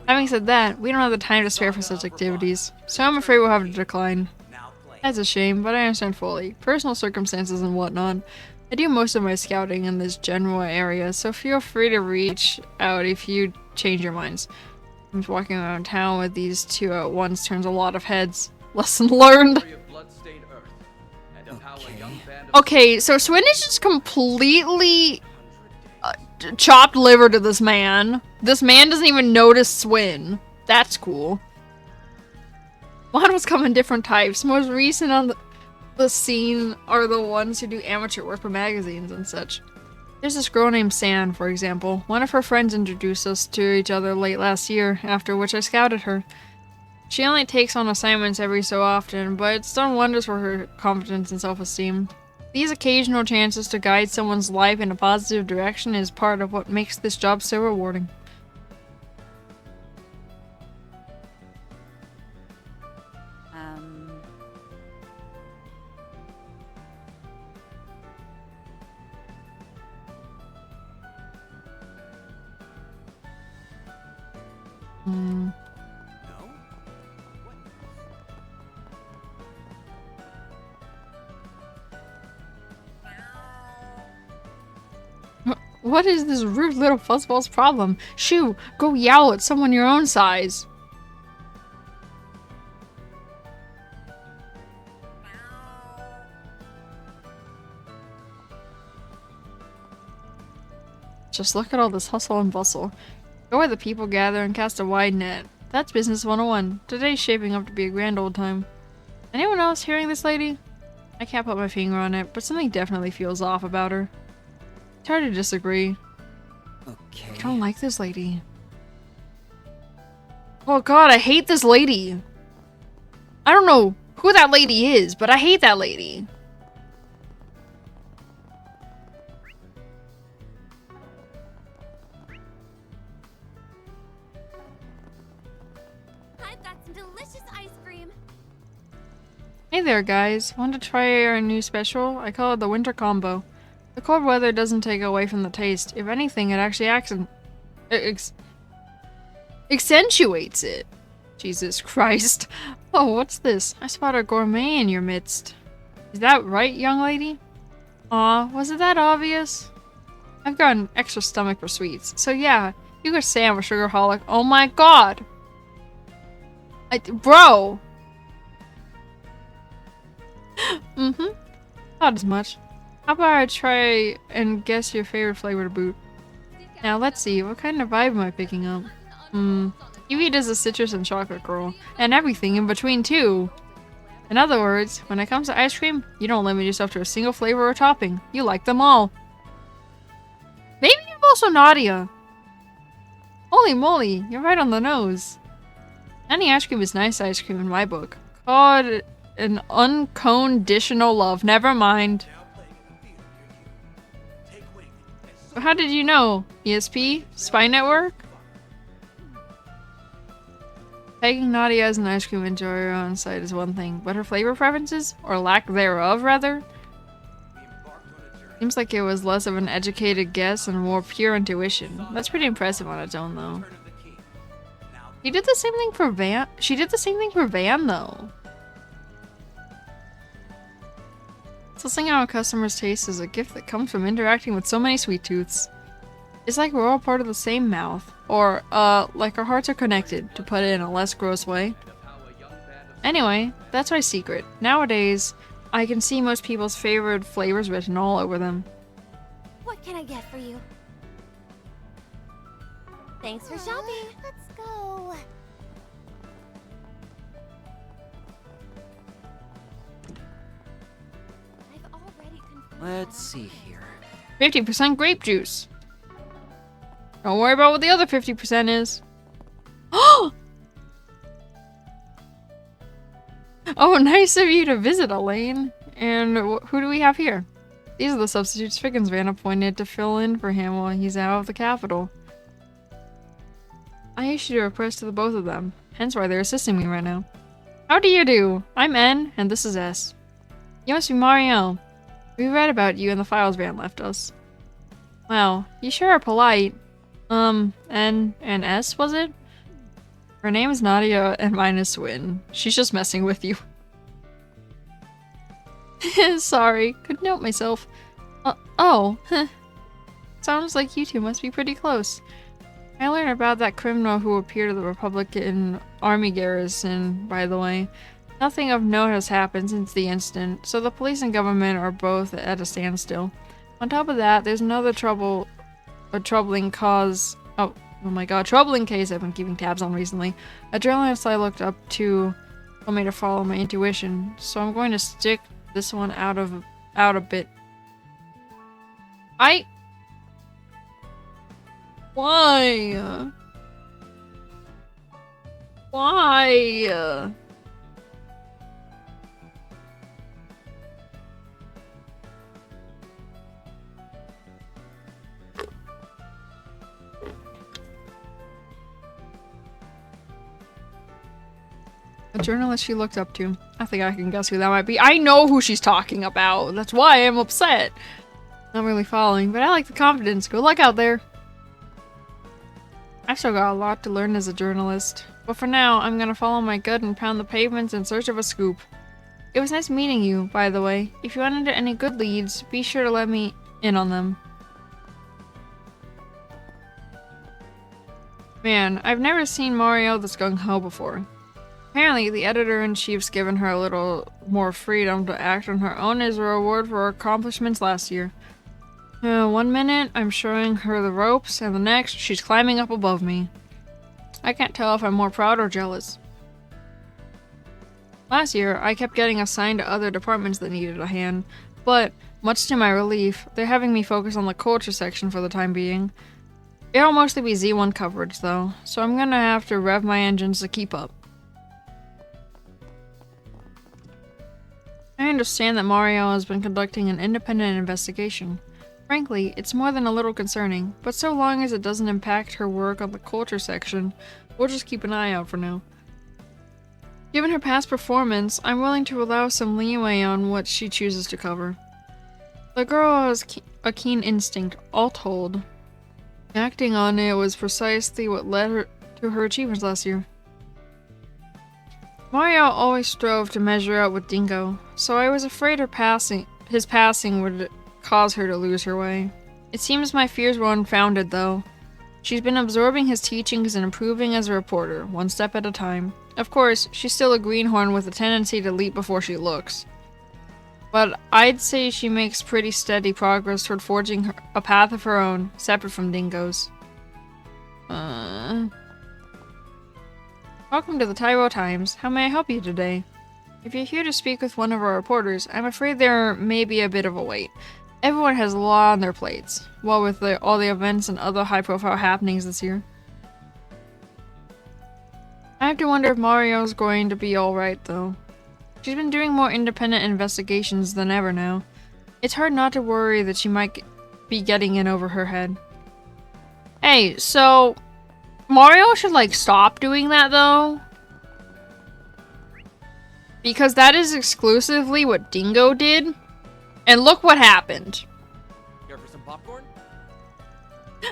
A: Having said that, we don't have the time to spare for such activities, so I'm afraid we'll have to decline. That's a shame, but I understand fully. Personal circumstances and whatnot. I do most of my scouting in this general area, so feel free to reach out if you change your minds. Walking around town with these two at once turns a lot of heads. Lesson learned. Okay, so Swin is just completely chopped liver to this man. This man doesn't even notice Swin. That's cool. Models come in different types. Most recent on the scene are the ones who do amateur work for magazines and such. There's this girl named San, for example. One of her friends introduced us to each other late last year, after which I scouted her. She only takes on assignments every so often, but it's done wonders for her confidence and self-esteem. These occasional chances to guide someone's life in a positive direction is part of what makes this job so rewarding. What is this rude little fuzzball's problem? Shoo, go yowl at someone your own size. Just look at all this hustle and bustle. Go where the people gather and cast a wide net. That's business 101. Today's shaping up to be a grand old time. Anyone else hearing this lady? I can't put my finger on it, but something definitely feels off about her. It's hard to disagree.
B: Okay.
A: I don't like this lady. Oh god, I hate this lady. I don't know who that lady is, but I hate that lady.
C: I've got some delicious ice cream.
A: Hey there, guys. Want to try our new special? I call it the Winter Combo. The cold weather doesn't take away from the taste. If anything, it actually accentuates it. Jesus Christ. Oh, what's this? I spot a gourmet in your midst. Is that right, young lady? Aw, was it that obvious? I've got an extra stomach for sweets. So yeah, you could say I'm a sugarholic. Oh my god! Bro! Mm-hmm. Not as much. How about I try and guess your favorite flavor to boot? Now let's see, what kind of vibe am I picking up? Evie does a citrus and chocolate girl, and everything in between too. In other words, when it comes to ice cream, you don't limit yourself to a single flavor or topping. You like them all. Maybe you're also Nadia. Holy moly, you're right on the nose. Any ice cream is nice ice cream in my book. Called an unconditional love. Never mind. How did you know? ESP? Spy Network? Taking Nadia as an ice cream enjoyer on site is one thing, but her flavor preferences, or lack thereof rather, seems like it was less of an educated guess and more pure intuition. That's pretty impressive on its own though. He did the same thing for Van. She did the same thing for Van though. Sussing out a customer's taste is a gift that comes from interacting with so many sweet tooths. It's like we're all part of the same mouth. Or, like our hearts are connected, to put it in a less gross way. Anyway, that's my secret. Nowadays, I can see most people's favorite flavors written all over them.
C: What can I get for you? Thanks for shopping. Let's go. I've already confirmed.
B: Let's see here.
A: 50% grape juice. Don't worry about what the other 50% is. Oh, nice of you to visit, Elaine. And who do we have here? These are the substitutes Figgins Van appointed to fill in for him while he's out of the capital. I issued a request to the both of them, hence why they're assisting me right now. How do you do? I'm N, and this is S. You must be Mario. We read about you in the files Van left us. Wow, you sure are polite. N and S, was it? Her name is Nadia and mine is Swin. She's just messing with you. Sorry, couldn't help myself. Oh, sounds like you two must be pretty close. I learned about that criminal who appeared at the Republican Army garrison, by the way. Nothing of note has happened since the incident, so the police and government are both at a standstill. On top of that, there's another troubling case I've been keeping tabs on recently. A journalist I looked up to told me to follow my intuition, so I'm going to stick this one out a bit. Why? Why? A journalist she looked up to. I think I can guess who that might be. I know who she's talking about. That's why I'm upset. Not really following, but I like the confidence. Good luck out there. I've still got a lot to learn as a journalist. But for now, I'm gonna follow my gut and pound the pavements in search of a scoop. It was nice meeting you, by the way. If you run into any good leads, be sure to let me in on them. Man, I've never seen Mario this gung-ho before. Apparently, the editor-in-chief's given her a little more freedom to act on her own as a reward for her accomplishments last year. 1 minute, I'm showing her the ropes, and the next, she's climbing up above me. I can't tell if I'm more proud or jealous. Last year, I kept getting assigned to other departments that needed a hand, but, much to my relief, they're having me focus on the culture section for the time being. It'll mostly be Z1 coverage, though, so I'm gonna have to rev my engines to keep up. I understand that Mario has been conducting an independent investigation. Frankly, it's more than a little concerning, but so long as it doesn't impact her work on the culture section, we'll just keep an eye out for now. Given her past performance, I'm willing to allow some leeway on what she chooses to cover. The girl has a keen instinct, all told. Acting on it was precisely what led her to her achievements last year. Mario always strove to measure out with Dingo, so I was afraid his passing would cause her to lose her way. It seems my fears were unfounded, though. She's been absorbing his teachings and improving as a reporter, one step at a time. Of course, she's still a greenhorn with a tendency to leap before she looks. But I'd say she makes pretty steady progress toward forging a path of her own, separate from Dingo's. Welcome to the Tyro Times. How may I help you today? If you're here to speak with one of our reporters, I'm afraid there may be a bit of a wait. Everyone has a lot on their plates, well with all the events and other high-profile happenings this year. I have to wonder if Mario's going to be alright, though. She's been doing more independent investigations than ever now. It's hard not to worry that she might be getting in over her head. Hey, so Mario should like stop doing that though. Because that is exclusively what Dingo did. And look what happened.
G: Here for some popcorn?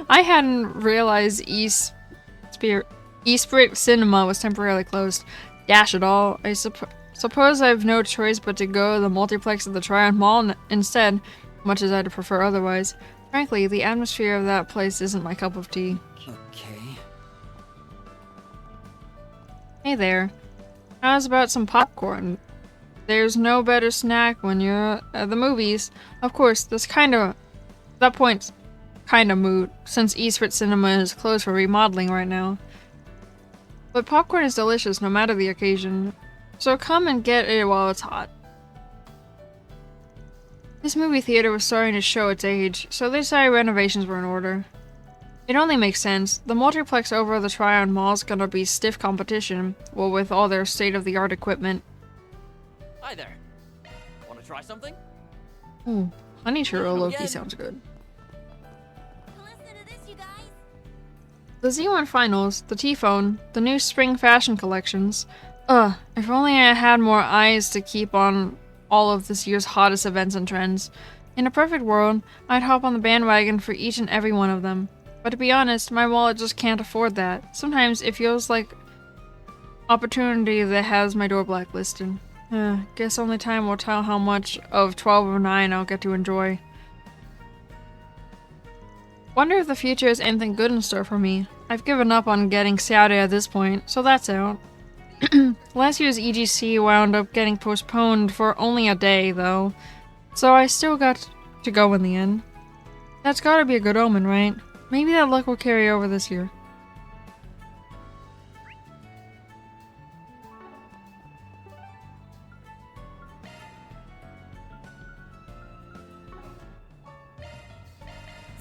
A: I hadn't realized Esprit Cinema was temporarily closed. Dash it all. I suppose I have no choice but to go to the multiplex at the Tryon Mall instead, much as I'd prefer otherwise. Frankly, the atmosphere of that place isn't my cup of tea.
B: Okay.
A: Hey there. How's about some popcorn? There's no better snack when you're at the movies. Of course, that point's kinda moot, since Esprit Cinema is closed for remodeling right now. But popcorn is delicious no matter the occasion, so come and get it while it's hot. This movie theater was starting to show its age, so they decided renovations were in order. It only makes sense. The multiplex over the Tryon Mall's gonna be stiff competition, well with all their state-of-the-art equipment.
G: Hi there. Want to try something?
A: Ooh, honey churro
G: Come
A: Loki
G: again.
A: sounds good.
C: Listen to this, you guys.
A: The Z1 Finals, the T-Phone, the new spring fashion collections. If only I had more eyes to keep on all of this year's hottest events and trends. In a perfect world, I'd hop on the bandwagon for each and every one of them. But to be honest, my wallet just can't afford that. Sometimes it feels like opportunity that has my door blacklisted. Guess only time will tell how much of 1209 I'll get to enjoy. Wonder if the future has anything good in store for me. I've given up on getting Saudi at this point, so that's out. Last year's EGC wound up getting postponed for only a day, though, so I still got to go in the end. That's gotta be a good omen, right? Maybe that luck will carry over this year.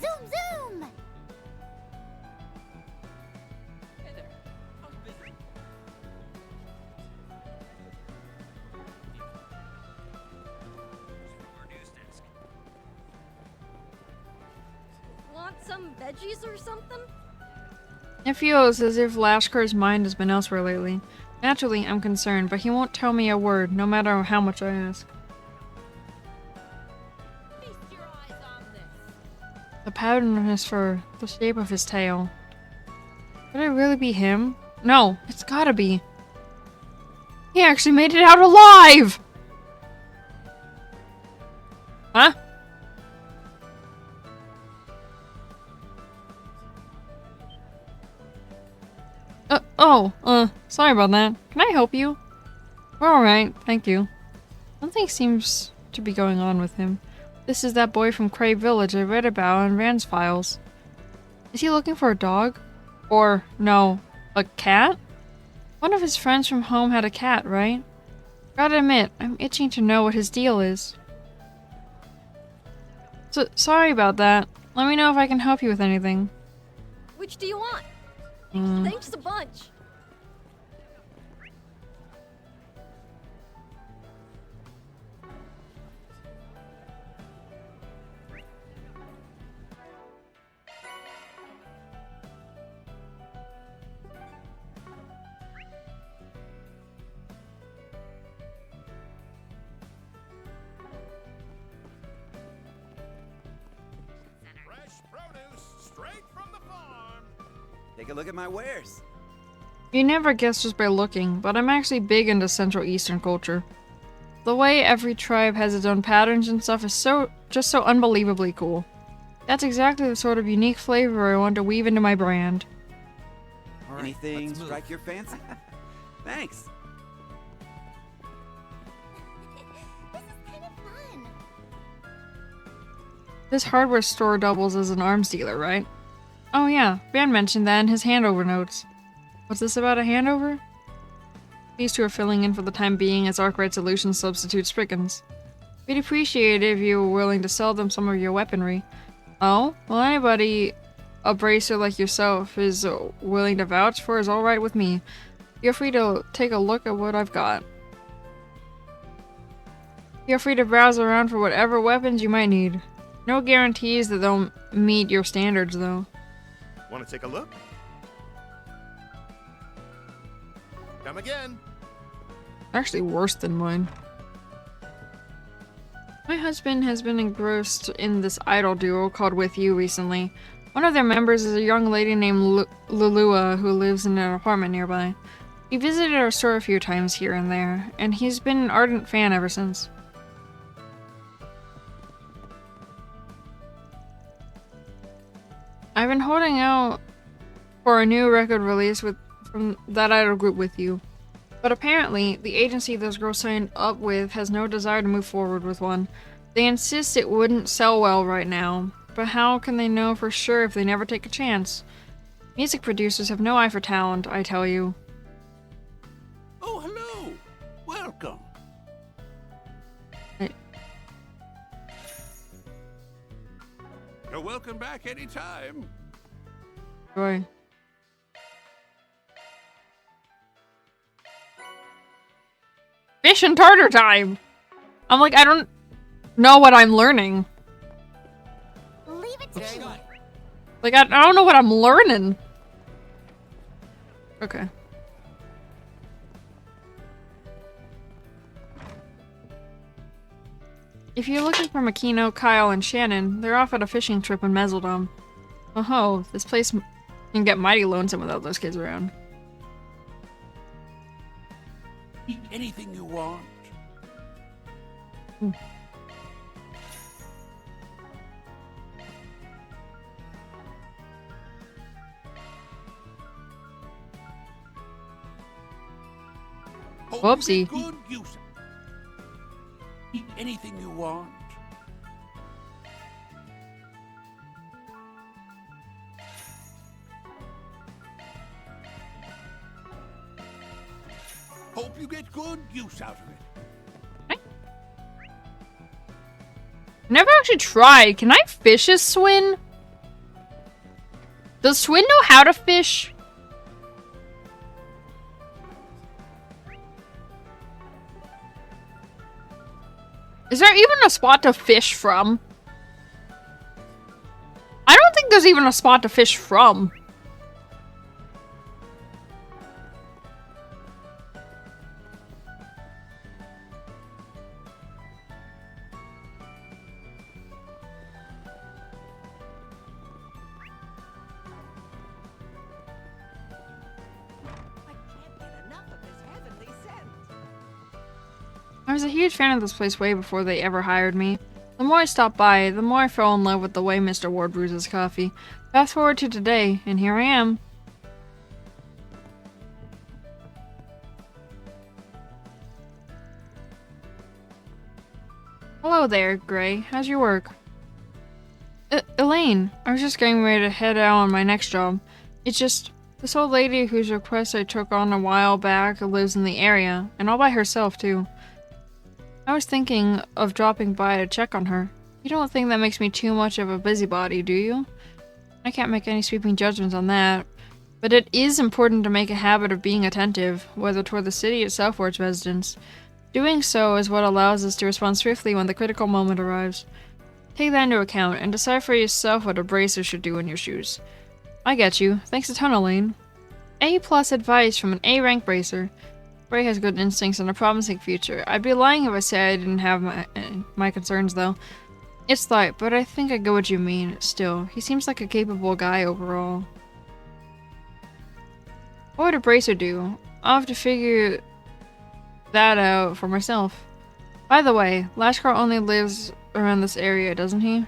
C: Zoom, zoom!
G: Hey there. How's business?
I: Our news desk.
D: Want some veggies or something?
A: It feels as if Lashkar's mind has been elsewhere lately. Naturally, I'm concerned, but he won't tell me a word, no matter how much I ask.
D: Feast your eyes on this.
A: The pattern of his fur, the shape of his tail. Could it really be him? No, it's gotta be. He actually made it out alive! Huh? Sorry about that. Can I help you? We're alright, thank you. Something seems to be going on with him. This is that boy from Cray Village I read about in Rand's files. Is he looking for a dog? Or, no, a cat? One of his friends from home had a cat, right? Gotta admit, I'm itching to know what his deal is. So, sorry about that. Let me know if I can help you with anything.
D: Which do you want?
A: Mm.
D: Thanks a bunch.
I: Fresh produce straight from the farm.
F: Take a look at my wares.
A: You never guess just by looking, but I'm actually big into Central Eastern culture. The way every tribe has its own patterns and stuff is just so unbelievably cool. That's exactly the sort of unique flavor I want to weave into my brand.
B: All right,
F: Anything
B: let's move.
F: strike your fancy? Thanks.
C: This is kind of fun.
A: This hardware store doubles as an arms dealer, right? Oh yeah, Van mentioned that in his handover notes. What's this about a handover? These two are filling in for the time being as Arkwright Solutions substitutes Spriggans. We'd appreciate it if you were willing to sell them some of your weaponry. Oh? Well, anybody a bracer like yourself is willing to vouch for is alright with me. Feel free to take a look at what I've got. Feel free to browse around for whatever weapons you might need. No guarantees that they'll meet your standards, though.
I: Want to take a look? Come again.
A: Actually worse than mine. My husband has been engrossed in this idol duo called With You recently. One of their members is a young lady named Lulua who lives in an apartment nearby. He visited our store a few times here and there, and he's been an ardent fan ever since. I've been holding out for a new record release from that idol group With You. But apparently, the agency this girl signed up with has no desire to move forward with one. They insist it wouldn't sell well right now, but how can they know for sure if they never take a chance? Music producers have no eye for talent, I tell you.
I: Oh, hello. Welcome. You're welcome back anytime.
A: Boy. Fish and tartar time! I'm like, I don't know what I'm learning.
C: Leave it to me.
A: Like, I don't know what I'm learning. Okay. If you're looking for Makino, Kyle, and Shannon, they're off at a fishing trip in Mezzaldom. Oh ho, this place can get mighty lonesome without those kids around.
I: Eat anything you want. Hope
A: Whoopsie.
I: you get good use. Eat anything you want. Hope you get good use out of it.
A: Never actually tried. Can I fish as Swin? Does Swin know how to fish? Is there even a spot to fish from? I don't think there's even a spot to fish from.
H: I can't get enough of this heavenly scent.
A: I was a huge fan of this place way before they ever hired me. The more I stopped by, the more I fell in love with the way Mr. Ward brews his coffee. Fast forward to today, and here I am. Hello there, Gray. How's your work? Elaine, I was just getting ready to head out on my next job. It's just, This old lady whose request I took on a while back lives in the area, and all by herself too. I was thinking of dropping by to check on her. You don't think that makes me too much of a busybody, do you? I can't make any sweeping judgments on that. But it is important to make a habit of being attentive, whether toward the city itself or its residents. Doing so is what allows us to respond swiftly when the critical moment arrives. Take that into account, and decide for yourself what a bracer should do in your shoes. I get you. Thanks a ton, Elaine. A+ advice from an A-rank bracer. Bray has good instincts and a promising future. I'd be lying if I said I didn't have my concerns, though. It's light, but I think I get what you mean. Still, he seems like a capable guy overall. What would a bracer do? I'll have to figure that out for myself. By the way, Lashkar only lives around this area, doesn't he?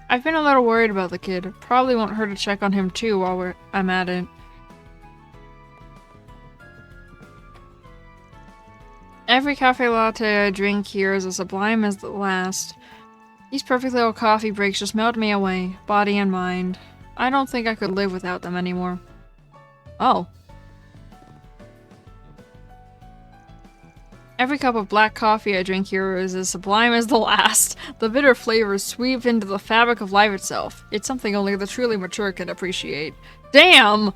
A: I've been a little worried about the kid. Probably won't hurt to check on him too while I'm at it. Every cafe latte I drink here is as sublime as the last. These perfect little coffee breaks just melt me away, body and mind. I don't think I could live without them anymore. Oh. Every cup of black coffee I drink here is as sublime as the last. The bitter flavors sweep into the fabric of life itself. It's something only the truly mature can appreciate. Damn!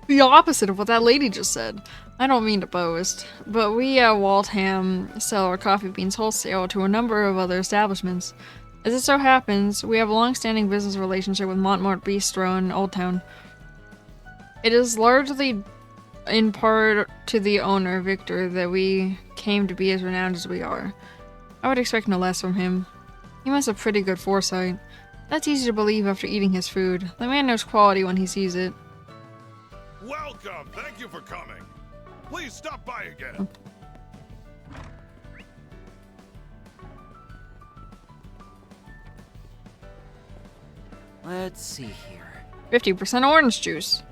A: The opposite of what that lady just said. I don't mean to boast, but we at Waltham sell our coffee beans wholesale to a number of other establishments. As it so happens, we have a long-standing business relationship with Montmort Bistro in Old Town. It is largely in part to the owner, Victor, that we came to be as renowned as we are. I would expect no less from him. He must have pretty good foresight. That's easy to believe after eating his food. The man knows quality when he sees it.
J: Welcome! Thank you for coming. Please stop by again.
B: Let's see here.
A: 50% orange juice.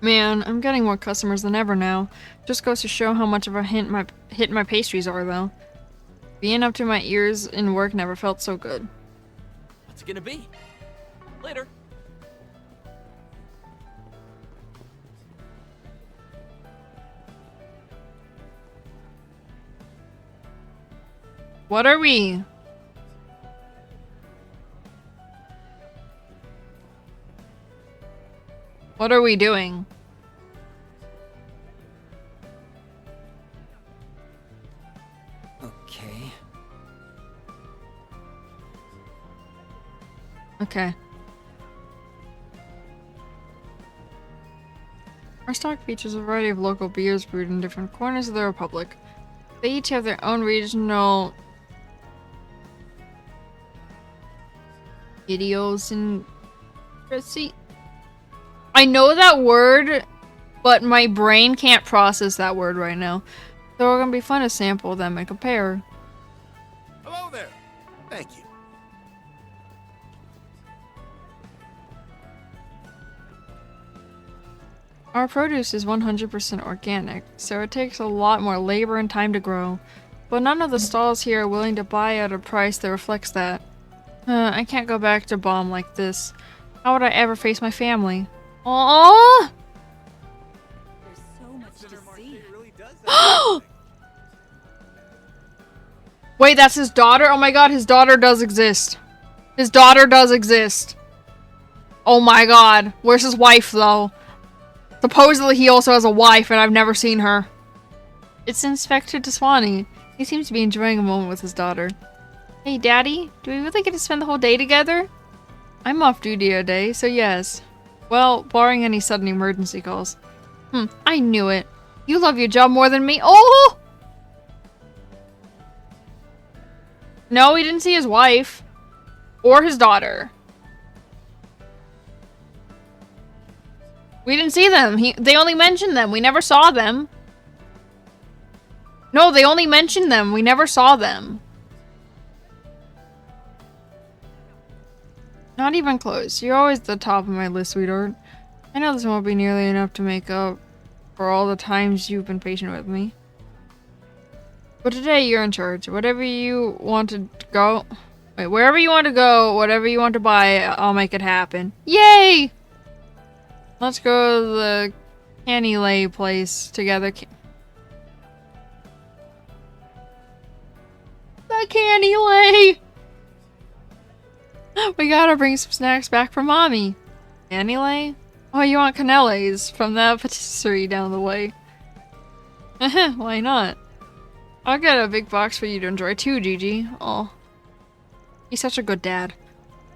A: Man, I'm getting more customers than ever now. Just goes to show how much of a hit my pastries are, though. Being up to my ears in work never felt so good.
G: What's it gonna be? Later.
A: What are we? What are we doing?
B: Okay.
A: Okay. Our stock features a variety of local beers brewed in different corners of the Republic. They each have their own regional idiosyncrasy. I know that word, but my brain can't process that word right now. So it's gonna be fun to sample them and compare.
J: Hello there. Thank you.
A: Our produce is 100% organic, so it takes a lot more labor and time to grow. But none of the stalls here are willing to buy at a price that reflects that. I can't go back to Bomb like this. How would I ever face my family? Aww!
H: There's so much to see.
A: Wait, that's his daughter? Oh my god, his daughter does exist. His daughter does exist. Oh my god. Where's his wife, though? Supposedly he also has a wife, and I've never seen her. It's Inspector Deswani. He seems to be enjoying a moment with his daughter. Hey, Daddy, do we really get to spend the whole day together? I'm off duty today, so yes. Well, barring any sudden emergency calls. I knew it. You love your job more than me. Oh! No, we didn't see his wife. Or his daughter. We didn't see them. They only mentioned them. We never saw them. No, they only mentioned them. We never saw them. Not even close. You're always at the top of my list, sweetheart. I know this won't be nearly enough to make up for all the times you've been patient with me. But today you're in charge. Whatever you want to go... Wait, wherever you want to go, whatever you want to buy, I'll make it happen. Yay! Let's go to the Canny Lay place together. The Canny Lay! We gotta bring some snacks back for Mommy. Canny Lay? Oh, you want canellas from that patisserie down the way. Why not? I'll get a big box for you to enjoy too, Gigi. Oh. He's such a good dad.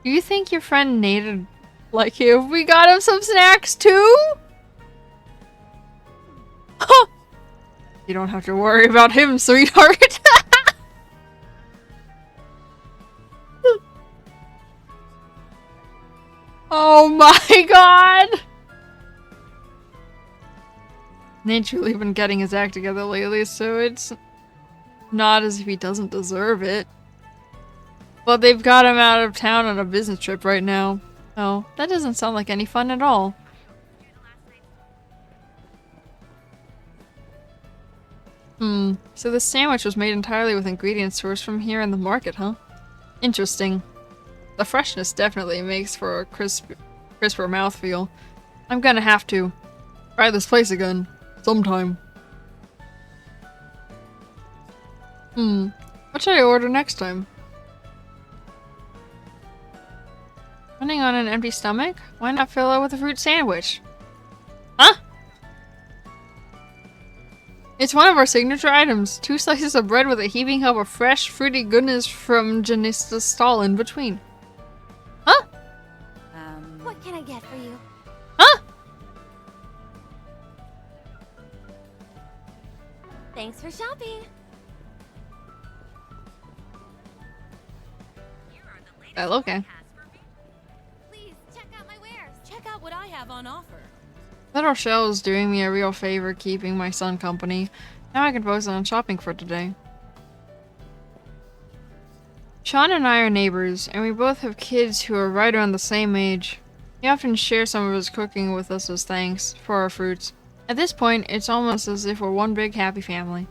A: Do you think your friend Nate'd like you if we got him some snacks too? You don't have to worry about him, sweetheart. Oh my god! Nate's really been getting his act together lately, so it's not as if he doesn't deserve it. But they've got him out of town on a business trip right now. Oh, that doesn't sound like any fun at all. So the sandwich was made entirely with ingredients sourced from here in the market, huh? Interesting. The freshness definitely makes for a crisper mouthfeel. I'm gonna have to try this place again. Sometime. What should I order next time? Running on an empty stomach? Why not fill it with a fruit sandwich? Huh? It's one of our signature items. 2 slices of bread with a heaping cup of fresh, fruity goodness from Janista's stall in between. Huh?
C: What can I get for you?
A: Huh?
C: Thanks for shopping.
A: Oh, okay.
C: Please check out my wares.
D: Check out what I have on offer.
A: Little Shell is doing me a real favor keeping my son company. Now I can focus on shopping for today. Sean and I are neighbors, and we both have kids who are right around the same age. He often shares some of his cooking with us as thanks for our fruits. At this point, it's almost as if we're one big happy family.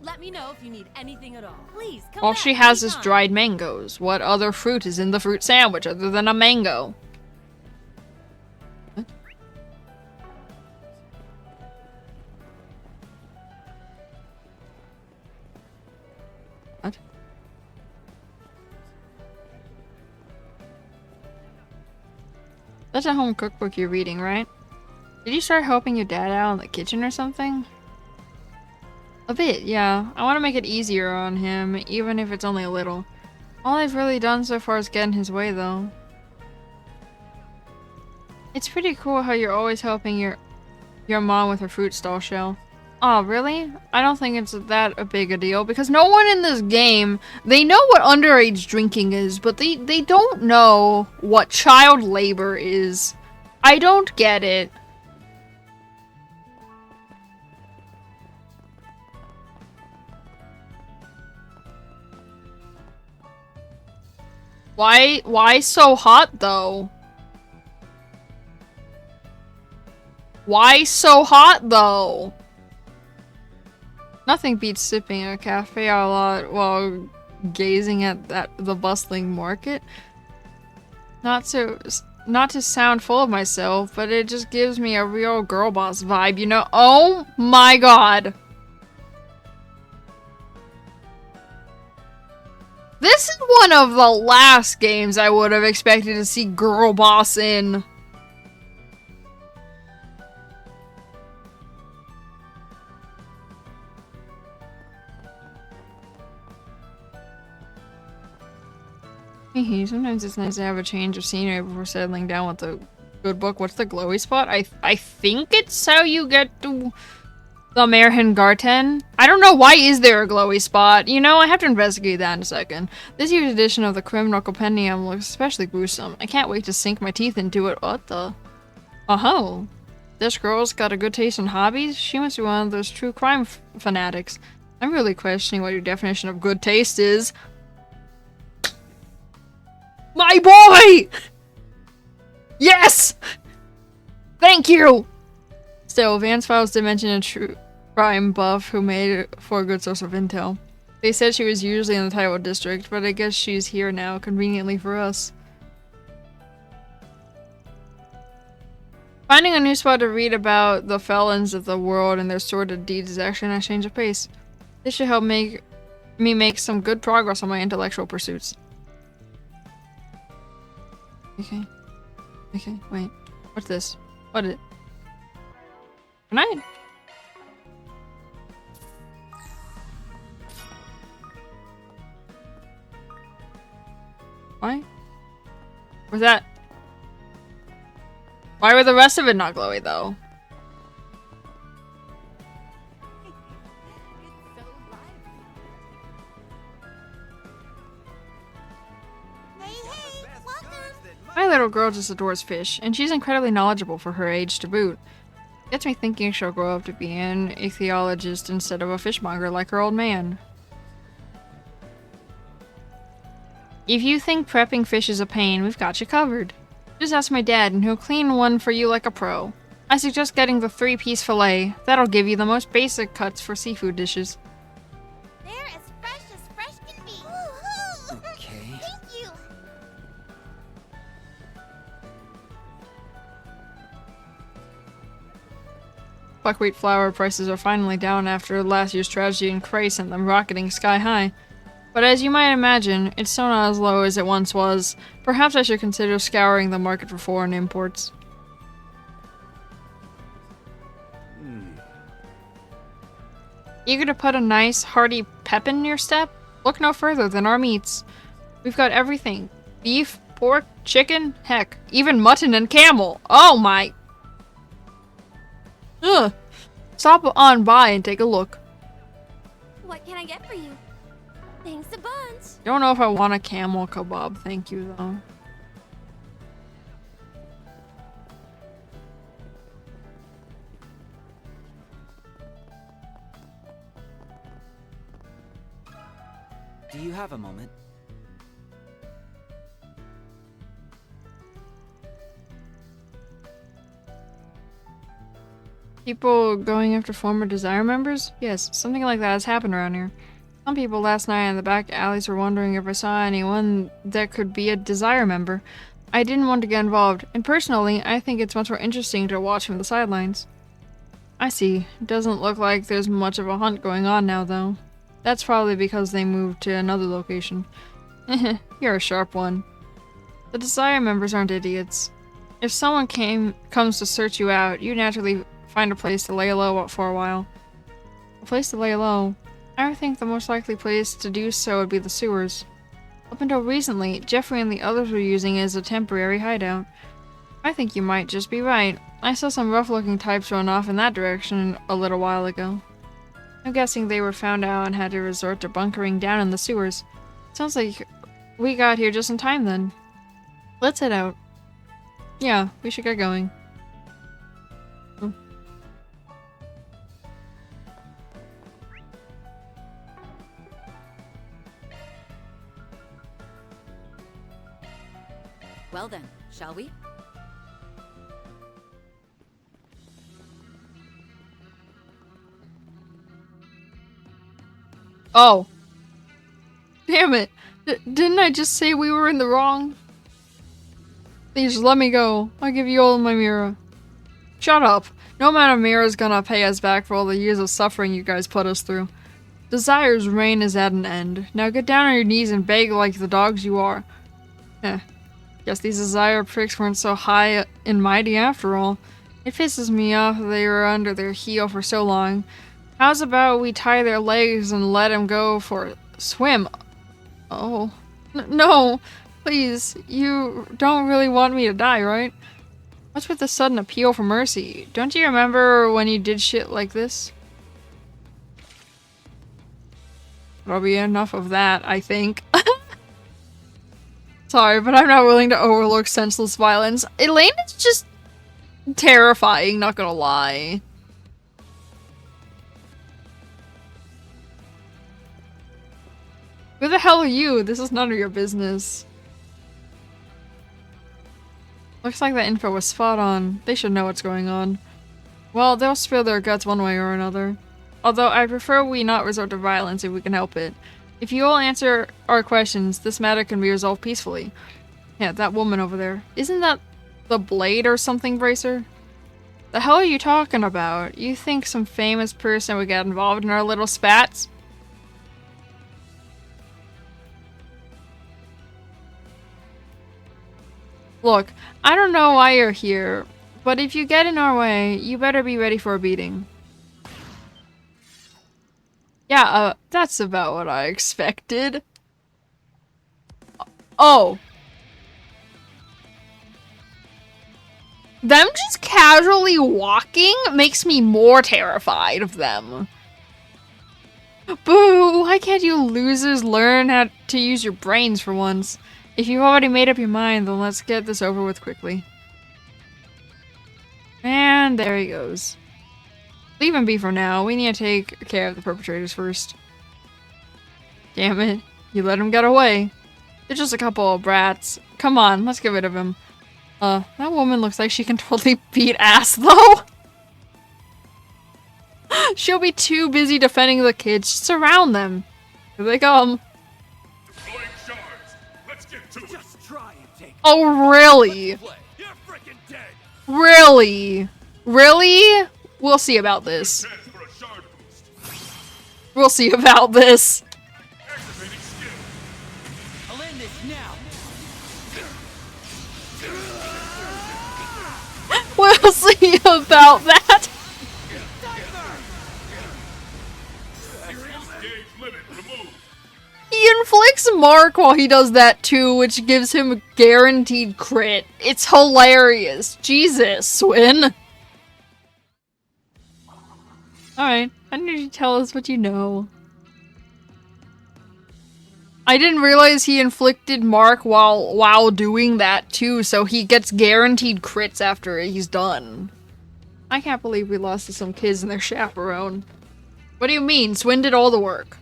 D: Let me know if you need anything at all. Please come
A: All
D: back
A: she has is
D: anytime.
A: dried mangoes. What other fruit is in the fruit sandwich other than a mango? What? What? That's a home cookbook you're reading, right? Did you start helping your dad out in the kitchen or something? A bit, yeah. I want to make it easier on him, even if it's only a little. All I've really done so far is get in his way, though. It's pretty cool how you're always helping your mom with her fruit stall, Shell. Oh, really? I don't think it's that a big a deal, because no one in this game, they know what underage drinking is, but they don't know what child labor is. I don't get it. Why so hot, though? Why so hot, though? Nothing beats sipping at a cafe a lot while gazing at the bustling market. Not to sound full of myself, but it just gives me a real girl boss vibe, you know? Oh my god! This is one of the last games I would have expected to see girl boss in. Sometimes it's nice to have a change of scenery before settling down with a good book. What's the glowy spot? I think it's how you get to the Merhin Garten. I don't know, why is there a glowy spot? You know, I have to investigate that in a second. This year's edition of the Criminal Compendium looks especially gruesome. I can't wait to sink my teeth into it. What the? Oh-ho. This girl's got a good taste in hobbies? She must be one of those true crime fanatics. I'm really questioning what your definition of good taste is. My boy! Yes! Thank you! Still, Vance Files did mention crime buff who made it for a good source of intel. They said she was usually in the Taiwo district, but I guess she's here now, conveniently for us. Finding a new spot to read about the felons of the world and their sordid deeds is actually a nice change of pace. This should help me make some good progress on my intellectual pursuits. Okay. Okay, wait. What's this? What is it? Can I? Why? Was that? Why were the rest of it not glowy though? My little girl just adores fish, and she's incredibly knowledgeable for her age to boot. Gets me thinking she'll grow up to be an ichthyologist instead of a fishmonger like her old man. If you think prepping fish is a pain, we've got you covered. Just ask my dad and he'll clean one for you like a pro. I suggest getting the 3-piece fillet. That'll give you the most basic cuts for seafood dishes.
C: They're as fresh can be.
B: Okay.
C: Thank you.
A: Buckwheat flour prices are finally down after last year's tragedy in Cray sent them rocketing sky high. But as you might imagine, it's still not as low as it once was. Perhaps I should consider scouring the market for foreign imports. Eager to put a nice, hearty pep in your step? Look no further than our meats. We've got everything. Beef, pork, chicken, heck, even mutton and camel. Oh my... Ugh. Stop on by and take a look.
C: What can I get for you? Thanks a bunch.
A: Don't know if I want a camel kebab, thank you though.
B: Do you have a moment?
A: People going after former Desire members? Yes, something like that has happened around here. Some people last night in the back alleys were wondering if I saw anyone that could be a Desire member. I didn't want to get involved, and personally, I think it's much more interesting to watch from the sidelines. I see. Doesn't look like there's much of a hunt going on now, though. That's probably because they moved to another location. You're a sharp one. The Desire members aren't idiots. If someone comes to search you out, you naturally find a place to lay low for a while. A place to lay low? I would think the most likely place to do so would be the sewers. Up until recently, Jeffrey and the others were using it as a temporary hideout. I think you might just be right. I saw some rough-looking types run off in that direction a little while ago. I'm guessing they were found out and had to resort to bunkering down in the sewers. Sounds like we got here just in time then. Let's head out. Yeah, we should get going.
D: Well then, shall we?
A: Oh. Damn it. Didn't I just say we were in the wrong? Please let me go. I'll give you all my Mira. Shut up. No amount of Mira's gonna pay us back for all the years of suffering you guys put us through. Desire's reign is at an end. Now get down on your knees and beg like the dogs you are. Guess these Desire pricks weren't so high and mighty after all. It pisses me off that they were under their heel for so long. How's about we tie their legs and let them go for a swim? Oh. No! Please, you don't really want me to die, right? What's with the sudden appeal for mercy? Don't you remember when you did shit like this? That'll be enough of that, I think. Sorry, but I'm not willing to overlook senseless violence. Elaine is just terrifying, not gonna lie. Who the hell are you? This is none of your business. Looks like that info was spot on. They should know what's going on. Well, they'll spill their guts one way or another. although I prefer we not resort to violence if we can help it. If you all answer our questions, this matter can be resolved peacefully. Yeah, that woman over there. Isn't that the Blade or something, Bracer? The hell are you talking about? You think some famous person would get involved in our little spats? Look, I don't know why you're here, but if you get in our way, you better be ready for a beating. Yeah, that's about what I expected. Oh. Them just casually walking makes me more terrified of them. Boo! Why can't you losers learn how to use your brains for once? If you've already made up your mind, then let's get this over with quickly. And there he goes. Leave him be for now. We need to take care of the perpetrators first. Damn it. You let him get away. They're just a couple of brats. Come on, let's get rid of him. That woman looks like she can totally beat ass, though. She'll be too busy defending the kids. Just surround them. Here they come.
J: Let's get to it.
F: Just try and take.
A: Oh, really?
J: You're freaking dead.
A: Really? Really? We'll see about this.
J: Chance for a shard boost.
A: We'll see about this.
J: Activating skill.
B: I'll end this now.
A: We'll see about that.
J: Serious gauge limit removed.
A: He inflicts Mark while he does that too, which gives him a guaranteed crit. It's hilarious. Jesus, Swin. Alright, I need you to tell us what you know. I didn't realize he inflicted Mark while doing that too, so he gets guaranteed crits after he's done. I can't believe we lost to some kids and their chaperone. What do you mean? Swin did all the work.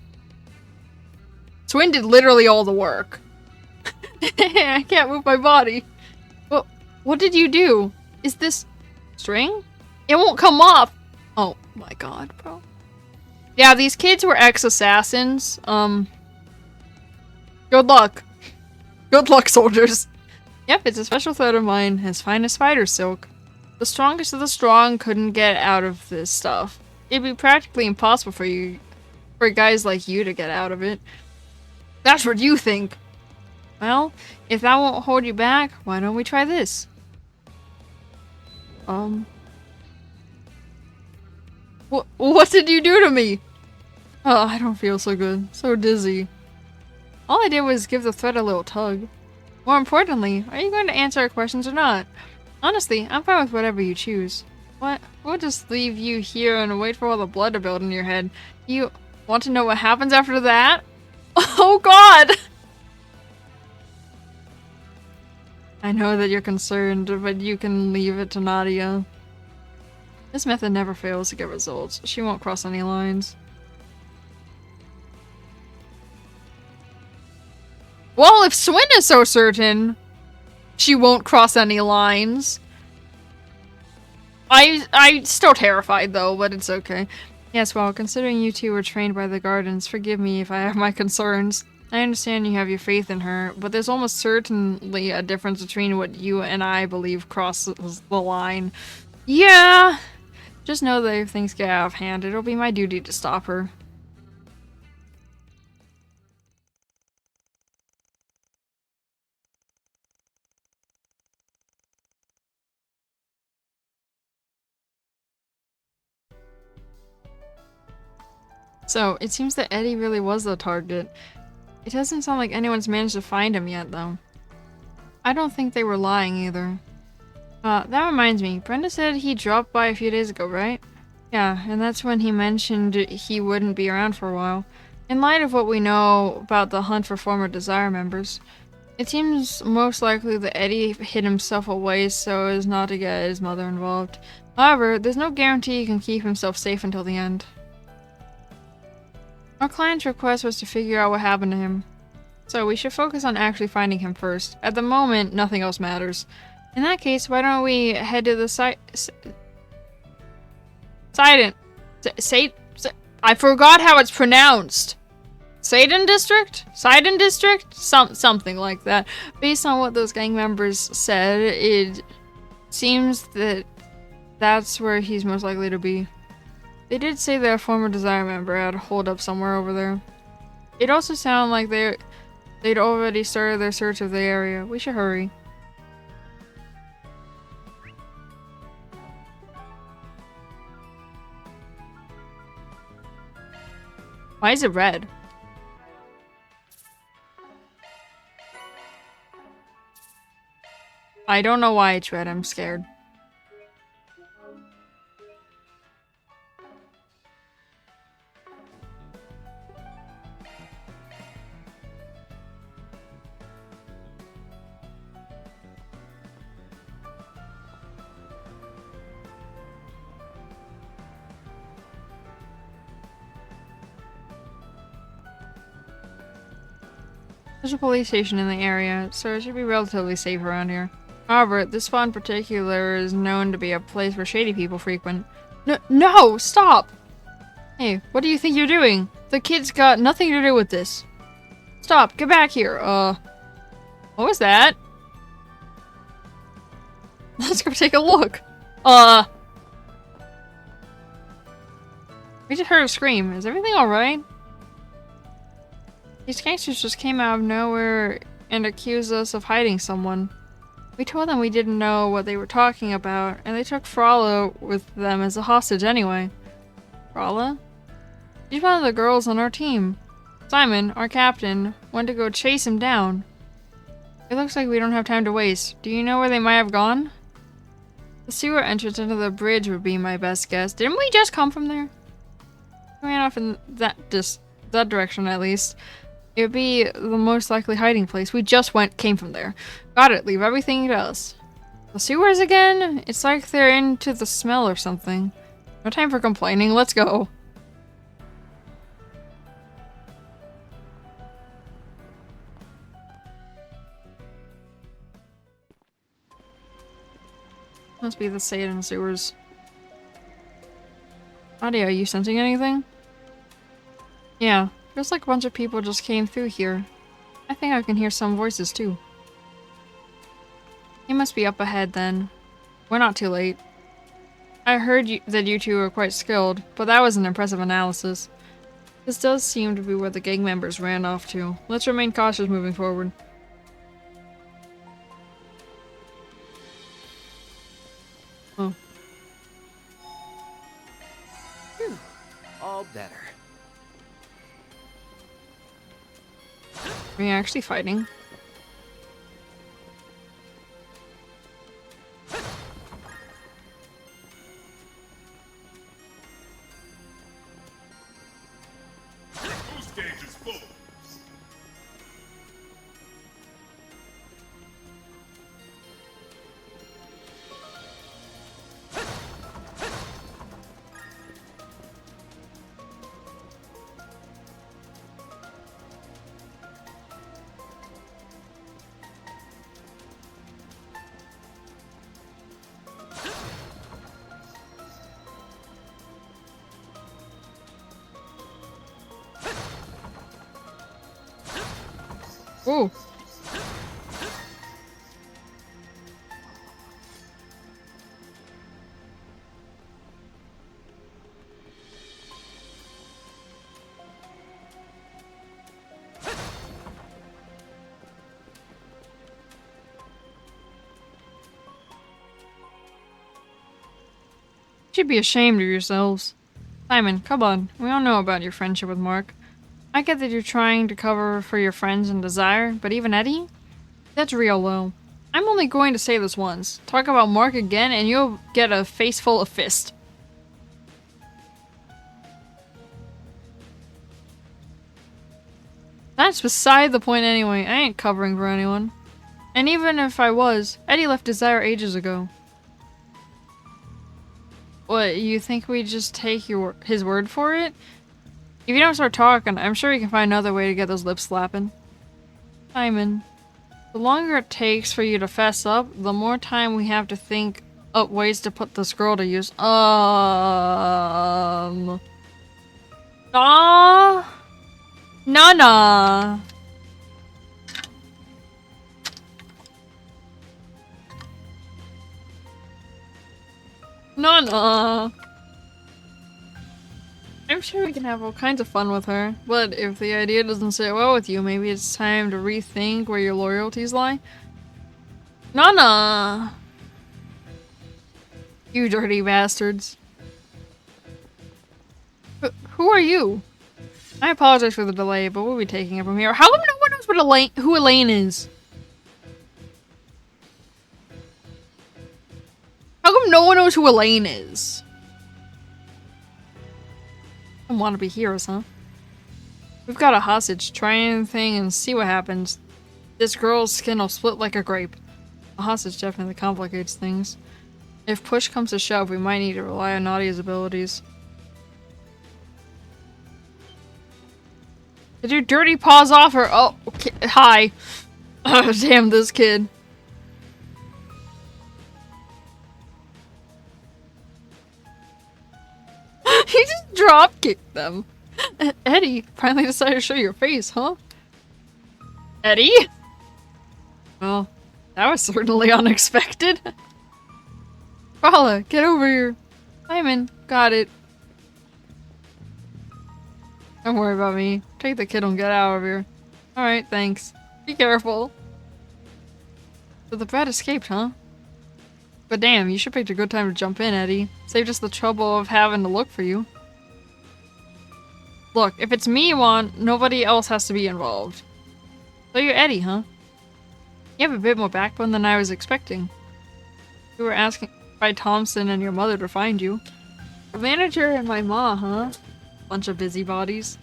A: Swin did literally all the work. I can't move my body. What did you do? Is this string? It won't come off. Oh my god, bro. Yeah, these kids were ex-assassins. Good luck. Good luck, soldiers. Yep, it's a special thread of mine, as fine as spider silk. The strongest of the strong couldn't get out of this stuff. It'd be practically impossible for guys like you to get out of it. That's what you think. Well, if that won't hold you back, why don't we try this? What did you do to me? Oh, I don't feel so good. So dizzy. All I did was give the thread a little tug. More importantly, are you going to answer our questions or not? Honestly, I'm fine with whatever you choose. What? We'll just leave you here and wait for all the blood to build in your head. You want to know what happens after that? Oh god! I know that you're concerned, but you can leave it to Nadia. This method never fails to get results. She won't cross any lines. Well, if Swin is so certain she won't cross any lines. I'm still terrified though, but it's okay. Yes, well, considering you two were trained by the Gardens, forgive me if I have my concerns. I understand you have your faith in her, but there's almost certainly a difference between what you and I believe crosses the line. Yeah! Just know that if things get out of hand, it'll be my duty to stop her. So, it seems that Eddie really was the target. It doesn't sound like anyone's managed to find him yet, though. I don't think they were lying, either. That reminds me, Brenda said he dropped by a few days ago, right? Yeah, and that's when he mentioned he wouldn't be around for a while. In light of what we know about the hunt for former Desire members, it seems most likely that Eddie hid himself away so as not to get his mother involved. However, there's no guarantee he can keep himself safe until the end. Our client's request was to figure out what happened to him. So we should focus on actually finding him first. At the moment, nothing else matters. In that case, why don't we head to the I forgot how it's pronounced. Sidon District? Sidon District? Something like that. Based on what those gang members said, it seems that that's where he's most likely to be. They did say that a former Desire member had holed up somewhere over there. It also sounded like they'd already started their search of the area. We should hurry. Why is it red? I don't know why it's red. I'm scared. There's a police station in the area, so it should be relatively safe around here. However, this spot in particular is known to be a place where shady people frequent. No! Stop! Hey, what do you think you're doing? The kid's got nothing to do with this. Stop! Get back here! What was that? Let's go take a look. We just heard a scream. Is everything alright? These gangsters just came out of nowhere and accused us of hiding someone. We told them we didn't know what they were talking about, and they took Frala with them as a hostage anyway. Frala? She's one of the girls on our team. Simon, our captain, went to go chase him down. It looks like we don't have time to waste. Do you know where they might have gone? The sewer entrance into the bridge would be my best guess. Didn't we just come from there? We ran off in that direction at least. It would be the most likely hiding place. We just came from there. Got it. Leave everything to us. The sewers again? It's like they're into the smell or something. No time for complaining. Let's go. Must be the Satan sewers. Adi, are you sensing anything? Yeah. Feels like a bunch of people just came through here. I think I can hear some voices too. He must be up ahead then. We're not too late. I heard that you two are quite skilled, but that was an impressive analysis. This does seem to be where the gang members ran off to. Let's remain cautious moving forward. Oh.
B: Phew. All better.
A: Are you actually fighting?
J: Whose stage is full?
A: Ooh. You should be ashamed of yourselves. Simon, come on. We all know about your friendship with Mark. I get that you're trying to cover for your friends and Desire, but even Eddie? That's real low. I'm only going to say this once. Talk about Mark again and you'll get a face full of fist. That's beside the point anyway. I ain't covering for anyone. And even if I was, Eddie left Desire ages ago. What, you think we just take his word for it? If you don't start talking, I'm sure you can find another way to get those lips slapping. Simon, the longer it takes for you to fess up, the more time we have to think up ways to put this girl to use. Nah. Nah. Nah. I'm sure we can have all kinds of fun with her, but if the idea doesn't sit well with you, maybe it's time to rethink where your loyalties lie? Nah. You dirty bastards. Who are you? I apologize for the delay, but we'll be taking it from here. How come no one knows what who Elaine is? How come no one knows who Elaine is? Don't want to be heroes, huh? We've got a hostage. Try anything and see what happens. This girl's skin will split like a grape. A hostage definitely complicates things. If push comes to shove, we might need to rely on Nadia's abilities. Did your dirty paws off her? Oh, okay. Hi. Oh, damn this kid. He just drop kicked them. Eddie finally decided to show your face, huh? Eddie? Well, that was certainly unexpected. Paula, get over here. Simon, got it. Don't worry about me. Take the kid and get out of here. Alright, thanks. Be careful. So the brat escaped, huh? But damn, you should pick a good time to jump in, Eddie. Saved us the trouble of having to look for you. Look, if it's me you want, nobody else has to be involved. So you're Eddie, huh? You have a bit more backbone than I was expecting. You were asking by Thompson and your mother to find you. The manager and my ma, huh? Bunch of busybodies.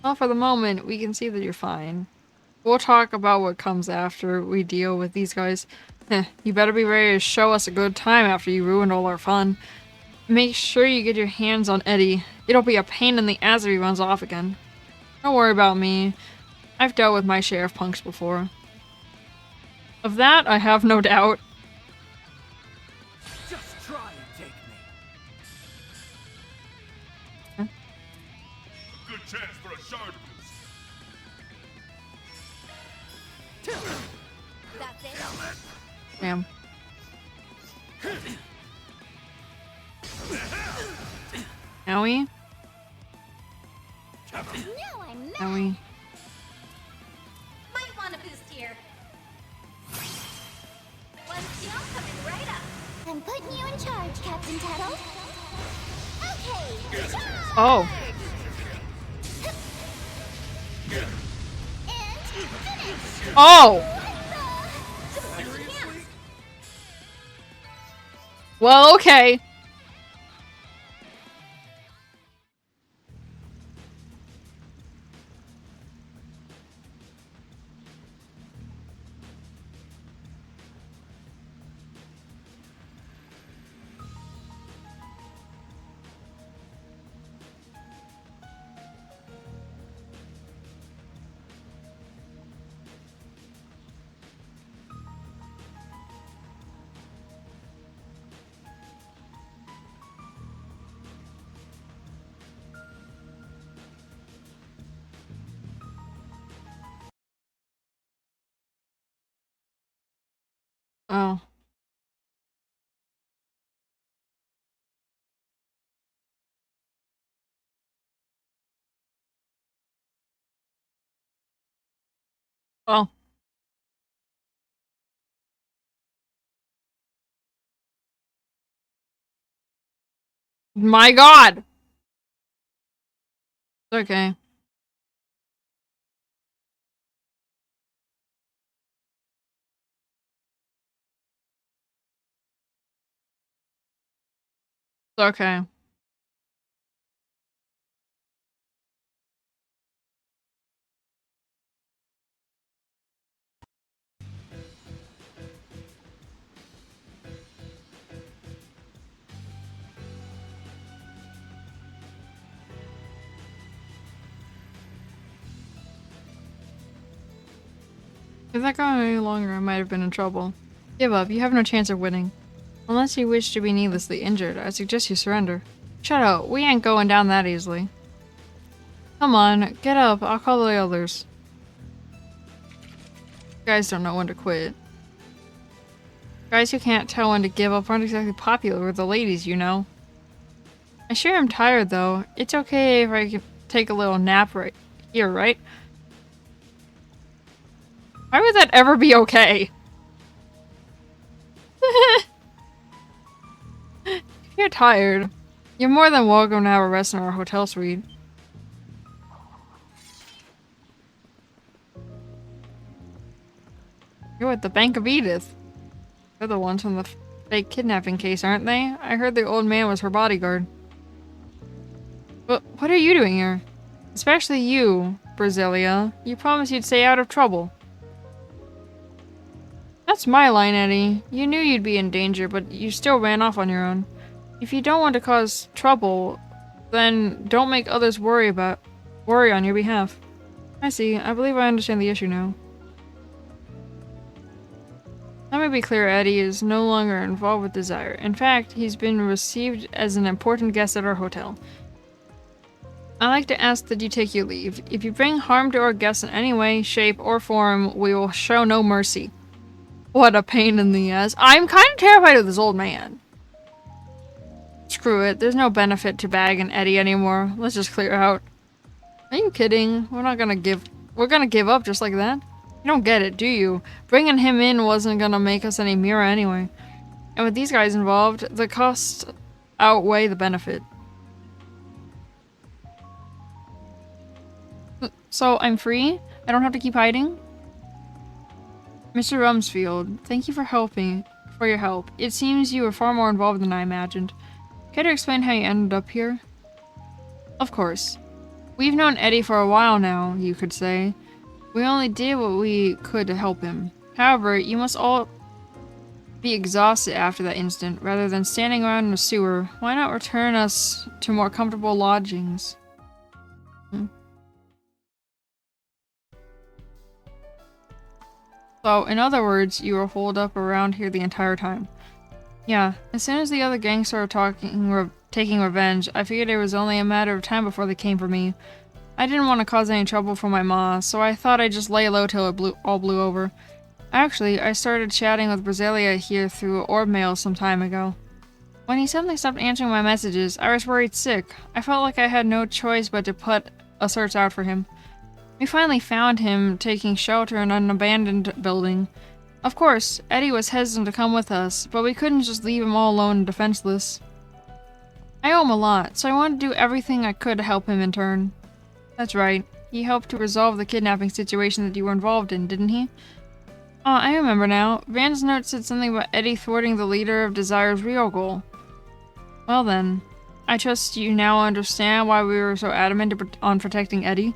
A: Well, for the moment, we can see that you're fine. We'll talk about what comes after we deal with these guys. You better be ready to show us a good time after you ruined all our fun. Make sure you get your hands on Eddie. It'll be a pain in the ass if he runs off again. Don't worry about me. I've dealt with my share of punks before. Of that, I have no doubt.
E: Just try and take me.
J: Good chance for a shard boost.
C: That's it.
A: Damn. Owie?
C: No, I'm not.
A: Owie.
C: Might want a boost here. One skill coming right up. I'm putting you in charge, Captain Tuttle. Okay, charge!
A: Oh.
C: And finish!
A: Oh! Well, okay. Oh. Oh. My God. It's okay. It's okay. If that got any longer, I might have been in trouble. Give up. You have no chance of winning. Unless you wish to be needlessly injured, I suggest you surrender. Shut up. We ain't going down that easily. Come on, get up. I'll call the others. Guys don't know when to quit. Guys who can't tell when to give up aren't exactly popular with the ladies, you know. I sure am tired, though. It's okay if I can take a little nap right here, right? Why would that ever be okay? If you're tired, you're more than welcome to have a rest in our hotel suite. You're at the Bank of Edith. They're the ones from the fake kidnapping case, aren't they? I heard the old man was her bodyguard. But what are you doing here? Especially you, Brasilia. You promised you'd stay out of trouble. That's my line, Eddie. You knew you'd be in danger, but you still ran off on your own. If you don't want to cause trouble, then don't make others worry on your behalf. I see. I believe I understand the issue now. Let me be clear, Eddie is no longer involved with Desire. In fact, he's been received as an important guest at our hotel. I'd like to ask that you take your leave. If you bring harm to our guests in any way, shape, or form, we will show no mercy. What a pain in the ass. I'm kind of terrified of this old man. Screw it. There's no benefit to bagging Eddie anymore. Let's just clear out. Are you kidding? We're gonna give up just like that? You don't get it, do you? Bringing him in wasn't gonna make us any mirror anyway. And with these guys involved, the costs outweigh the benefit. So I'm free? I don't have to keep hiding? Mr. Rumsfeld, thank you for your help. It seems you were far more involved than I imagined. Care to explain how you ended up here? Of course. We've known Eddie for a while now, you could say. We only did what we could to help him. However, you must all be exhausted after that incident. Rather than standing around in a sewer, why not return us to more comfortable lodgings? So, in other words, you were holed up around here the entire time. Yeah, as soon as the other gang started taking revenge, I figured it was only a matter of time before they came for me. I didn't want to cause any trouble for my ma, so I thought I'd just lay low till it all blew over. Actually, I started chatting with Brasilia here through orb mail some time ago. When he suddenly stopped answering my messages, I was worried sick. I felt like I had no choice but to put a search out for him. We finally found him taking shelter in an abandoned building. Of course, Eddie was hesitant to come with us, but we couldn't just leave him all alone and defenseless. I owe him a lot, so I wanted to do everything I could to help him in turn. That's right. He helped to resolve the kidnapping situation that you were involved in, didn't he? Oh, I remember now. Van's note said something about Eddie thwarting the leader of Desire's real goal. Well then, I trust you now understand why we were so adamant on protecting Eddie.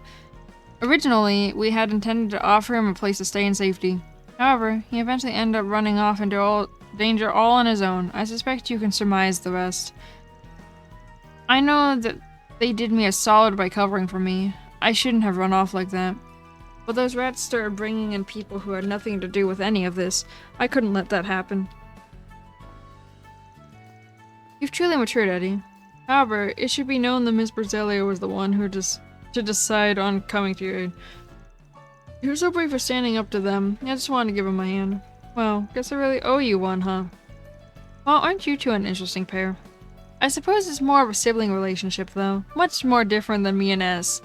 A: Originally, we had intended to offer him a place to stay in safety. However, he eventually ended up running off into danger all on his own. I suspect you can surmise the rest. I know that they did me a solid by covering for me. I shouldn't have run off like that. But those rats started bringing in people who had nothing to do with any of this. I couldn't let that happen. You've truly matured, Eddie. However, it should be known that Miss Brasilia was the one who to decide on coming to your aid. You were so brave for standing up to them. I just wanted to give him my hand. Well, guess I really owe you one, huh? Well, aren't you two an interesting pair? I suppose it's more of a sibling relationship, though. Much more different than me and S.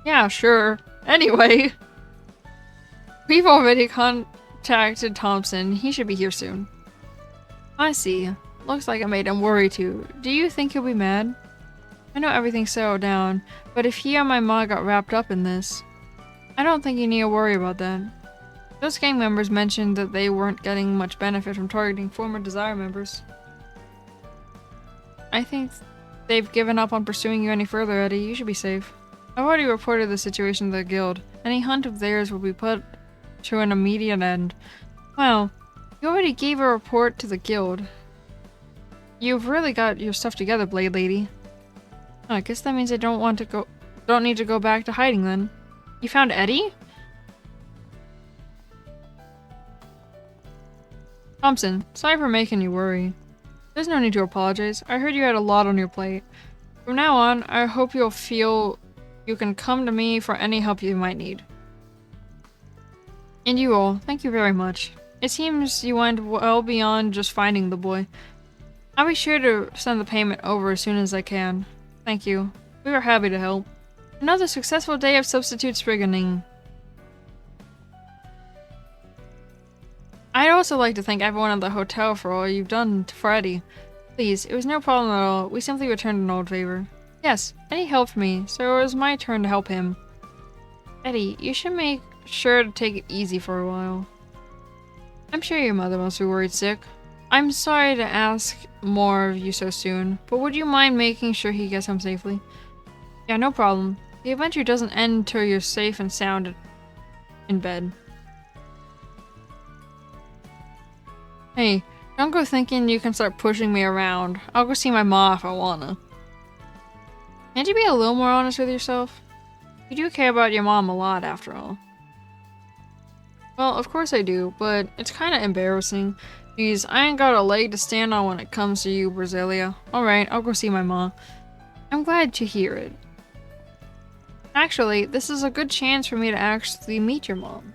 A: Yeah, sure. Anyway. We've already contacted Thompson. He should be here soon. I see. Looks like I made him worry too. Do you think he'll be mad? I know everything's settled down, but if he or my ma got wrapped up in this, I don't think you need to worry about that. Those gang members mentioned that they weren't getting much benefit from targeting former Desire members. I think they've given up on pursuing you any further, Eddie. You should be safe. I've already reported the situation to the guild. Any hunt of theirs will be put to an immediate end. Well, you already gave a report to the guild. You've really got your stuff together, Blade Lady. Oh, I guess that means I don't need to go back to hiding then. You found Eddie? Thompson, sorry for making you worry. There's no need to apologize. I heard you had a lot on your plate. From now on, I hope you'll feel you can come to me for any help you might need. And you all, thank you very much. It seems you went well beyond just finding the boy. I'll be sure to send the payment over as soon as I can. Thank you. We were happy to help. Another successful day of substitute sprigging. I'd also like to thank everyone at the hotel for all you've done for Eddie. Please, it was no problem at all. We simply returned an old favor. Yes, Eddie helped me, so it was my turn to help him. Eddie, you should make sure to take it easy for a while. I'm sure your mother must be worried sick. I'm sorry to ask more of you so soon, but would you mind making sure he gets home safely? Yeah, no problem. The adventure doesn't end until you're safe and sound in bed. Hey, don't go thinking you can start pushing me around. I'll go see my ma if I wanna. Can't you be a little more honest with yourself? You do care about your mom a lot, after all. Well, of course I do, but it's kinda embarrassing. Geez, I ain't got a leg to stand on when it comes to you, Brasilia. Alright, I'll go see my ma. I'm glad to hear it. Actually, this is a good chance for me to actually meet your mom.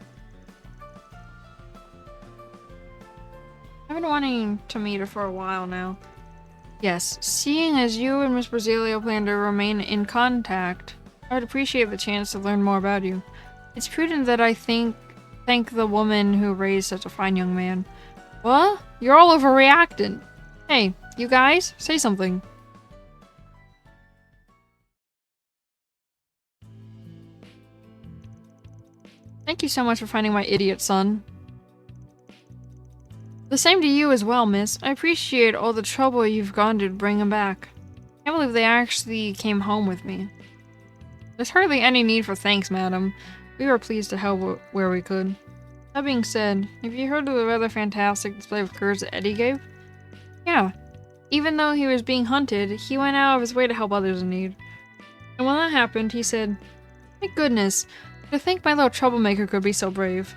A: I've been wanting to meet her for a while now. Yes, seeing as you and Miss Brasilia plan to remain in contact, I would appreciate the chance to learn more about you. It's prudent that I thank the woman who raised such a fine young man. What? You're all overreacting. Hey, you guys, say something. Thank you so much for finding my idiot son. The same to you as well, miss. I appreciate all the trouble you've gone to bring him back. I can't believe they actually came home with me. There's hardly any need for thanks, madam. We were pleased to help where we could. That being said, have you heard of the rather fantastic display of courage that Eddie gave? Yeah. Even though he was being hunted, he went out of his way to help others in need. And when that happened, he said, "My goodness, to think my little troublemaker could be so brave."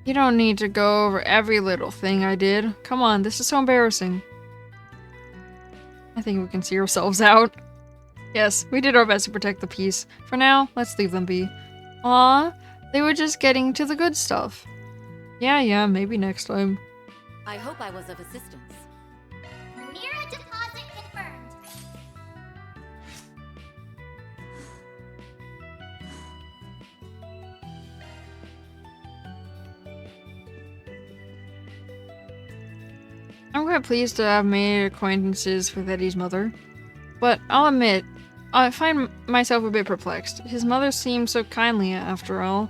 A: You don't need to go over every little thing I did. Come on, this is so embarrassing. I think we can see ourselves out. Yes, we did our best to protect the peace. For now, let's leave them be. Aw, they were just getting to the good stuff. Yeah, maybe next time.
D: I hope I was of assistance.
C: Mira deposit confirmed.
A: I'm quite pleased to have made acquaintances with Eddie's mother. But I'll admit, I find myself a bit perplexed. His mother seemed so kindly, after all.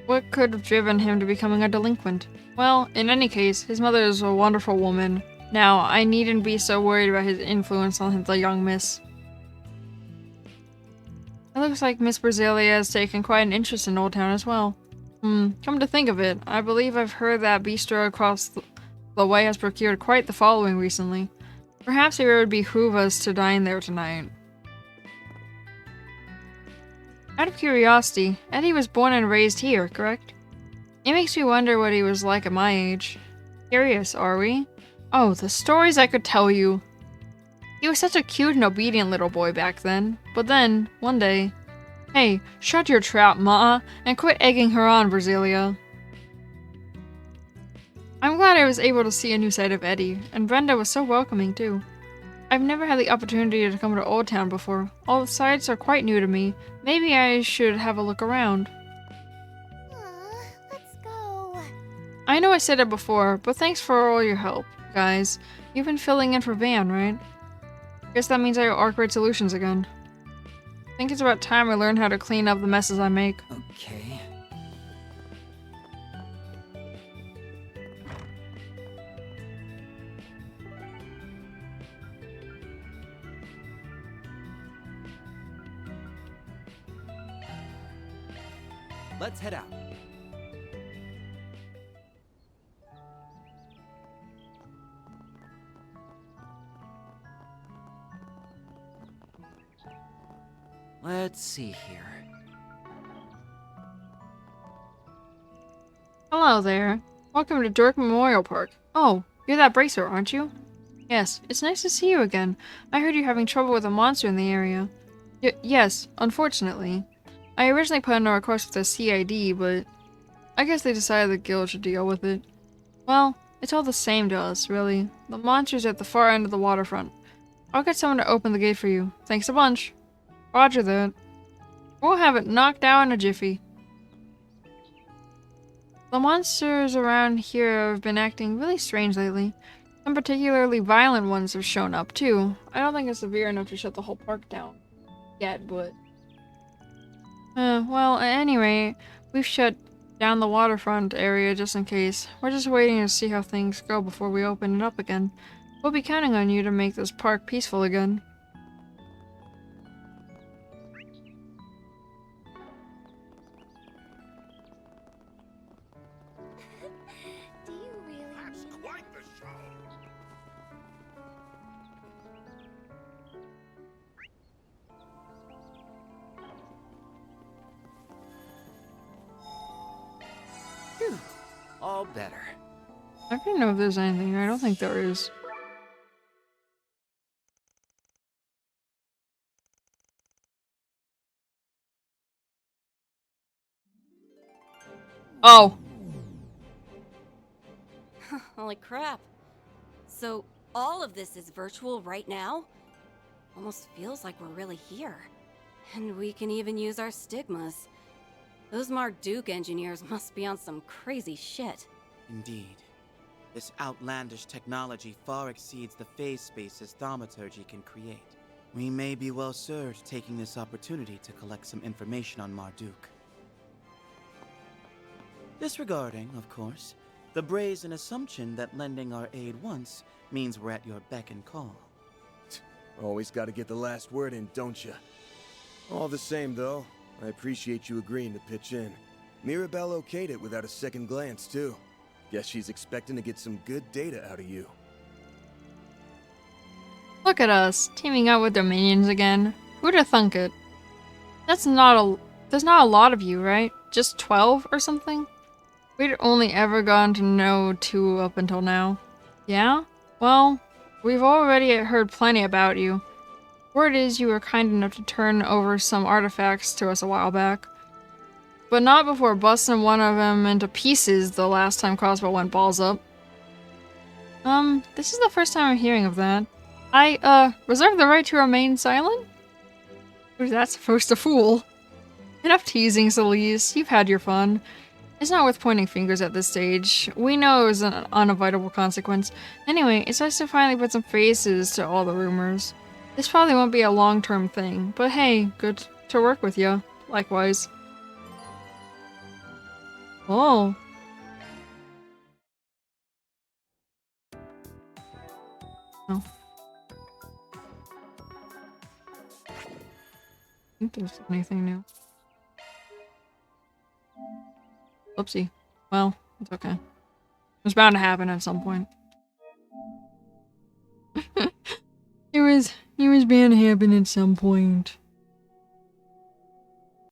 A: What could have driven him to becoming a delinquent? Well, in any case, his mother is a wonderful woman. Now, I needn't be so worried about his influence on the young miss. It looks like Miss Brasilia has taken quite an interest in Old Town as well. Come to think of it, I believe I've heard that bistro across the way has procured quite the following recently. Perhaps it would behoove us to dine there tonight. Out of curiosity, Eddie was born and raised here, correct? It makes me wonder what he was like at my age. Curious, are we? Oh, the stories I could tell you! He was such a cute and obedient little boy back then. But then, one day... Hey, shut your trap, Ma, and quit egging her on, Brasilia. I'm glad I was able to see a new side of Eddie, and Brenda was so welcoming too. I've never had the opportunity to come to Old Town before. All the sights are quite new to me. Maybe I should have a look around.
C: Let's go.
A: I know I said it before, but thanks for all your help, guys. You've been filling in for Van, right? Guess that means I owe Arkwright Solutions again. I think it's about time I learned how to clean up the messes I make.
B: Okay. Let's head out. Let's see here.
A: Hello there. Welcome to Dork Memorial Park. Oh, you're that bracer, aren't you? Yes, it's nice to see you again. I heard you're having trouble with a monster in the area. Yes, unfortunately. I originally put in a request with the CID, but I guess they decided the guild should deal with it. Well, it's all the same to us, really. The monster's at the far end of the waterfront. I'll get someone to open the gate for you. Thanks a bunch. Roger that. We'll have it knocked out in a jiffy. The monsters around here have been acting really strange lately. Some particularly violent ones have shown up, too. I don't think it's severe enough to shut the whole park down yet, but... well, at any rate, we've shut down the waterfront area just in case. We're just waiting to see how things go before we open it up again. We'll be counting on you to make this park peaceful again.
C: Do you really
J: That's
C: mean
J: quite the show.
B: Phew. All better.
A: I don't know if there's anything here. I don't think there is. Oh.
D: Holy crap. So, all of this is virtual right now? Almost feels like we're really here. And we can even use our stigmas. Those Marduk engineers must be on some crazy shit.
K: Indeed. This outlandish technology far exceeds the phase spaces thaumaturgy can create. We may be well served taking this opportunity to collect some information on Marduk. Disregarding, of course, the brazen assumption that lending our aid once means we're at your beck and call.
L: Always gotta get the last word in, don't ya? All the same, though, I appreciate you agreeing to pitch in. Mirabelle okayed it without a second glance, too. Guess she's expecting to get some good data out of you.
A: Look at us, teaming up with Dominions again. Who'd have thunk it? There's not a lot of you, right? Just 12 or something? We'd only ever gotten to know 2 up until now. Yeah? Well, we've already heard plenty about you. Word is you were kind enough to turn over some artifacts to us a while back. But not before busting one of them into pieces the last time Crossbow went balls up. This is the first time I'm hearing of that. I, reserve the right to remain silent? Who's that supposed to fool? Enough teasing, Celeste. You've had your fun. It's not worth pointing fingers at this stage. We know it was an unavoidable consequence. Anyway, it's nice to finally put some faces to all the rumors. This probably won't be a long-term thing, but hey, good to work with you. Likewise. Oh. Oh. I think there's anything new. Oopsie. Well, it's okay. It's bound to happen at some point. It was bound to happen at some point.